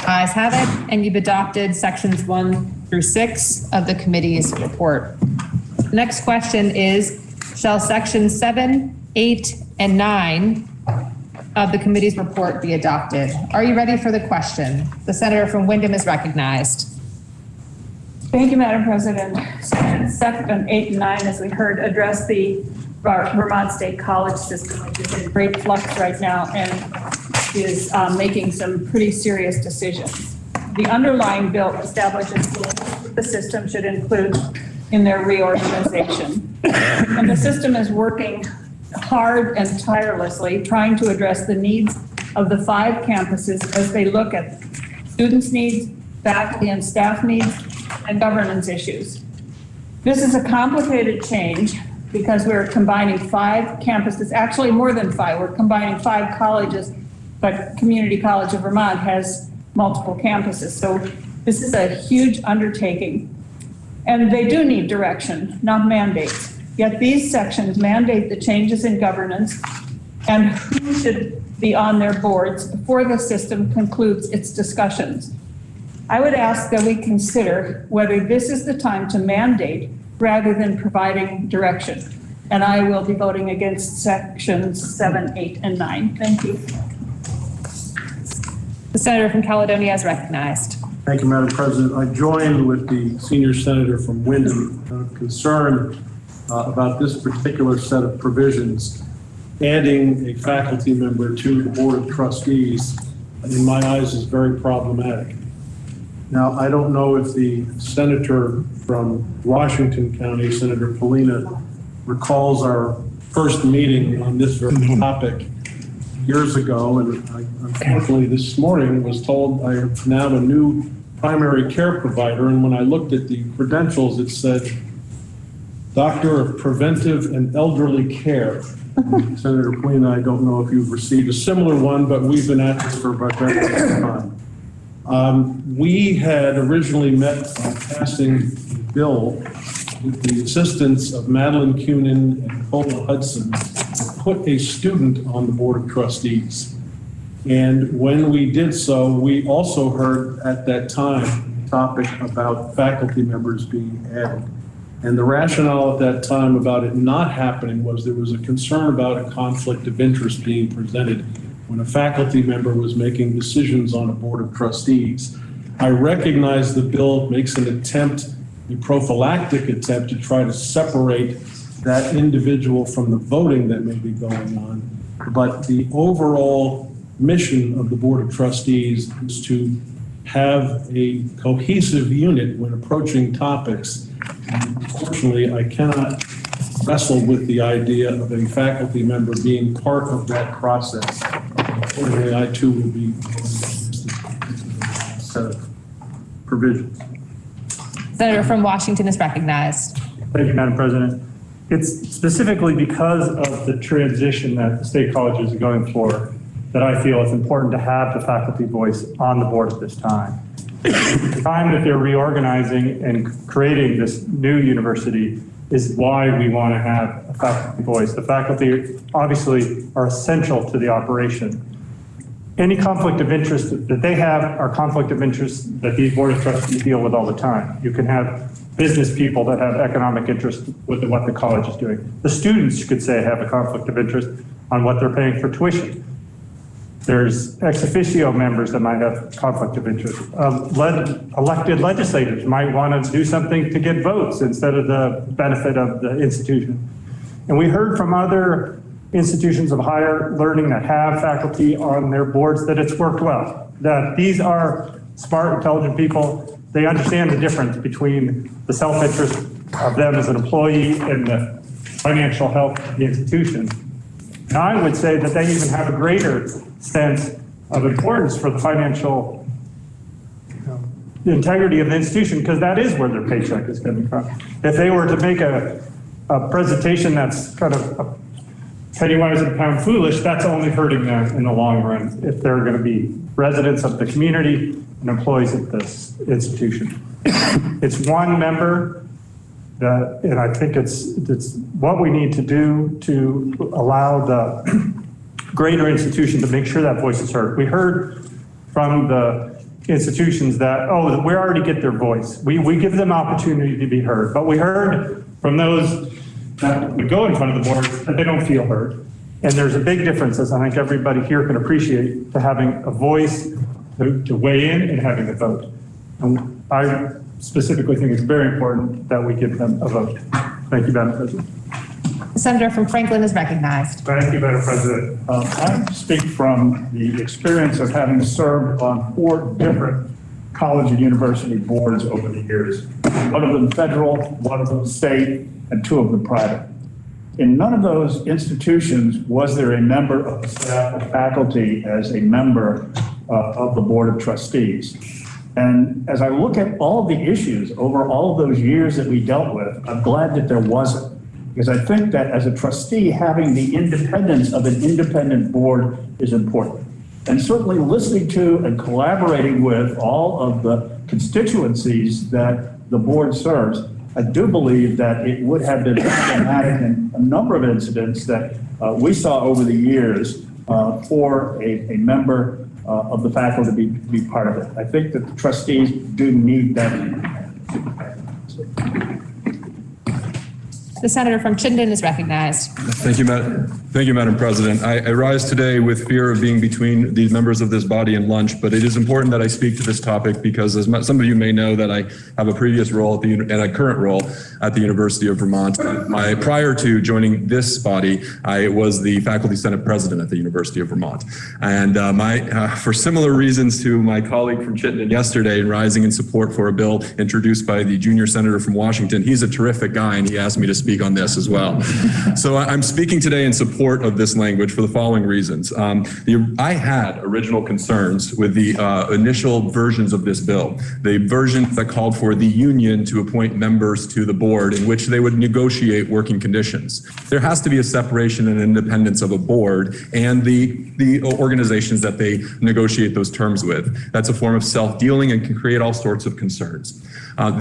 Ayes have it, and you've adopted sections 1 through 6 of the committee's report. The next question is, shall sections 7, 8, and 9 of the committee's report be adopted? Are you ready for the question? The senator from Windham is recognized. Thank you, Madam President. Sections 7, 8, and 9, as we heard, address the Vermont State College system, which is in great flux right now and is making some pretty serious decisions. The underlying bill establishes what the system should include in their reorganization. And the system is working hard and tirelessly trying to address the needs of the 5 campuses as they look at students' needs, faculty and staff needs, and governance issues. This is a complicated change because we're combining 5 campuses, actually more than 5. We're combining 5 colleges, but Community College of Vermont has multiple campuses. So this is a huge undertaking. And they do need direction, not mandates. Yet these sections mandate the changes in governance and who should be on their boards before the system concludes its discussions. I would ask that we consider whether this is the time to mandate rather than providing direction. And I will be voting against sections 7, 8, and 9. Thank you. The senator from Caledonia is recognized. Thank you, Madam President. I join with the senior senator from Windham, concerned about this particular set of provisions. Adding a faculty member to the Board of Trustees, in my eyes, is very problematic. Now, I don't know if the senator from Washington County, Senator Polina, recalls our first meeting on this very topic years ago, and I unfortunately this morning was told I now have a new primary care provider, and when I looked at the credentials, it said Doctor of Preventive and Elderly Care. Senator Queen, I don't know if you've received a similar one, but we've been at this for about a very long time. We had originally met on passing a bill with the assistance of Madeline Cunin and Cola Hudson to put a student on the Board of Trustees. And when we did so, we also heard at that time a topic about faculty members being added. And the rationale at that time about it not happening was there was a concern about a conflict of interest being presented when a faculty member was making decisions on a Board of Trustees. I recognize the bill makes an attempt, a prophylactic attempt, to try to separate that individual from the voting that may be going on. But the overall mission of the Board of Trustees is to have a cohesive unit when approaching topics. And unfortunately, I cannot wrestle with the idea of a faculty member being part of that process. Accordingly, I too will be a set of provisions. Senator from Washington is recognized. Thank you, Madam President. It's specifically because of the transition that the state colleges are going for that I feel it's important to have the faculty voice on the board at this time. The time that they're reorganizing and creating this new university is why we want to have a faculty voice. The faculty obviously are essential to the operation. Any conflict of interest that they have are conflict of interest that these board of trustees deal with all the time. You can have business people that have economic interest with what the college is doing. The students could say have a conflict of interest on what they're paying for tuition. There's ex officio members that might have conflict of interest. Elected legislators might want to do something to get votes instead of the benefit of the institution. And we heard from other institutions of higher learning that have faculty on their boards that it's worked well, that these are smart, intelligent people. They understand the difference between the self-interest of them as an employee and the financial health of the institution. And I would say that they even have a greater sense of importance for the financial integrity of the institution, because that is where their paycheck is coming from. If they were to make a presentation that's kind of a penny wise and pound foolish, that's only hurting them in the long run if they're going to be residents of the community and employees of this institution. It's one member that, and I think it's what we need to do to allow the greater institution to make sure that voice is heard. We heard from the institutions that, oh, we already get their voice. We give them opportunity to be heard. But we heard from those that would go in front of the board that they don't feel heard. And there's a big difference, as I think everybody here can appreciate, to having a voice to weigh in and having a vote. And I specifically think it's very important that we give them a vote. Thank you, Madam President. The senator from Franklin is recognized. Thank you, Madam President. I speak from the experience of having served on 4 different college and university boards over the years. One of them federal, one of them state, and 2 of them private. In none of those institutions was there a member of the staff or faculty as a member of the Board of Trustees. And as I look at all the issues over all of those years that we dealt with, I'm glad that there wasn't. Because I think that as a trustee, having the independence of an independent board is important. And certainly listening to and collaborating with all of the constituencies that the board serves, I do believe that it would have been problematic in a number of incidents that we saw over the years for a member of the faculty to be part of it. I think that the trustees do need that. The senator from Chittenden is recognized. Thank you, Madam President. I rise today with fear of being between the members of this body and lunch, but it is important that I speak to this topic because, as some of you may know, that I have a previous role and a current role at the University of Vermont. Prior to joining this body, I was the Faculty Senate President at the University of Vermont. And for similar reasons to my colleague from Chittenden yesterday in rising in support for a bill introduced by the junior senator from Washington, he's a terrific guy, and he asked me to speak speak on this as well. So I'm speaking today in support of this language for the following reasons. I had original concerns with the initial versions of this bill, the version that called for the union to appoint members to the board in which they would negotiate working conditions. There has to be a separation and independence of a board and the organizations that they negotiate those terms with. That's a form of self-dealing and can create all sorts of concerns.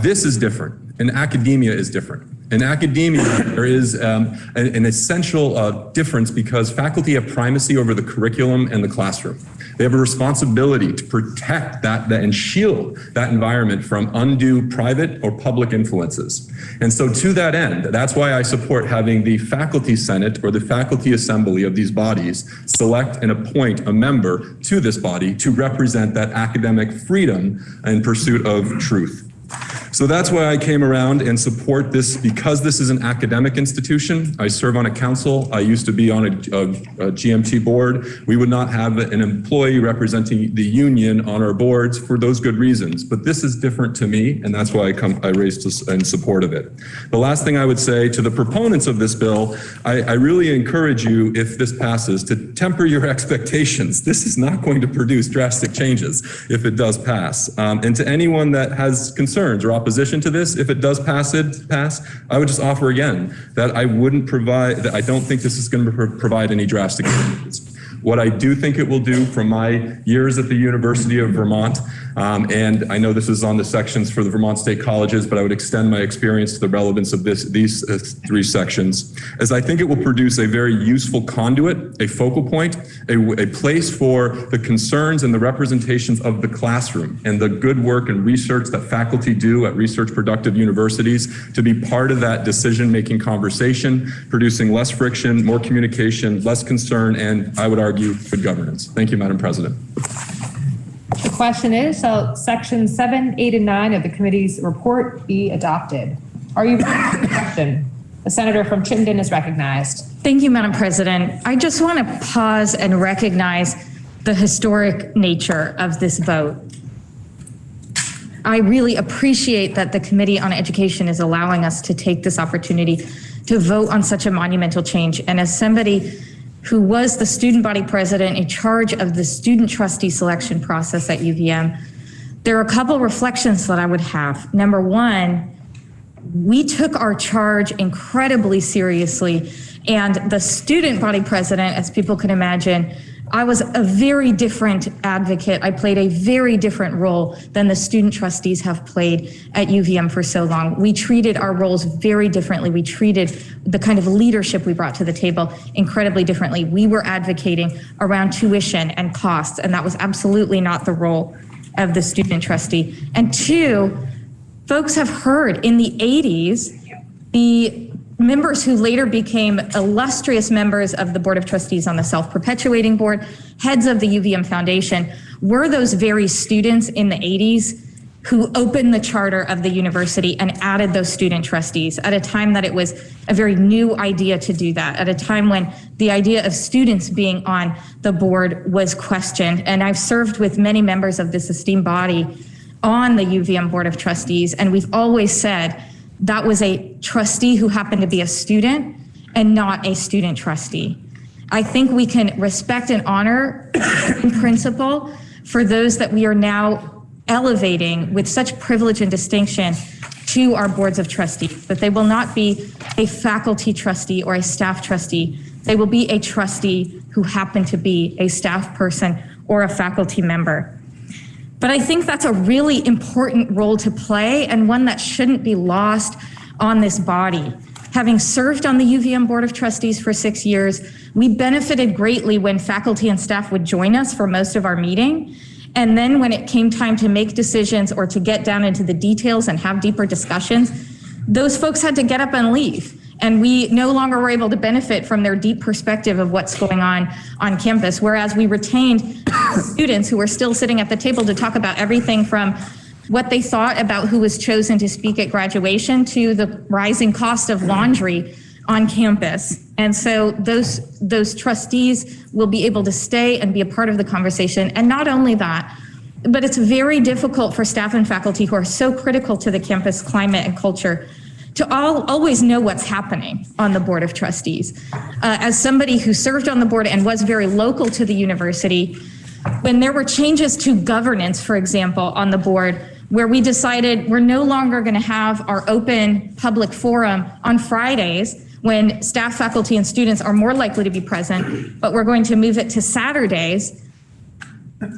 This is different, and academia is different. In academia, there is an essential difference because faculty have primacy over the curriculum and the classroom. They have a responsibility to protect that and shield that environment from undue private or public influences. And so to that end, that's why I support having the faculty senate or the faculty assembly of these bodies select and appoint a member to this body to represent that academic freedom in pursuit of truth. So that's why I came around and support this, because this is an academic institution. I serve on a council. I used to be on a GMT board. We would not have an employee representing the union on our boards for those good reasons. But this is different to me, and that's why I raised this in support of it. The last thing I would say to the proponents of this bill, I really encourage you, if this passes, to temper your expectations. This is not going to produce drastic changes if it does pass. And to anyone that has concerns or opposition to this, if it does pass, I would just offer again that I don't think this is going to provide any drastic changes. What I do think it will do from my years at the University of Vermont, and I know this is on the sections for the Vermont State Colleges, but I would extend my experience to the relevance of these three sections, is I think it will produce a very useful conduit, a focal point, a place for the concerns and the representations of the classroom and the good work and research that faculty do at research productive universities to be part of that decision-making conversation, producing less friction, more communication, less concern, and I would argue good governance. Thank you, Madam President. The question is, shall sections 7, 8, and 9 of the committee's report be adopted? Are you ready for the question? The senator from Chittenden is recognized. Thank you, Madam President. I just want to pause and recognize the historic nature of this vote. I really appreciate that the Committee on Education is allowing us to take this opportunity to vote on such a monumental change. And as somebody who was the student body president in charge of the student trustee selection process at UVM, there are a couple reflections that I would have. Number one, we took our charge incredibly seriously, and the student body president, as people can imagine, I was a very different advocate. I played a very different role than the student trustees have played at UVM for so long. We treated our roles very differently. We treated the kind of leadership we brought to the table incredibly differently. We were advocating around tuition and costs, and that was absolutely not the role of the student trustee. And two, folks have heard in the 80s, the members who later became illustrious members of the Board of Trustees on the self-perpetuating board, heads of the UVM Foundation, were those very students in the 80s who opened the charter of the university and added those student trustees at a time that it was a very new idea to do that, at a time when the idea of students being on the board was questioned. And I've served with many members of this esteemed body on the UVM Board of Trustees, and we've always said that was a trustee who happened to be a student and not a student trustee. I think we can respect and honor in principle for those that we are now elevating with such privilege and distinction to our boards of trustees, that they will not be a faculty trustee or a staff trustee. They will be a trustee who happen to be a staff person or a faculty member. But I think that's a really important role to play, and one that shouldn't be lost on this body. Having served on the UVM Board of Trustees for 6 years, we benefited greatly when faculty and staff would join us for most of our meeting. And then when it came time to make decisions or to get down into the details and have deeper discussions, those folks had to get up and leave. And we no longer were able to benefit from their deep perspective of what's going on campus, whereas we retained students who were still sitting at the table to talk about everything from what they thought about who was chosen to speak at graduation to the rising cost of laundry on campus. And so those trustees will be able to stay and be a part of the conversation. And not only that, but it's very difficult for staff and faculty who are so critical to the campus climate and culture to always know what's happening on the Board of Trustees. As somebody who served on the board and was very local to the university, when there were changes to governance, for example, on the board, where we decided we're no longer going to have our open public forum on Fridays when staff, faculty, and students are more likely to be present, but we're going to move it to Saturdays,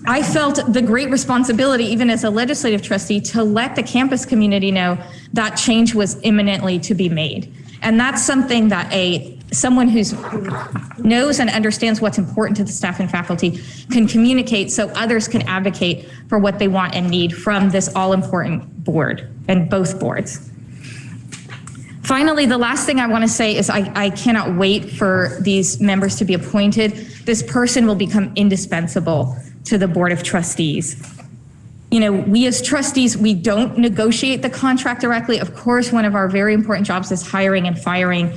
I felt the great responsibility, even as a legislative trustee, to let the campus community know that change was imminently to be made. And that's something that someone who knows and understands what's important to the staff and faculty can communicate so others can advocate for what they want and need from this all-important board and both boards. Finally, the last thing I want to say is I cannot wait for these members to be appointed. This person will become indispensable to the Board of Trustees. You know, we as trustees, we don't negotiate the contract directly. Of course, one of our very important jobs is hiring and firing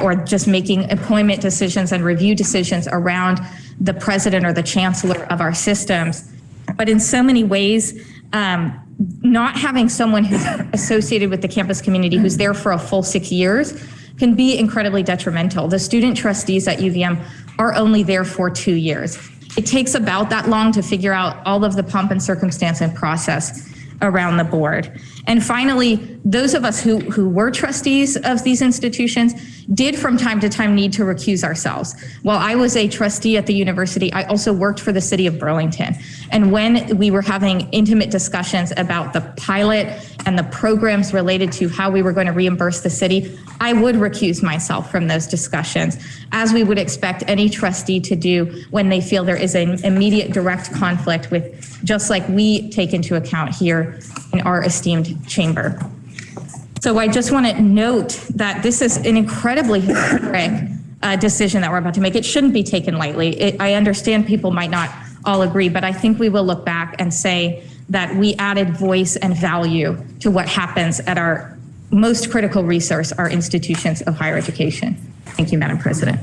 or just making employment decisions and review decisions around the president or the chancellor of our systems. But in so many ways, not having someone who's associated with the campus community who's there for a full 6 years can be incredibly detrimental. The student trustees at UVM are only there for 2 years. It takes about that long to figure out all of the pomp and circumstance and process around the board. And finally, those of us who were trustees of these institutions did from time to time need to recuse ourselves. While I was a trustee at the university, I also worked for the city of Burlington. And when we were having intimate discussions about the pilot and the programs related to how we were going to reimburse the city, I would recuse myself from those discussions, as we would expect any trustee to do when they feel there is an immediate direct conflict with, just like we take into account here in our esteemed chamber. So I just want to note that this is an incredibly historic decision that we're about to make. It shouldn't be taken lightly. I understand people might not all agree, but I think we will look back and say that we added voice and value to what happens at our most critical resource, our institutions of higher education. Thank you, Madam President.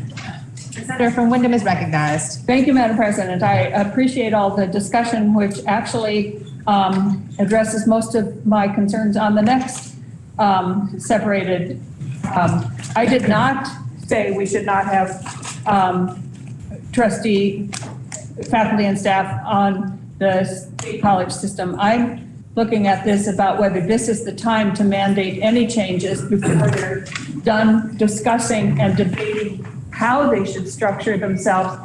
The senator from Windham is recognized. Thank you, Madam President. I appreciate all the discussion, which actually addresses most of my concerns on the next separated. I did not say we should not have trustee, faculty, and staff on the state college system. I'm looking at this about whether this is the time to mandate any changes before they're done discussing and debating how they should structure themselves.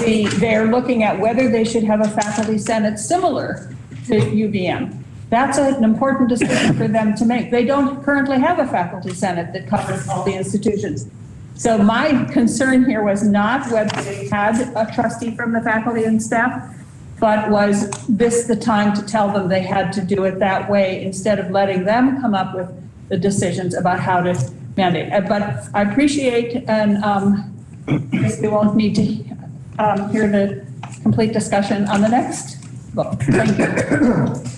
They're looking at whether they should have a faculty senate similar to UVM. That's an important decision for them to make. They don't currently have a faculty senate that covers all the institutions. So my concern here was not whether they had a trustee from the faculty and staff, but was this the time to tell them they had to do it that way instead of letting them come up with the decisions about how to mandate. But I appreciate, and we won't need to hear the complete discussion on the next vote. Thank you.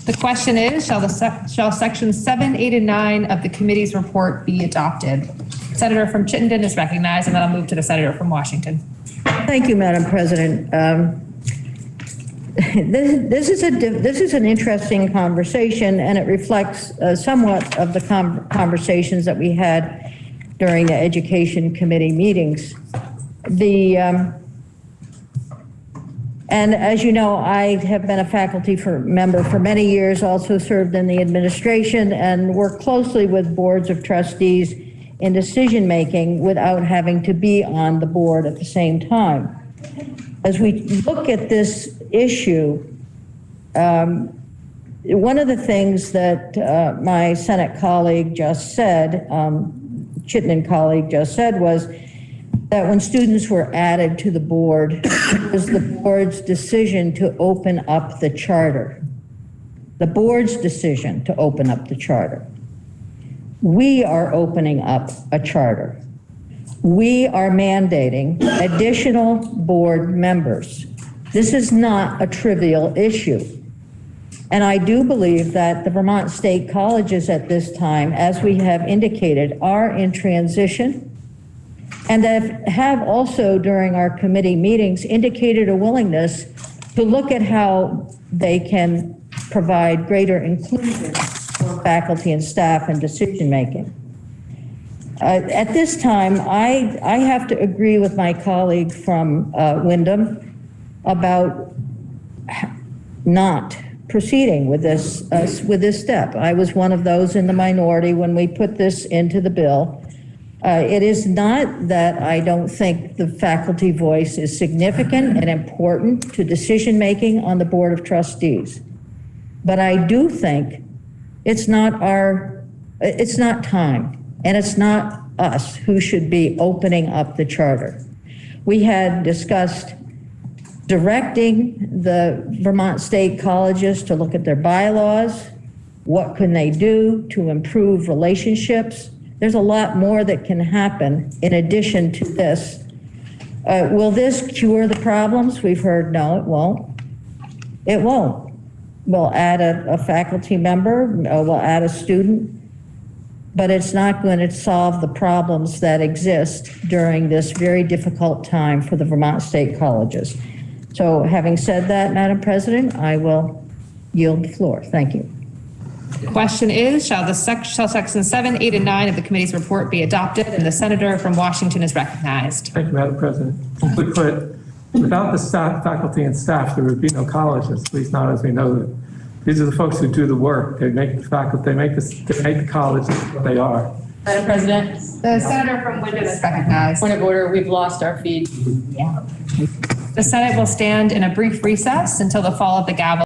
The question is, shall sections 7, 8, and 9 of the committee's report be adopted? Senator from Chittenden is recognized, and then I'll move to the senator from Washington. Thank you, Madam President. This is an interesting conversation, and it reflects somewhat of the conversations that we had during the Education Committee meetings. And as you know, I have been a faculty member for many years, also served in the administration, and worked closely with boards of trustees in decision-making without having to be on the board at the same time. As we look at this issue, one of the things that my Senate colleague just said, Chittenden colleague just said, was that when students were added to the board, it was the board's decision to open up the charter. The board's decision to open up the charter. We are opening up a charter. We are mandating additional board members. This is not a trivial issue. And I do believe that the Vermont State Colleges at this time, as we have indicated, are in transition, and have also during our committee meetings indicated a willingness to look at how they can provide greater inclusion for faculty and staff in decision-making. At this time, I have to agree with my colleague from Wyndham about not proceeding with this step. I was one of those in the minority when we put this into the bill. It is not that I don't think the faculty voice is significant and important to decision-making on the Board of Trustees. But I do think it's not time, and it's not us who should be opening up the charter. We had discussed directing the Vermont State Colleges to look at their bylaws. What can they do to improve relationships? There's a lot more that can happen in addition to this. Will this cure the problems? We've heard no, it won't. It won't. We'll add a faculty member, we'll add a student, but it's not going to solve the problems that exist during this very difficult time for the Vermont State Colleges. So having said that, Madam President, I will yield the floor. Thank you. The question is, shall sections 7, 8, and 9 of the committee's report be adopted? And the senator from Washington is recognized. Thank you, Madam President. Simply put, without the staff, faculty and staff, there would be no colleges, at least not as we know them. These are the folks who do the work. They make the faculty, they make the colleges what they are. Madam President? The senator from Wyndham is recognized. Point of order, we've lost our feed. Yeah. The Senate will stand in a brief recess until the fall of the gavel.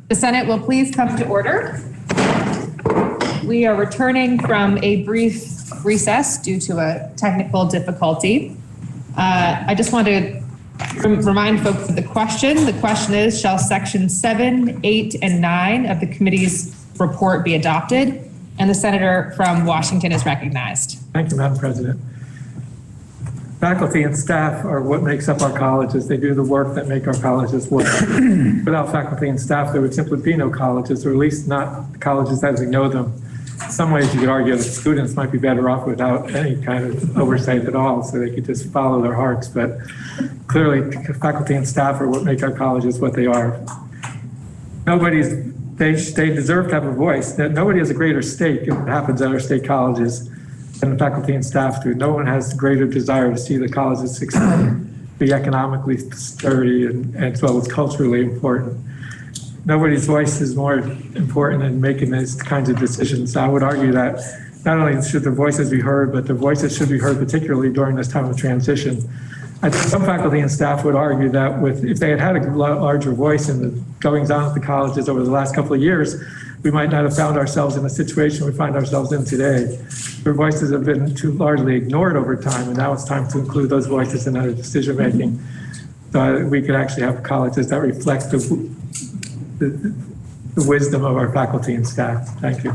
The Senate will please come to order. We are returning from a brief recess due to a technical difficulty. I just want to remind folks of the question. The question is, shall section 7, 8, and 9 of the committee's report be adopted? And the senator from Washington is recognized. Thank you, Madam President. Faculty and staff are what makes up our colleges. They do the work that make our colleges work. Without faculty and staff, there would simply be no colleges, or at least not colleges as we know them. In some ways, you could argue that students might be better off without any kind of oversight at all, so they could just follow their hearts. But clearly, faculty and staff are what make our colleges what they are. They deserve to have a voice. That nobody has a greater stake in what happens at our state colleges than the faculty and staff do. No one has a greater desire to see the colleges succeed, be economically sturdy, and as well as culturally important. Nobody's voice is more important in making these kinds of decisions. I would argue that not only should their voices be heard, but their voices should be heard particularly during this time of transition. I think some faculty and staff would argue that if they had a larger voice in the goings on at the colleges over the last couple of years, we might not have found ourselves in the situation we find ourselves in today. Their voices have been too largely ignored over time, and now it's time to include those voices in our decision making, so we could actually have colleges that reflect the wisdom of our faculty and staff. Thank you.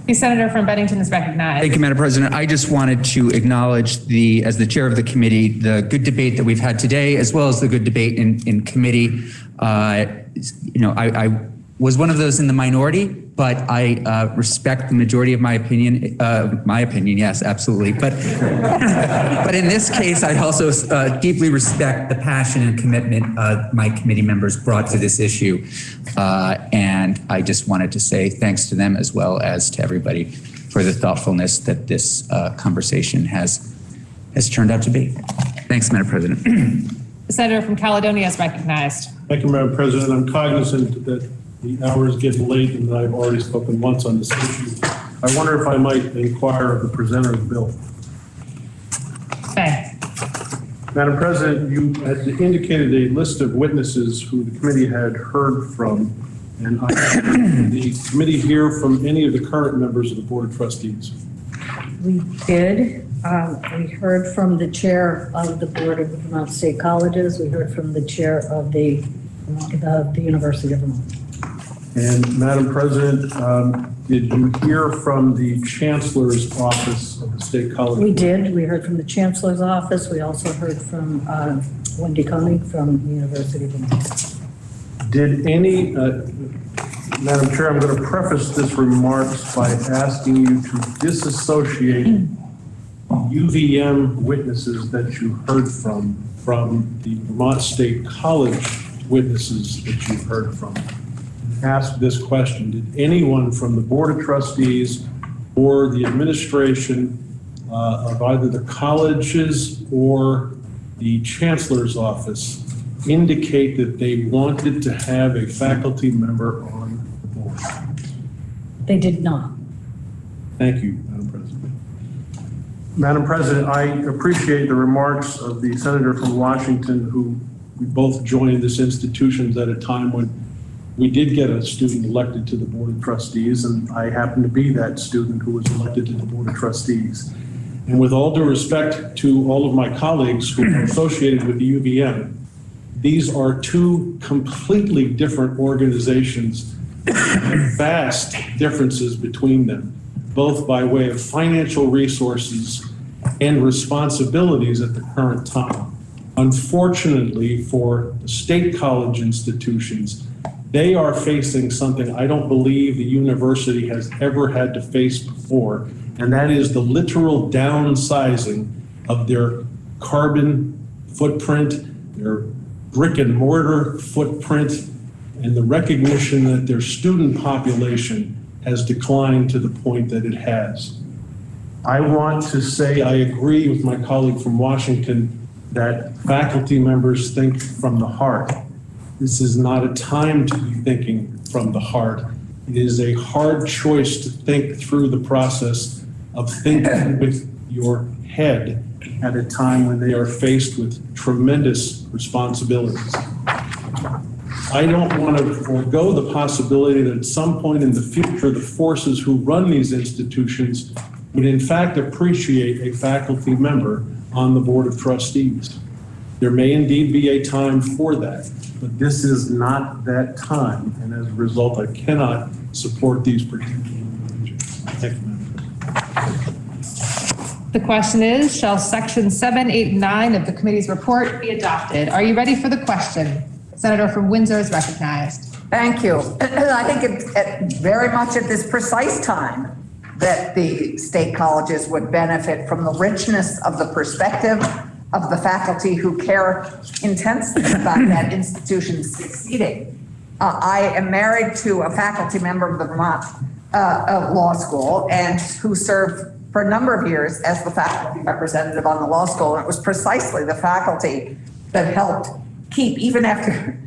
The senator from Bennington is recognized. Thank you, Madam President. I just wanted to acknowledge as the chair of the committee, the good debate that we've had today, as well as the good debate in committee. I was one of those in the minority, but I respect the majority of my opinion. Yes, absolutely. But in this case, I also deeply respect the passion and commitment my committee members brought to this issue. And I just wanted to say thanks to them as well as to everybody for the thoughtfulness that this conversation has turned out to be. Thanks, Madam President. The senator from Caledonia is recognized. Thank you, Madam President. I'm cognizant that the hour is getting late and that I've already spoken once on this issue. I wonder if I might inquire of the presenter of the bill. Okay. Madam President, you had indicated a list of witnesses who the committee had heard from, and did the committee hear from any of the current members of the Board of Trustees? We did. We heard from the chair of the Board of Vermont State Colleges. We heard from the chair of the University of Vermont. And Madam President, did you hear from the Chancellor's Office of the State College? We did. We heard from the Chancellor's Office. We also heard from Wendy Koenig from the University of Vermont. Did any, Madam Chair, I'm going to preface this remarks by asking you to disassociate UVM witnesses that you heard from the Vermont State College witnesses that you heard from. Ask this question: did anyone from the Board of Trustees or the administration of either the colleges or the Chancellor's Office indicate that they wanted to have a faculty member on the board? They did not. Thank you, Madam President. Madam President, I appreciate the remarks of the senator from Washington, who we both joined this institution at a time when we did get a student elected to the Board of Trustees, and I happen to be that student who was elected to the Board of Trustees. And with all due respect to all of my colleagues who are associated with the UVM, these are two completely different organizations, vast differences between them, both by way of financial resources and responsibilities at the current time. Unfortunately for the state college institutions, they are facing something I don't believe the university has ever had to face before, and that is the literal downsizing of their carbon footprint, their brick and mortar footprint, and the recognition that their student population has declined to the point that it has. I want to say I agree with my colleague from Washington that faculty members think from the heart. This is not a time to be thinking from the heart. It is a hard choice to think through the process of thinking with your head at a time when they are faced with tremendous responsibilities. I don't want to forego the possibility that at some point in the future, the forces who run these institutions would in fact appreciate a faculty member on the Board of Trustees. There may indeed be a time for that, but this is not that time, and as a result, I cannot support these particular changes. Thank you, Madam President. The question is, shall section 7, 8, and 9 of the committee's report be adopted? Are you ready for the question? Senator from Windsor is recognized. Thank you. I think it's very much at this precise time that the state colleges would benefit from the richness of the perspective of the faculty who care intensely about that institution succeeding. I am married to a faculty member of the Vermont Law School and who served for a number of years as the faculty representative on the law school. And it was precisely the faculty that helped keep, even after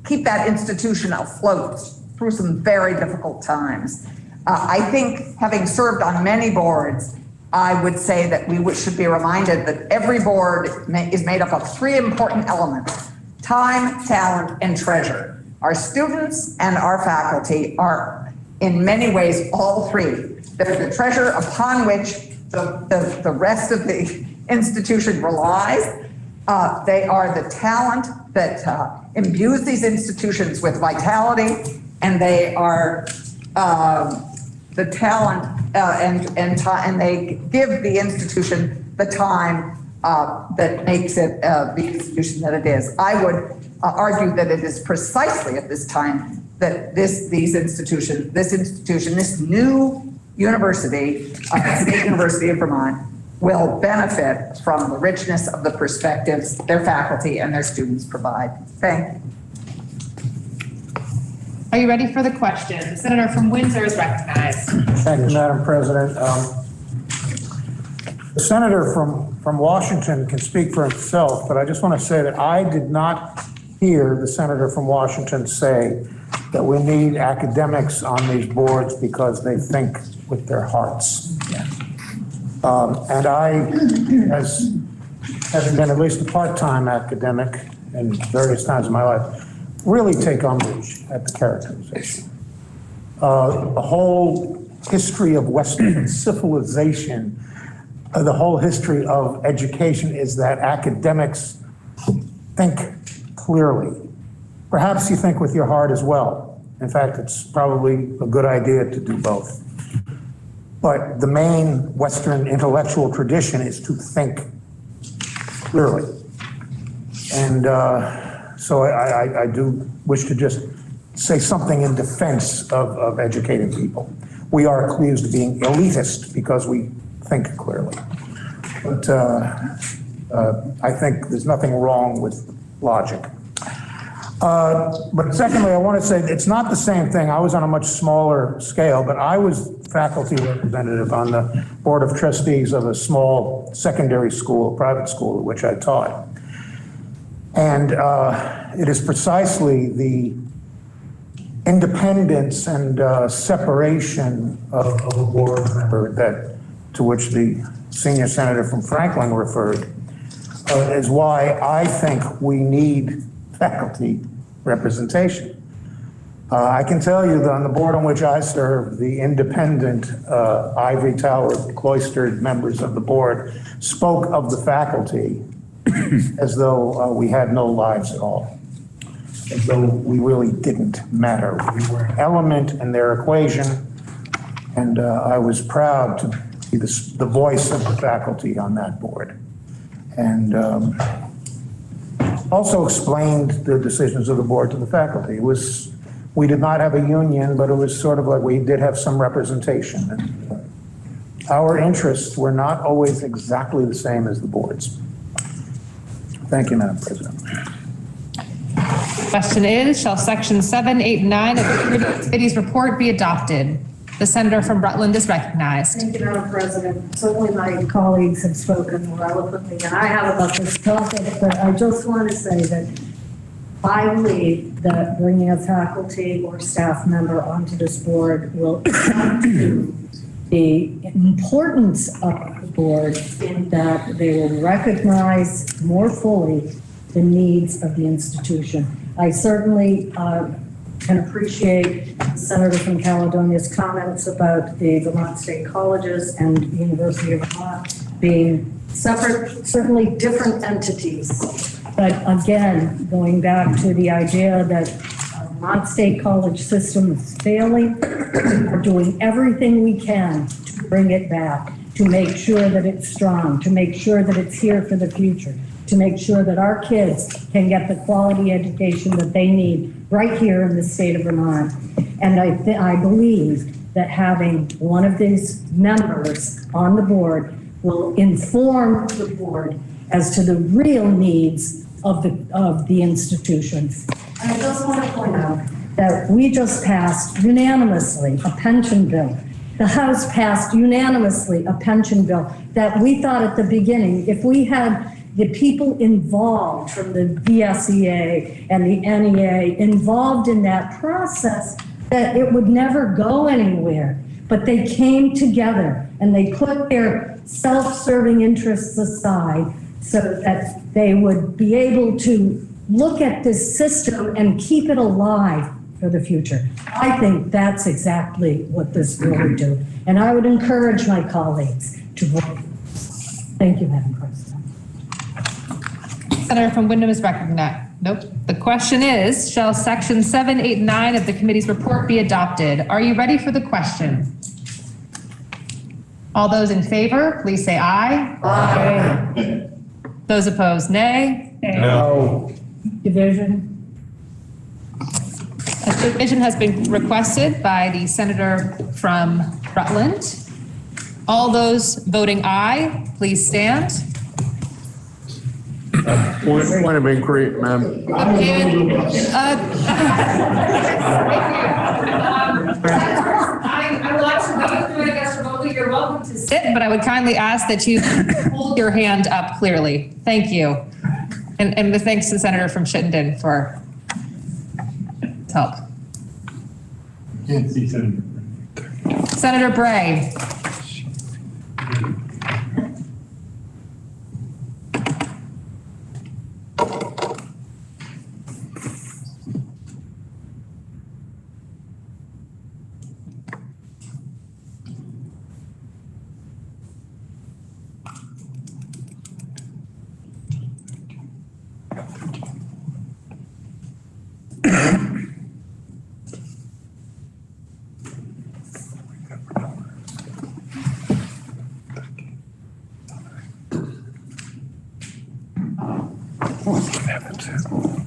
keep that institution afloat through some very difficult times. I think, having served on many boards, I would say that we should be reminded that every board is made up of three important elements: time, talent, and treasure. Our students and our faculty are, in many ways, all three. They're the treasure upon which the rest of the institution relies. They are the talent that imbues these institutions with vitality, and they are the talent and they give the institution the time that makes it the institution that it is. I would argue that it is precisely at this time that this new university, State University of Vermont, will benefit from the richness of the perspectives their faculty and their students provide. Thank you. Are you ready for the question? The senator from Windsor is recognized. Thank you, Madam President. The senator from Washington can speak for himself, but I just want to say that I did not hear the senator from Washington say that we need academics on these boards because they think with their hearts. And I, as having been at least a part-time academic in various times of my life, really take umbrage at the characterization. The whole history of Western civilization, the whole history of education is that academics think clearly. Perhaps you think with your heart as well. In fact, it's probably a good idea to do both. But the main Western intellectual tradition is to think clearly. And so I do wish to just say something in defense of educating people. We are accused of being elitist because we think clearly. But I think there's nothing wrong with logic. But secondly, I want to say it's not the same thing. I was on a much smaller scale, but I was faculty representative on the Board of Trustees of a small secondary school, private school, at which I taught. And it is precisely the independence and separation of a board member to which the senior senator from Franklin referred, is why I think we need faculty representation. I can tell you that on the board on which I serve, the independent ivory tower cloistered members of the board spoke of the faculty as though we had no lives at all, as though we really didn't matter. We were an element in their equation, and I was proud to be the voice of the faculty on that board. And also explained the decisions of the board to the faculty. We did not have a union, but it was sort of like we did have some representation. And, our interests were not always exactly the same as the board's. Thank you, Madam President. Question is, shall section 7, 8, and 9 of the committee's report be adopted? The senator from Rutland is recognized. Thank you, Madam President. Certainly my colleagues have spoken more eloquently than I have about this topic, but I just want to say that I believe that bringing a faculty or staff member onto this board will add to the importance of the board in that they will recognize more fully the needs of the institution. I certainly can appreciate Senator from Caledonia's comments about the Vermont State Colleges and the University of Vermont being separate, certainly different entities. But again, going back to the idea that Vermont State College system is failing, we're doing everything we can to bring it back, to make sure that it's strong, to make sure that it's here for the future, to make sure that our kids can get the quality education that they need right here in the state of Vermont. And I believe that having one of these members on the board will inform the board as to the real needs of the institutions. And I just want to point out that we just passed unanimously a pension bill. The House passed unanimously a pension bill that we thought at the beginning, if we had the people involved from the VSEA and the NEA involved in that process, that it would never go anywhere. But they came together and they put their self-serving interests aside so that they would be able to look at this system and keep it alive for the future. I think that's exactly what this bill would do. And I would encourage my colleagues to vote. Thank you, Madam President. Senator from Wyndham is recognized. Nope. The question is, shall section 7, 8, and 9 of the committee's report be adopted? Are you ready for the question? All those in favor, please say aye. Aye. Those opposed, nay. No. Division. A division has been requested by the senator from Rutland. All those voting aye, please stand. Point of inquiry, ma'am. I will actually go through it, I guess, remotely. You're welcome to sit, but I would kindly ask that you hold your hand up clearly. Thank you. And with thanks to the senator from Chittenden for his help. Can't see Senator. Senator Bray.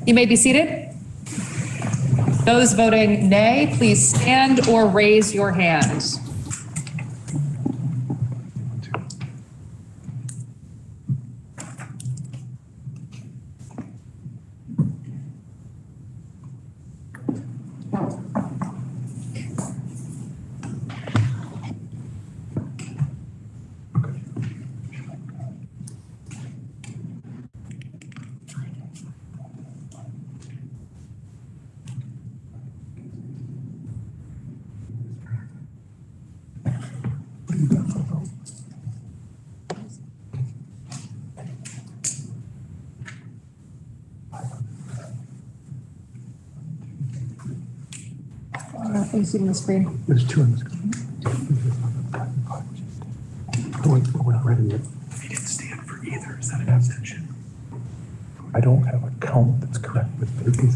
You may be seated. Those voting nay, please stand or raise your hand. Are you seeing the screen? There's two on the screen. Oh, wait, we're not ready yet. If you didn't stand for either, is that an abstention? I don't have a count that's correct, but there appears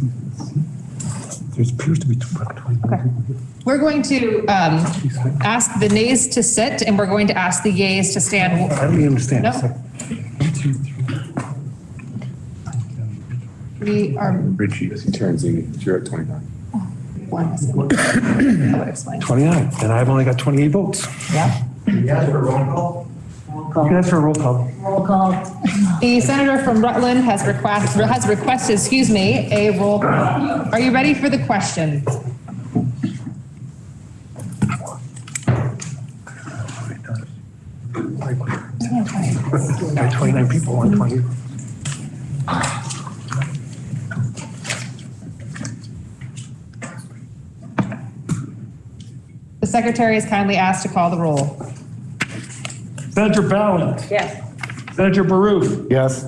to be 20 people here. We're going to ask the nays to sit, and we're going to ask the yays to stand. I don't even understand. No. 1, 2, 3. We are. Richie, as he turns in, you're at 29. 29, and I've only got 28 votes. Yeah. You guys for a roll call? You guys for a roll call? Roll call. The senator from Rutland has requested, excuse me, a roll call. Are you ready for the question? I got 29 people, 120. The secretary is kindly asked to call the roll. Senator Ballant. Yes. Senator Baruch. Yes.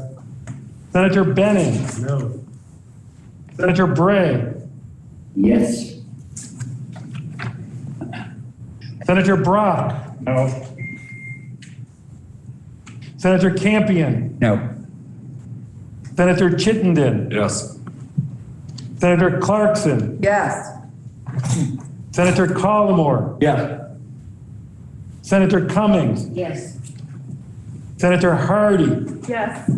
Senator Benning. No. Senator Bray. Yes. Senator Brock. No. Senator Campion. No. Senator Chittenden. Yes. Senator Clarkson. Yes. Senator Collmore. Yes. Senator Cummings. Yes. Senator Hardy. Yes.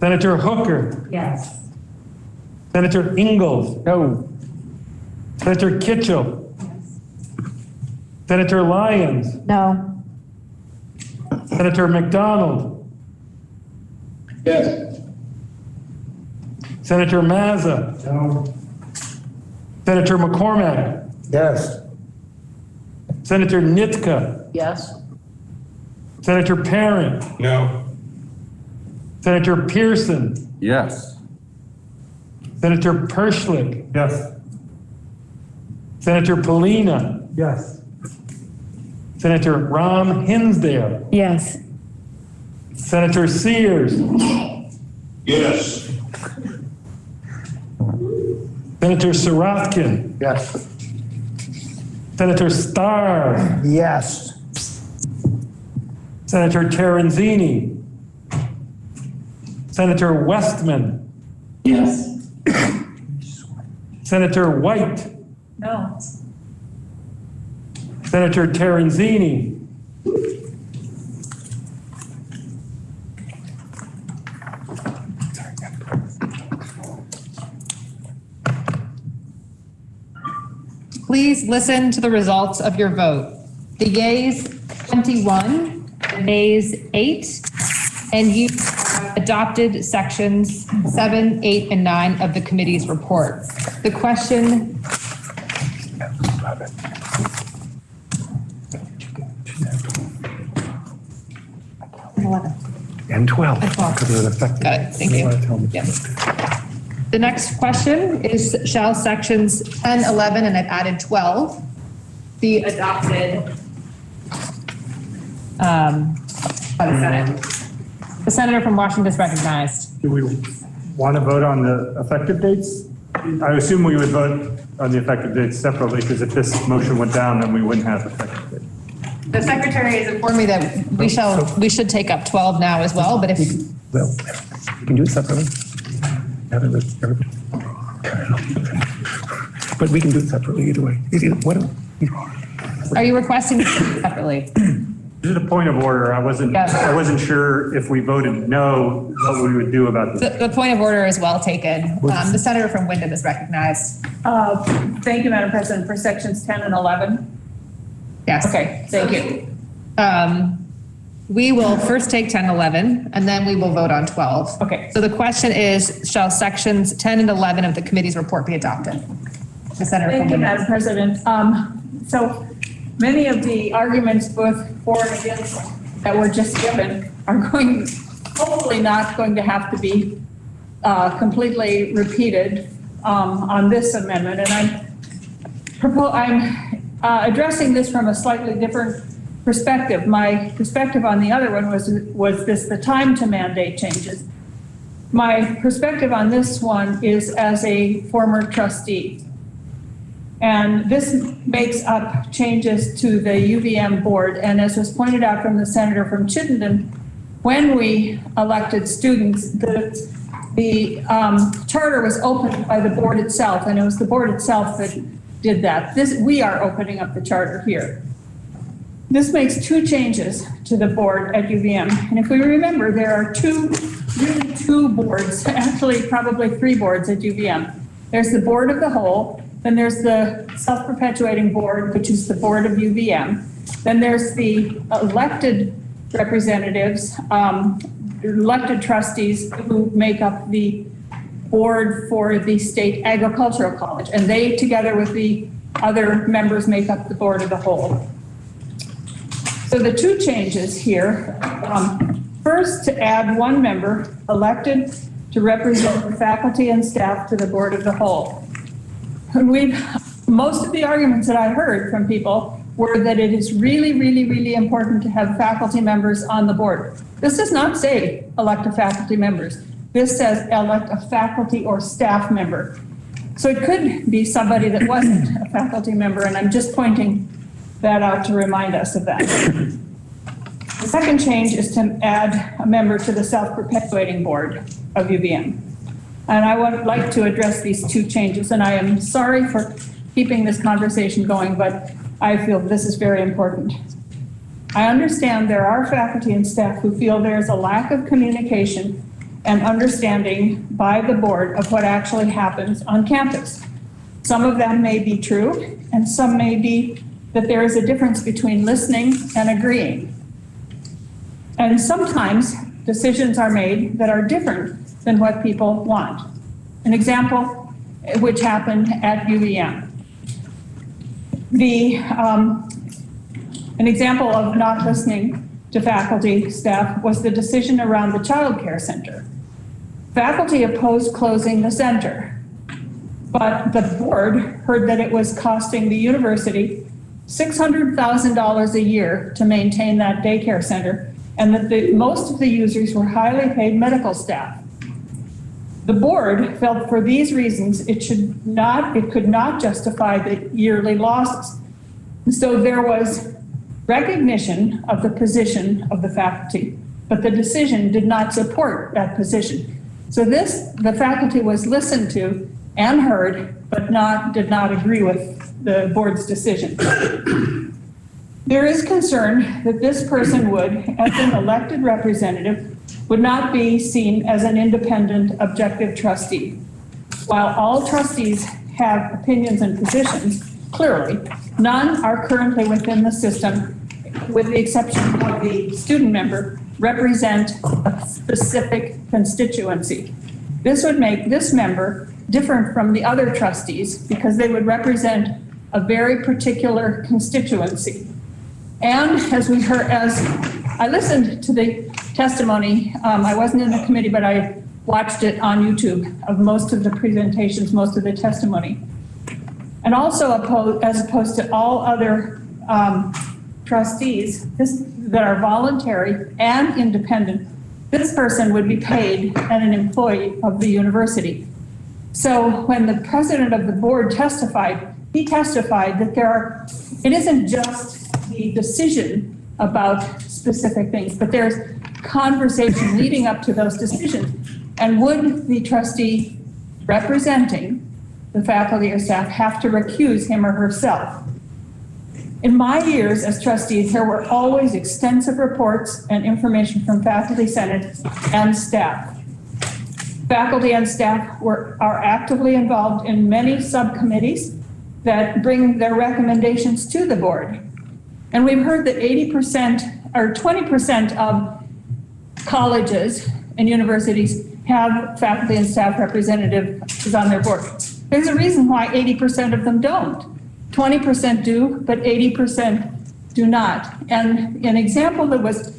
Senator Hooker. Yes. Senator Ingalls. No. Senator Kitchell. Senator Lyons. No. Senator McDonald. Yes. Senator Mazza. No. Senator McCormack. Yes. Senator Nitka. Yes. Senator Parent. No. Senator Pearson. Yes. Senator Perschlick. Yes. Senator Polina. Yes. Senator Ram Hinsdale. Yes. Senator Sears. Yes. Senator Saratkin. Yes. Senator Starr. Yes. Senator Terenzini. Senator Westman. Yes. Senator White. No. Senator Terenzini. Please listen to the results of your vote. The yeas 21, the nays 8, and you adopted sections 7, 8, and 9 of the committee's report. The question. And 12. And 12. Because of the effective. Got it, thank you. Yes. The next question is, shall sections 10, 11, and I've added 12 be adopted by the Senate? The senator from Washington is recognized. Do we want to vote on the effective dates? I assume we would vote on the effective dates separately, because if this motion went down, then we wouldn't have effective dates. The secretary has informed me that we should take up 12 now as well, but if. Well, we can do it separately. Have it with everybody. But we can do it separately either way. Are you requesting separately? Just a point of order. I wasn't sure if we voted no, what we would do about this. The point of order is well taken. The senator from Wyndham is recognized. Thank you, Madam President, for sections 10 and 11. Yes. Okay, thank you. We will first take 10, 11, and then we will vote on 12. Okay. So the question is, shall sections 10 and 11 of the committee's report be adopted? The senator from Thank you, Wyndham. Madam President. So many of the arguments, both for and against, that were just given are hopefully not going to have to be completely repeated on this amendment. And I'm addressing this from a slightly different perspective. My perspective on the other one was the time to mandate changes. My perspective on this one is as a former trustee. And this makes up changes to the UVM board. And as was pointed out from the senator from Chittenden, when we elected students, the charter was opened by the board itself, and it was the board itself that did that. We are opening up the charter here. This makes two changes to the board at UVM. And if we remember, there are two boards, actually probably three boards at UVM. There's the board of the whole, then there's the self-perpetuating board, which is the board of UVM. Then there's the elected representatives, elected trustees who make up the board for the State Agricultural College. And they, together with the other members, make up the board of the whole. So the two changes here, first, to add one member elected to represent the faculty and staff to the board of the whole. And we've most of the arguments that I heard from people were that it is really, really, really important to have faculty members on the board. This does not say elect a faculty members. This says elect a faculty or staff member. So it could be somebody that wasn't a faculty member, and I'm just pointing that out to remind us of that. The second change is to add a member to the self-perpetuating board of UVM. And I would like to address these two changes, and I am sorry for keeping this conversation going, but I feel this is very important. I understand there are faculty and staff who feel there is a lack of communication and understanding by the board of what actually happens on campus. Some of them may be true, and some may be that there is a difference between listening and agreeing. And sometimes decisions are made that are different than what people want. An example which happened at UVM. An example of not listening to faculty, staff, was the decision around the child care center. Faculty opposed closing the center, but the board heard that it was costing the university $600,000 a year to maintain that daycare center, and that most of the users were highly paid medical staff. The board felt for these reasons it could not justify the yearly losses. And so there was recognition of the position of the faculty, but the decision did not support that position. So the faculty was listened to and heard, but did not agree with the board's decision. There is concern that this person would, as an elected representative, would not be seen as an independent, objective trustee. While all trustees have opinions and positions, clearly, none are currently within the system, with the exception of the student member, represent a specific constituency. This would make this member different from the other trustees because they would represent a very particular constituency. And as I listened to the testimony, I wasn't in the committee, but I watched it on YouTube of most of the presentations, most of the testimony. And also as opposed to all other trustees that are voluntary and independent, this person would be paid and an employee of the university. So when the president of the board testified, he testified that it isn't just the decision about specific things, but there's conversation leading up to those decisions. And would the trustee representing the faculty or staff have to recuse him or herself? In my years as trustee, there were always extensive reports and information from faculty, senate, and staff. Faculty and staff are actively involved in many subcommittees that bring their recommendations to the board. And we've heard that 80% or 20% of colleges and universities have faculty and staff representatives on their board. There's a reason why 80% of them don't. 20% do, but 80% do not. And an example that was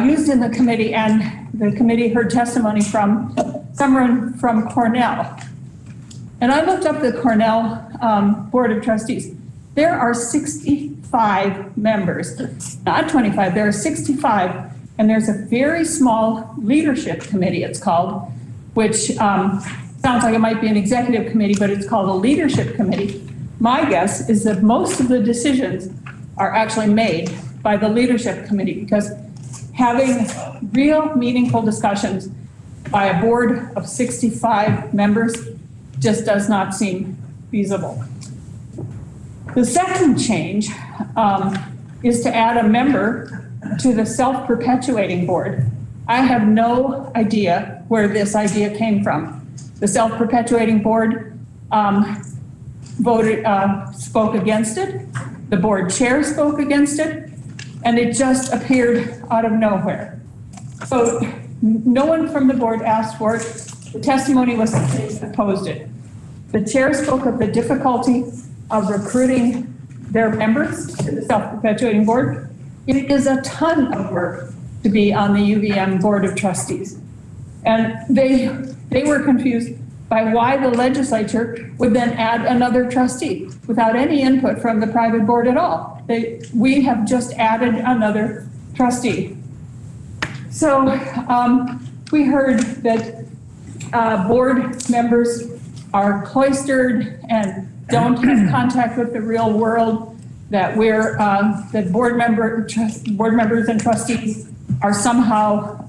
used in the committee, and the committee heard testimony from someone from Cornell. And I looked up the Cornell Board of Trustees. There are 65 members, not 25, there are 65. And there's a very small leadership committee, it's called, which sounds like it might be an executive committee, but it's called a leadership committee. My guess is that most of the decisions are actually made by the leadership committee, because having real meaningful discussions by a board of 65 members just does not seem feasible. The second change is to add a member to the self-perpetuating board. I have no idea where this idea came from. The self-perpetuating board spoke against it. The board chair spoke against it, and it just appeared out of nowhere. So no one from the board asked for it. The testimony was opposed it. The chair spoke of the difficulty of recruiting their members to the self-perpetuating board. It is a ton of work to be on the UVM Board of Trustees. And they were confused by why the legislature would then add another trustee without any input from the private board at all. We have just added another trustee. So we heard that board members are cloistered and don't have contact with the real world, that that board members and trustees are somehow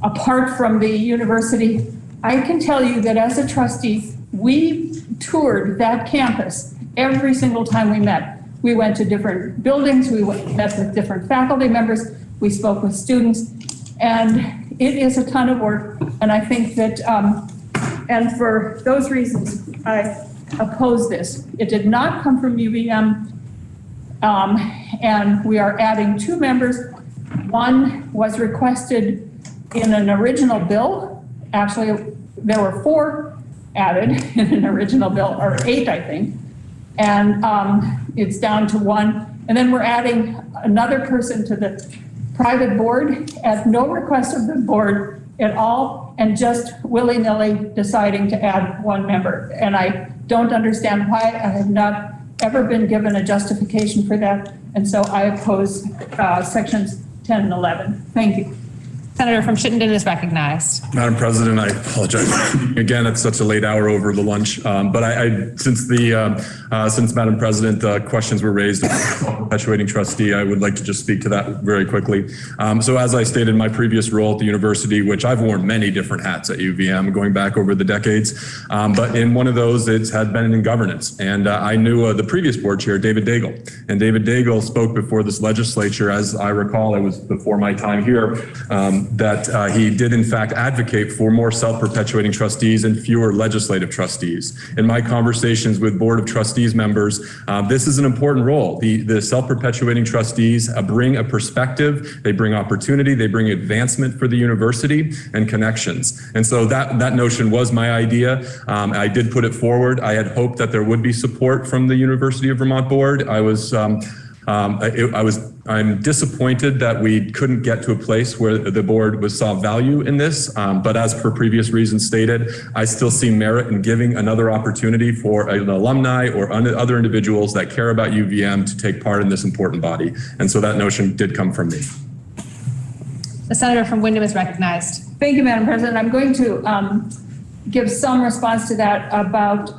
apart from the university. I can tell you that as a trustee, we toured that campus every single time we met. We went to different buildings, we met with different faculty members, we spoke with students, and it is a ton of work. And I think that, and for those reasons, I oppose this. It did not come from UVM, and we are adding 2 members. One was requested in an original bill. Actually, there were 4 added in an original bill, or 8, I think. And it's down to 1. And then we're adding another person to the private board at no request of the board at all, and just willy-nilly deciding to add 1 member. And I don't understand why. I have not ever been given a justification for that. And so I oppose sections 10 and 11. Thank you. Senator from Chittenden is recognized. Madam President, I apologize again at such a late hour over the lunch, but since Madam President, questions were raised about perpetuating trustee, I would like to just speak to that very quickly. So as I stated in my previous role at the university, which I've worn many different hats at UVM going back over the decades, but in one of those it had been in governance, and I knew the previous board chair, David Daigle, and David Daigle spoke before this legislature, as I recall, it was before my time here, that he did in fact advocate for more self-perpetuating trustees and fewer legislative trustees. In my conversations with Board of Trustees members, this is an important role. The self-perpetuating trustees bring a perspective, they bring opportunity, they bring advancement for the university and connections. And so that notion was my idea. I did put it forward. I had hoped that there would be support from the University of Vermont board. I'm disappointed that we couldn't get to a place where the board saw value in this, but as per previous reasons stated, I still see merit in giving another opportunity for an alumni or other individuals that care about UVM to take part in this important body. And so that notion did come from me. The senator from Windham is recognized. Thank you, Madam President. I'm going to give some response to that about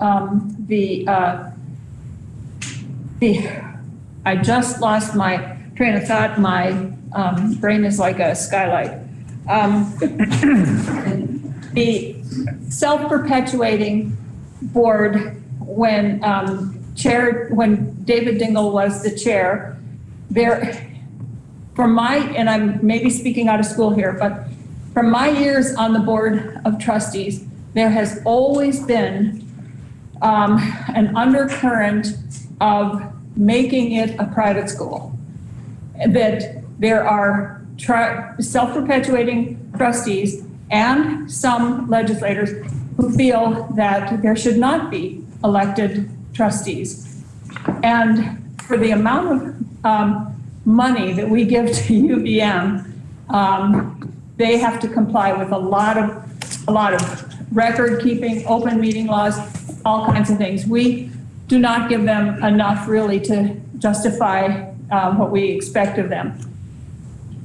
I just lost my train of thought. My brain is like a skylight. The self-perpetuating board, when David Daigle was the chair, and I'm maybe speaking out of school here, but from my years on the Board of Trustees, there has always been an undercurrent of making it a private school. That there are self-perpetuating trustees and some legislators who feel that there should not be elected trustees. And for the amount of money that we give to UVM, they have to comply with a lot of record keeping, open meeting laws, all kinds of things. We do not give them enough really to justify what we expect of them.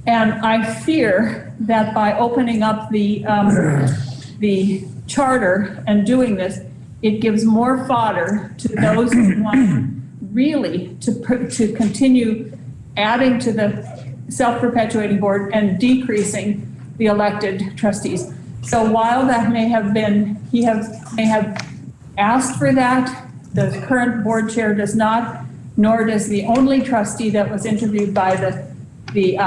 And I fear that by opening up the charter and doing this, it gives more fodder to those who want really to continue adding to the self-perpetuating board and decreasing the elected trustees. So while that may have been, may have asked for that, the current board chair does not, nor does the only trustee that was interviewed by the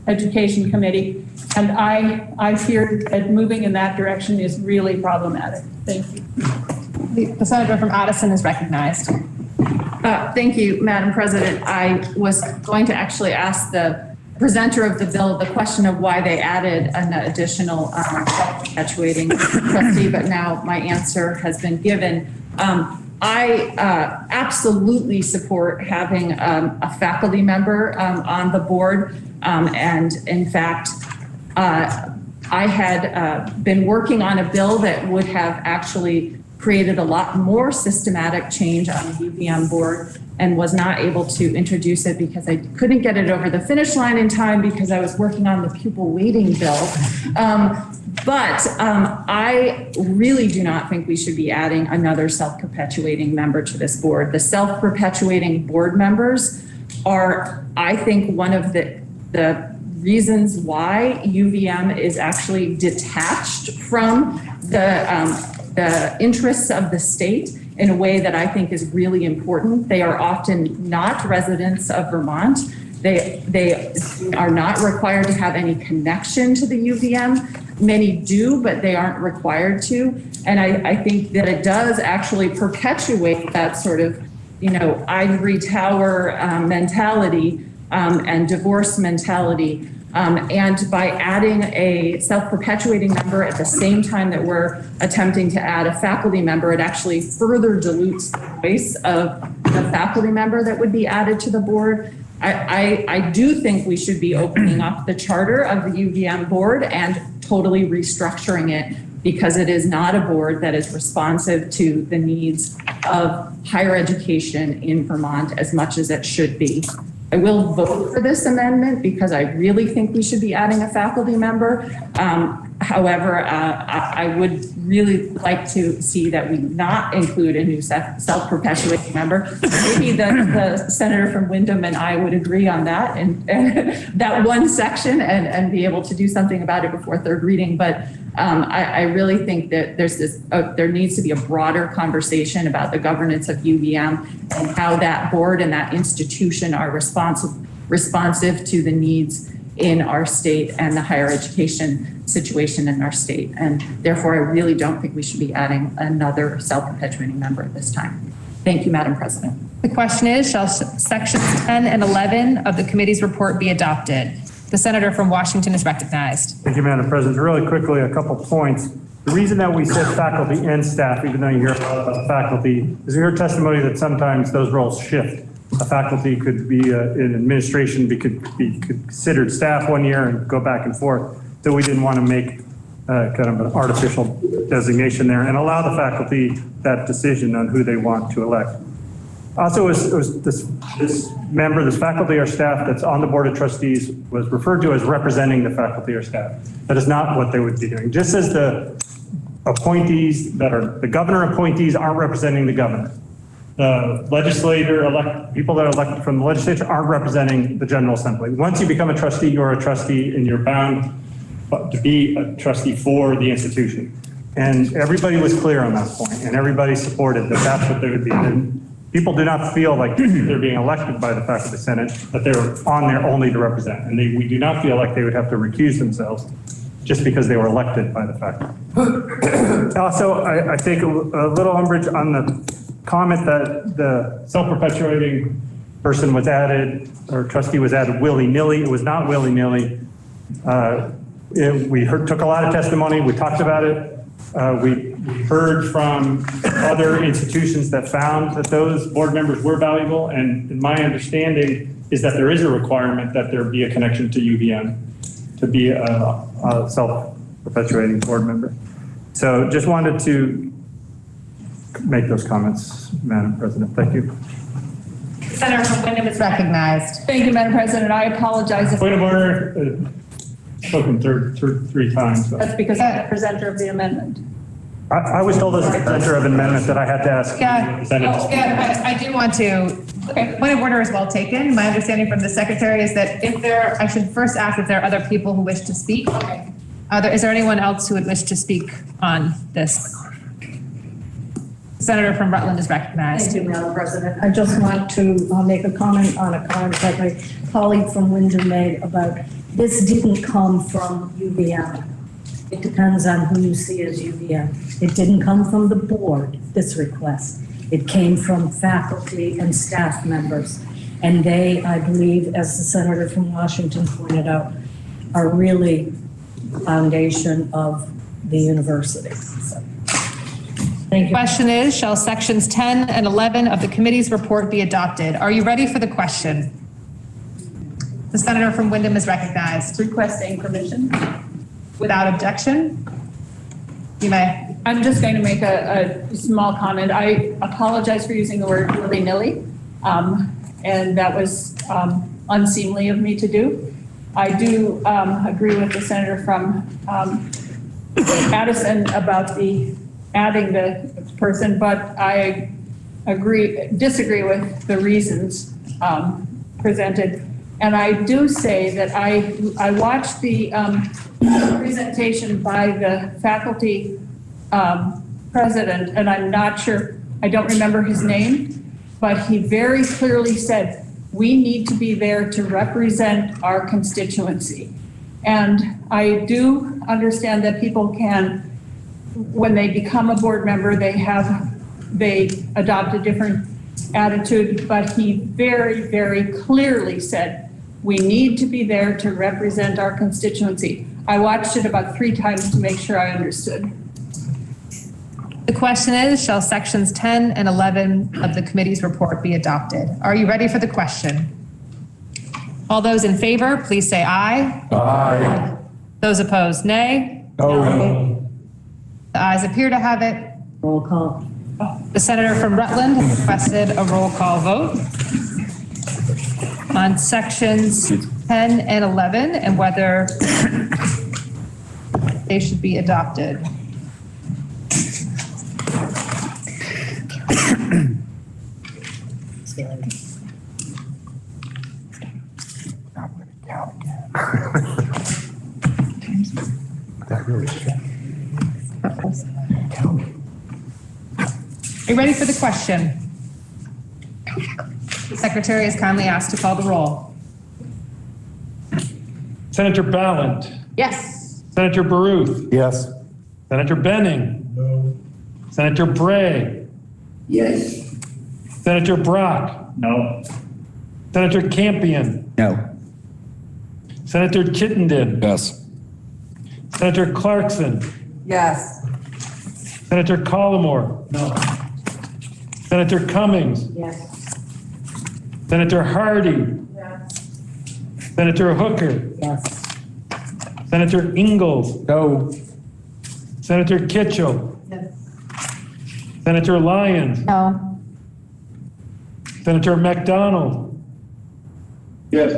education committee. And I fear that moving in that direction is really problematic. Thank you. The senator from Addison is recognized. Thank you, Madam President. I was going to actually ask the presenter of the bill the question of why they added an additional self-perpetuating trustee, but now my answer has been given. I absolutely support having a faculty member on the board. And in fact, I had been working on a bill that would have actually created a lot more systematic change on the UVM board, and was not able to introduce it because I couldn't get it over the finish line in time because I was working on the pupil weighting bill. But I really do not think we should be adding another self-perpetuating member to this board. The self-perpetuating board members are, I think, one of the reasons why UVM is actually detached from the interests of the state in a way that I think is really important. They are often not residents of Vermont. They are not required to have any connection to the UVM. Many do, but they aren't required to. And I think that it does actually perpetuate that sort of, ivory tower mentality and divorce mentality. And by adding a self-perpetuating member at the same time that we're attempting to add a faculty member, it actually further dilutes the voice of the faculty member that would be added to the board. I do think we should be opening up the charter of the UVM board and totally restructuring it, because it is not a board that is responsive to the needs of higher education in Vermont as much as it should be. I will vote for this amendment because I really think we should be adding a faculty member. However, I would really like to see that we not include a new self-perpetuating member. Maybe the senator from Windham and I would agree on that and that one section and be able to do something about it before third reading. But I really think that there needs to be a broader conversation about the governance of UVM and how that board and that institution are responsive to the needs in our state and the higher education situation in our state. And therefore, I really don't think we should be adding another self-perpetuating member at this time. Thank you, Madam President. The question is, shall sections 10 and 11 of the committee's report be adopted? The senator from Washington is recognized. Thank you, Madam President. Really quickly, a couple points. The reason that we said faculty and staff, even though you hear about faculty, is we heard testimony that sometimes those roles shift. A faculty could be in administration, could be considered staff one year and go back and forth. So we didn't want to make kind of an artificial designation there and allow the faculty that decision on who they want to elect. Also, it was this member, this faculty or staff that's on the Board of Trustees was referred to as representing the faculty or staff. That is not what they would be doing. Just as the appointees that are the governor appointees aren't representing the governor. The people that are elected from the legislature aren't representing the General Assembly. Once you become a trustee, you're a trustee and you're bound to be a trustee for the institution. And everybody was clear on that point, and everybody supported that that's what they would be. And people do not feel like they're being elected by the faculty senate, that they're on there only to represent. And we do not feel like they would have to recuse themselves just because they were elected by the faculty. Also, I take a little umbrage on the comment that the self-perpetuating person was added, or trustee was added willy-nilly. It was not willy-nilly. We took a lot of testimony. We talked about it. We heard from other institutions that found that those board members were valuable. And my understanding is that there is a requirement that there be a connection to UVM to be a self-perpetuating board member. So just wanted to make those comments, Madam President. Thank you. Senator from Windham is recognized. Thank you, Madam President. I apologize. Point of order. Spoken three times. So. That's because I'm the presenter of the amendment. I was told as the presenter of an amendment that I had to ask. I do want to. Okay. Point of order is well taken. My understanding from the secretary is that I should first ask if there are other people who wish to speak. Okay. Is there anyone else who would wish to speak on this? Senator from Rutland is recognized. Thank you, Madam President. I just want to make a comment on a comment that my colleague from Windham made about this didn't come from UVM. It depends on who you see as UVM. It didn't come from the board, this request. It came from faculty and staff members. And they, I believe, as the senator from Washington pointed out, are really the foundation of the university. So. Thank you. Question is, shall sections 10 and 11 of the committee's report be adopted? Are you ready for the question? The senator from Windham is recognized. Requesting permission. Without objection, you may. I'm just going to make a small comment. I apologize for using the word willy-nilly, and that was unseemly of me to do. I do agree with the senator from Addison about adding the person, but I disagree with the reasons presented. And I do say that I watched the presentation by the faculty president, and I'm not sure, I don't remember his name, but he very clearly said, we need to be there to represent our constituency. And I do understand that people can, when they become a board member, they adopt a different attitude, but he very, very clearly said, we need to be there to represent our constituency. I watched it about 3 times to make sure I understood. The question is, shall sections 10 and 11 of the committee's report be adopted? Are you ready for the question? All those in favor, please say aye. Aye. Those opposed, nay. No. The ayes appear to have it. Roll call. The senator from Rutland has requested a roll call vote on sections 10 and 11 and whether they should be adopted. That really Are you ready for the question? The secretary is kindly asked to call the roll. Senator Ballant. Yes. Senator Baruth. Yes. Senator Benning. No. Senator Bray. Yes. Senator Brock. No. Senator Campion. No. Senator Chittenden. Yes. Senator Clarkson. Yes. Senator Collmore. No. Senator Cummings. Yes. Senator Hardy. Yes. Senator Hooker. Yes. Senator Ingalls. No. Senator Kitchell. Yes. Senator Lyons. No. Senator McDonald. Yes.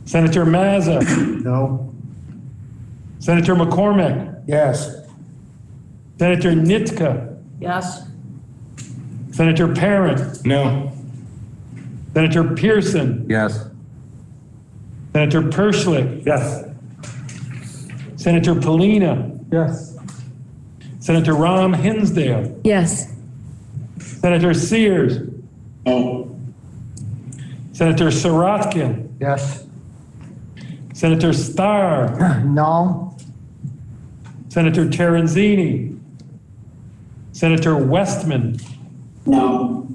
Senator Mazza. No. Senator McCormick. Yes. Senator Nitka. Yes. Senator Parent. No. Senator Pearson. Yes. Senator Perschlick. Yes. Senator Polina. Yes. Senator Rahm Hinsdale. Yes. Senator Sears. No. Senator Sirotkin. Yes. Senator Starr. No. Senator Terenzini. Senator Westman. No.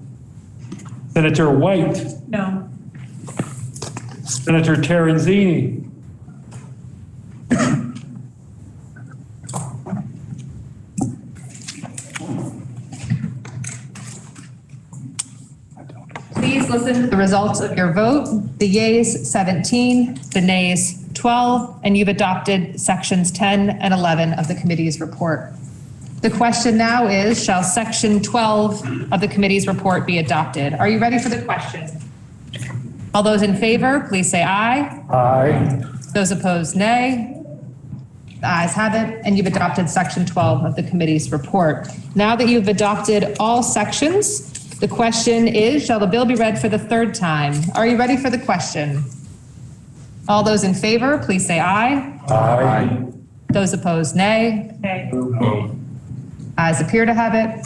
Senator White. No. Senator Terenzini. Please listen to the results of your vote. The yeas 17, the nays 12, and you've adopted sections 10 and 11 of the committee's report. The question now is, shall section 12 of the committee's report be adopted? Are you ready for the question? All those in favor, please say aye. Aye. Those opposed, nay. The ayes have it, and you've adopted section 12 of the committee's report. Now that you've adopted all sections, the question is, shall the bill be read for the 3rd time? Are you ready for the question? All those in favor, please say aye. Aye. Those opposed, nay. Nay. No. Ayes appear to have it.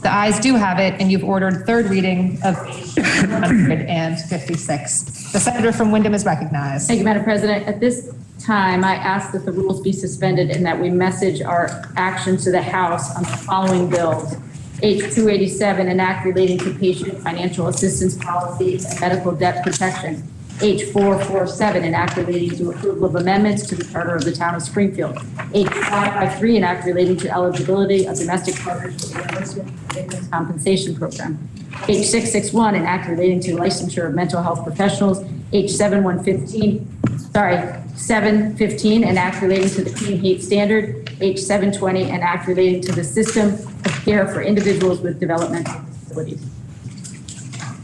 The ayes do have it, and you've ordered 3rd reading of 156. The senator from Windham is recognized. Thank you, Madam President. At this time, I ask that the rules be suspended and that we message our action to the House on the following bills. H-287, an act relating to patient financial assistance policy and medical debt protection. H-447, an act relating to approval of amendments to the charter of the town of Springfield. H-553, an act relating to eligibility of domestic partners for the reimbursement of victims' compensation program. H-661, an act relating to licensure of mental health professionals. H-7115, 715, an act relating to the clean heat standard. H720, an act relating to the system of care for individuals with developmental disabilities.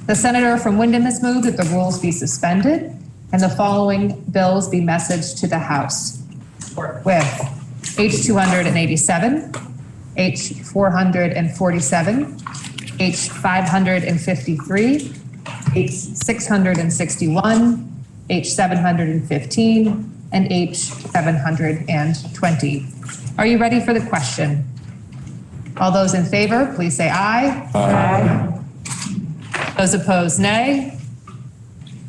The senator from Wyndham has moved that the rules be suspended and the following bills be messaged to the House with H287, H447, H553, H661, H715, and H720. Are you ready for the question? All those in favor, please say aye. Aye. Those opposed, nay.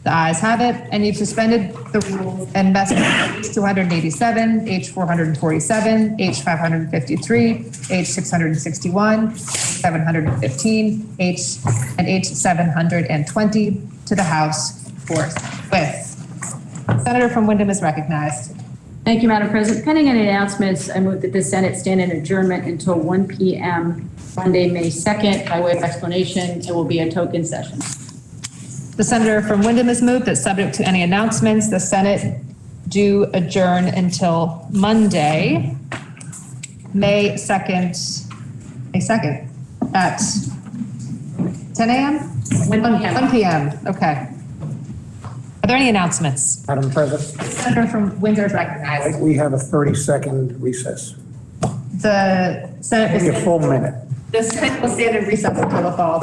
The ayes have it, and you've suspended the rules and messaged H287, H447, H553, H661, 715, and H720 to the House forthwith. Senator from Wyndham is recognized. Thank you, Madam President. Pending any announcements, I move that the Senate stand in adjournment until 1 p.m. Monday, May 2nd. By way of explanation, it will be a token session. The senator from Wyndham has moved that subject to any announcements, the Senate do adjourn until Monday, May 2nd at 10 a.m.? 1 p.m. Okay. Are there any announcements? Madam President. Senator from Windsor is recognized. We have a 30-second recess. The Senate Maybe a full minute. The Senate will stand in recess until the fall.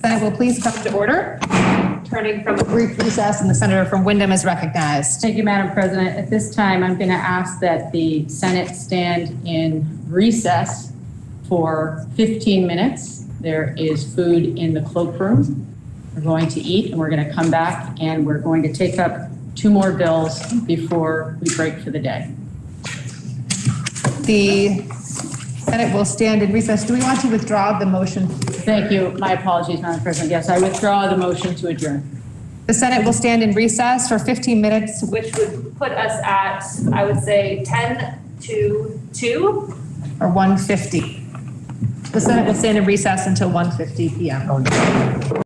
Senate will please come to order. Turning from a brief recess, and the senator from Windham is recognized. Thank you, Madam President. At this time, I'm going to ask that the Senate stand in recess for 15 minutes. There is food in the cloakroom. We're going to eat, and we're going to come back, and we're going to take up 2 more bills before we break for the day. The Senate will stand in recess. Do we want to withdraw the motion? Thank you. My apologies, Madam President. Yes, I withdraw the motion to adjourn. The Senate will stand in recess for 15 minutes. Which would put us at, I would say, 10 to 2. Or 1:50. The Senate will stand in recess until 1:50 p.m.